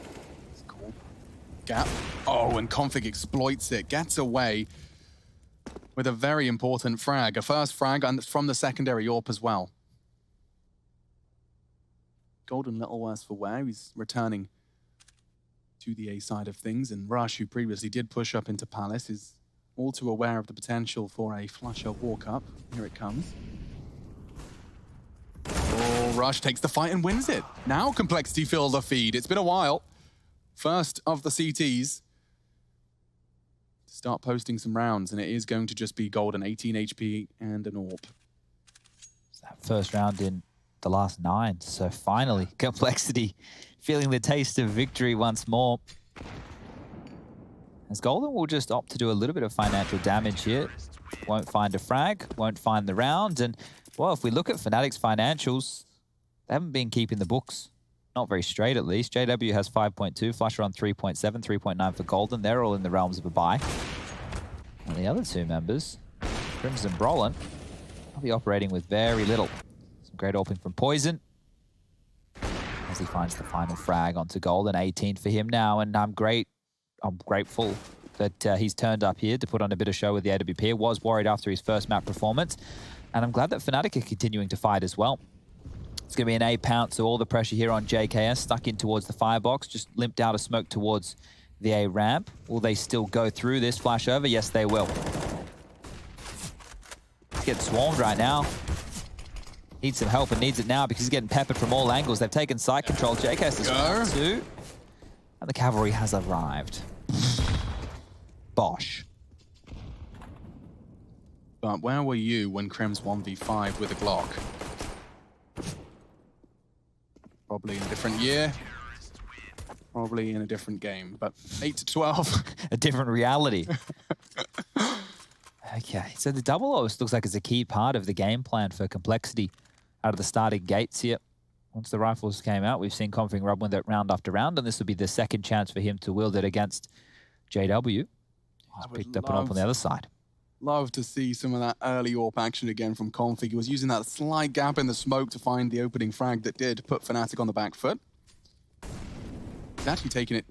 Gap. Oh, and Config exploits it. Gets away with a very important frag. A first frag and from the secondary AWP as well. Golden little worse for wear. He's returning to the A side of things. And Rush, who previously did push up into Palace, is all too aware of the potential for a Flusher walk-up. Here it comes. Oh, Rush takes the fight and wins it. Now Complexity fill the feed. It's been a while. First of the CTs to start posting some rounds, and it is going to just be Golden, 18 HP and an AWP. It's that first round in the last 9, so finally, Complexity feeling the taste of victory once more. As Golden will just opt to do a little bit of financial damage here. Won't find a frag, won't find the round, and, well, if we look at Fnatic's financials, they haven't been keeping the books. Not very straight, at least. JW has 5.2, Flusher on 3.7, 3.9 for Golden. They're all in the realms of a buy. And the other 2 members, Crimson Brolin, will be operating with very little. Some great AWPing from Poison. As he finds the final frag onto Golden. 18 for him now, and I'm grateful that he's turned up here to put on a bit of show with the AWP. Was worried after his first map performance. And I'm glad that Fnatic are continuing to fight as well. It's going to be an A pounce, so all the pressure here on JKS, stuck in towards the firebox, just limped out of smoke towards the A ramp. Will they still go through this flash over? Yes, they will. He's getting swarmed right now. Needs some help and needs it now because he's getting peppered from all angles. They've taken site control. JKS is 1-2. And the cavalry has arrived. Bosh. But where were you when Crim's 1v5 with a Glock? Probably in a different year. Probably in a different game, but 8-12. A different reality. Okay, so the double always looks like it's a key part of the game plan for Complexity out of the starting gates here. Once the rifles came out, we've seen Config rub with it round after round, and this will be the second chance for him to wield it against JW. He's picked up and up on the other side. Love to see some of that early AWP action again from Config. He was using that slight gap in the smoke to find the opening frag that did put Fnatic on the back foot. He's actually taking it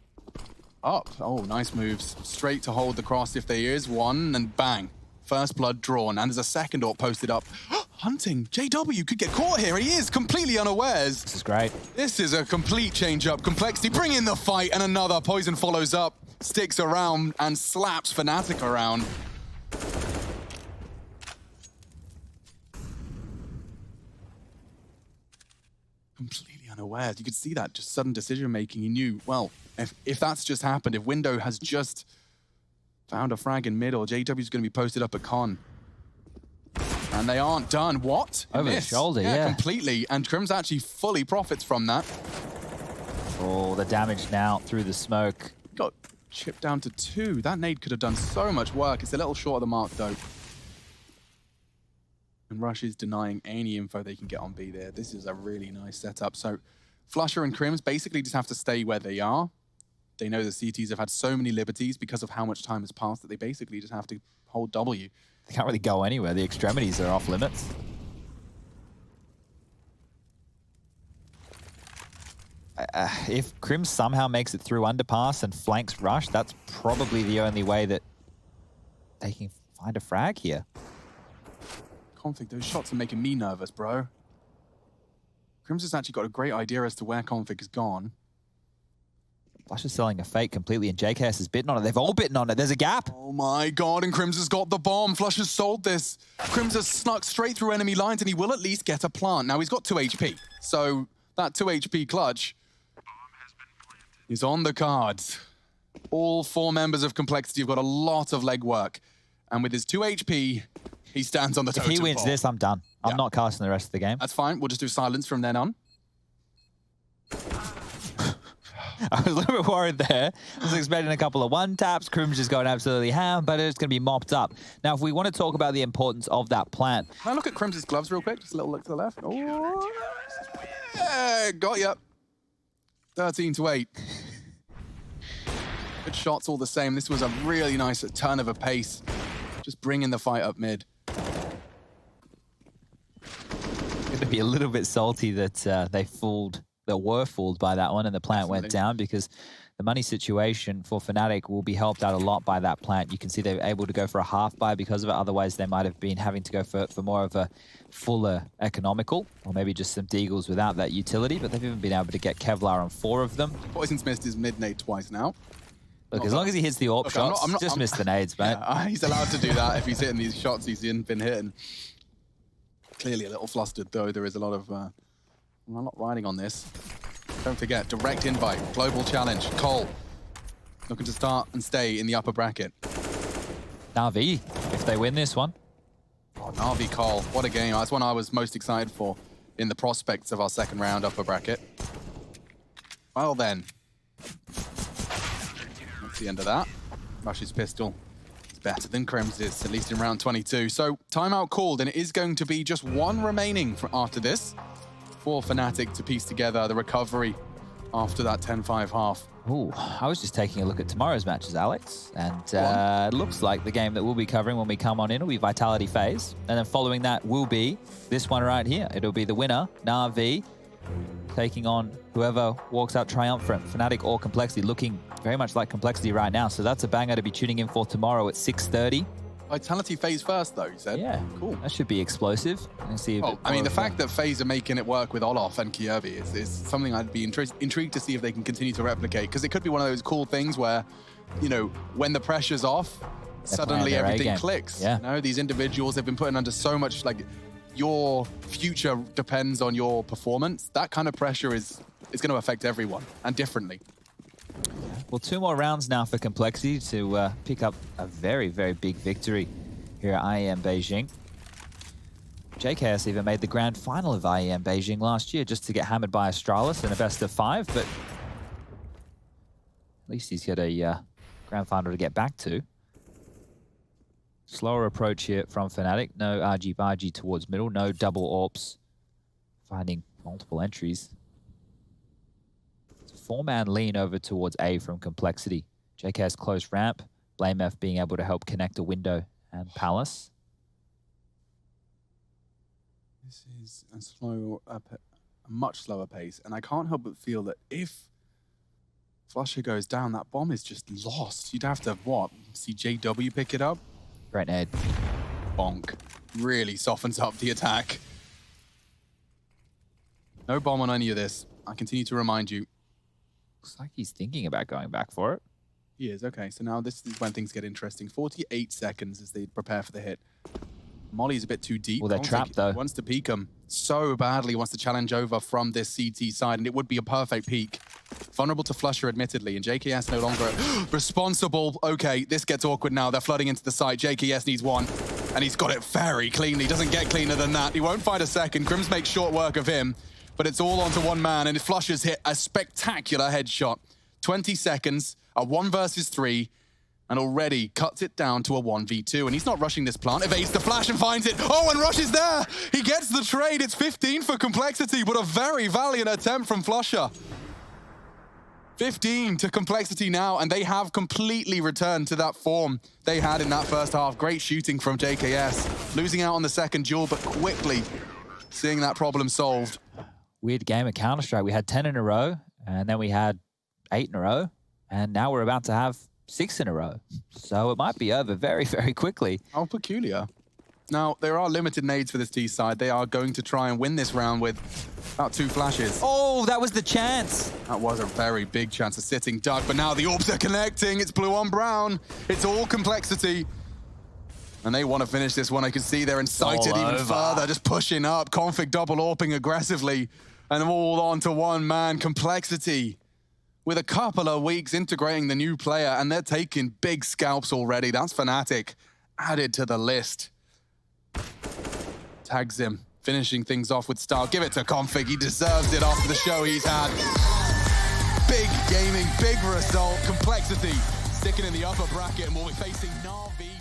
up. Oh, nice moves. Straight to hold the cross if there is one, and bang. First blood drawn, and there's a second AWP posted up. Hunting! JW could get caught here. He is completely unawares. This is great. This is a complete change-up. Complexity bring in the fight, and another. Poison follows up, sticks around, and slaps Fnatic around. completely unaware. You could see that just sudden decision making. He knew, well, if that's just happened, if Window has just found a frag in middle, JW's going to be posted up at con. And they aren't done. What? Over the shoulder, yeah. Completely. And Crim's actually fully profits from that. Oh, the damage now through the smoke. Got chipped down to 2. That nade could have done so much work. It's a little short of the mark, though. And Rush is denying any info they can get on B there. This is a really nice setup. So Flusher and Crims basically just have to stay where they are. They know the CTs have had so many liberties because of how much time has passed that they basically just have to hold W. They can't really go anywhere. The extremities are off limits. If Crim somehow makes it through underpass and flanks Rush, that's probably the only way that they can find a frag here. Config, those shots are making me nervous, bro. Crims has actually got a great idea as to where Config has gone. Flush is selling a fake completely, and JKS has bitten on it. They've all bitten on it. There's a gap. Oh my god, and Crims has got the bomb. Flush has sold this. Crims has snuck straight through enemy lines, and he will at least get a plant. Now, he's got 2 HP, so that 2 HP clutch is on the cards. All 4 members of Complexity have got a lot of legwork, and with his 2 HP, he stands on the totem pole. If he wins this, I'm done. I'm not casting the rest of the game. That's fine. We'll just do silence from then on. I was a little bit worried there. I was expecting a couple of one-taps. Crim's just going absolutely ham, but it's going to be mopped up. Now, if we want to talk about the importance of that plant. Can I look at Crim's gloves real quick? Just a little look to the left. Oh, yeah, got ya. 13-8. Good shots all the same. This was a really nice turn of a pace. Just bringing the fight up mid. Going to be a little bit salty that they were fooled by that one and the plant went down, because the money situation for Fnatic will be helped out a lot by that plant. You can see they're able to go for a half buy because of it. Otherwise, they might have been having to go for more of a fuller economical, or maybe just some deagles without that utility, but they've even been able to get Kevlar on 4 of them. Poison's missed his mid nade twice now. Look, as long as he hits the AWP shots, just miss the nades, mate. Yeah, he's allowed to do that if he's hitting these shots he's been hitting. Clearly a little flustered, though. There is a lot of riding on this. Don't forget, direct invite, global challenge. Cole looking to start and stay in the upper bracket. Na'Vi, if they win this one. Oh, Na'Vi Cole, what a game. That's one I was most excited for in the prospects of our second round upper bracket. Well then. That's the end of that. Rush's pistol is better than Crim's, at least in round 22. So timeout called, and it is going to be just 1 remaining after this for Fnatic to piece together the recovery after that 10-5 half. Ooh, I was just taking a look at tomorrow's matches, Alex, and it looks like the game that we'll be covering when we come on in will be Vitality Phase, and then following that will be this one right here. It'll be the winner, Na'Vi, taking on whoever walks out triumphant, Fnatic or Complexity, looking very much like Complexity right now. So that's a banger to be tuning in for tomorrow at 6:30. Vitality FaZe first, though, you said? Yeah, cool. That should be explosive. I mean, the fact that FaZe are making it work with Olof and Kiobi is something I'd be intrigued to see if they can continue to replicate, because it could be one of those cool things where, you know, when the pressure's off, suddenly everything clicks. Yeah. You know, these individuals have been putting under so much, like, your future depends on your performance. That kind of pressure is going to affect everyone, and differently. Well, 2 more rounds now for Complexity to pick up a very, very big victory here at IEM Beijing. JKS even made the grand final of IEM Beijing last year just to get hammered by Astralis in a best of 5, but at least he's got a grand final to get back to. Slower approach here from Fnatic. No RG-Bargy towards middle, no double AWPs. Finding multiple entries. 4-man lean over towards A from Complexity. JKS close ramp. Blame F being able to help connect a window and Palace. This is a much slower pace, and I can't help but feel that if Flusher goes down, that bomb is just lost. You'd have to, see JW pick it up? Great nade. Bonk. Really softens up the attack. No bomb on any of this. I continue to remind you. Looks like he's thinking about going back for it. He is, okay. So now this is when things get interesting. 48 seconds as they prepare for the hit. Molly's a bit too deep. Well, they're Config trapped, though. Wants to peek him so badly, wants to challenge over from this CT side, and it would be a perfect peek. Vulnerable to Flusher, admittedly, and JKS no longer responsible. Okay, this gets awkward now. They're flooding into the site. JKS needs one, and he's got it very cleanly. Doesn't get cleaner than that. He won't find a second. Grims makes short work of him, but it's all onto one man, and Flusher's hit a spectacular headshot. 20 seconds, a 1 versus 3, and already cuts it down to a 1v2. And he's not rushing this plant. Evades the flash and finds it. Oh, and Rush is there. He gets the trade. It's 15 for Complexity, but a very valiant attempt from Flusher. 15 to Complexity now, and they have completely returned to that form they had in that first half. Great shooting from JKS. Losing out on the second duel, but quickly seeing that problem solved. Weird game of Counter-Strike. We had 10 in a row, and then we had 8 in a row, and now we're about to have 6 in a row. So it might be over very, very quickly. How peculiar. Now, there are limited nades for this T side. They are going to try and win this round with about 2 flashes. Oh, that was the chance. That was a very big chance of sitting duck, but now the orbs are connecting. It's blue on brown. It's all Complexity. And they want to finish this one. I can see they're incited even further, just pushing up. Config double AWPing aggressively. And all on to one man, Complexity. With a couple of weeks integrating the new player, and they're taking big scalps already. That's Fnatic added to the list. Tags him, finishing things off with style. Give it to Config, he deserves it after the show he's had. Big gaming, big result. Complexity sticking in the upper bracket, and we'll be facing Na'Vi.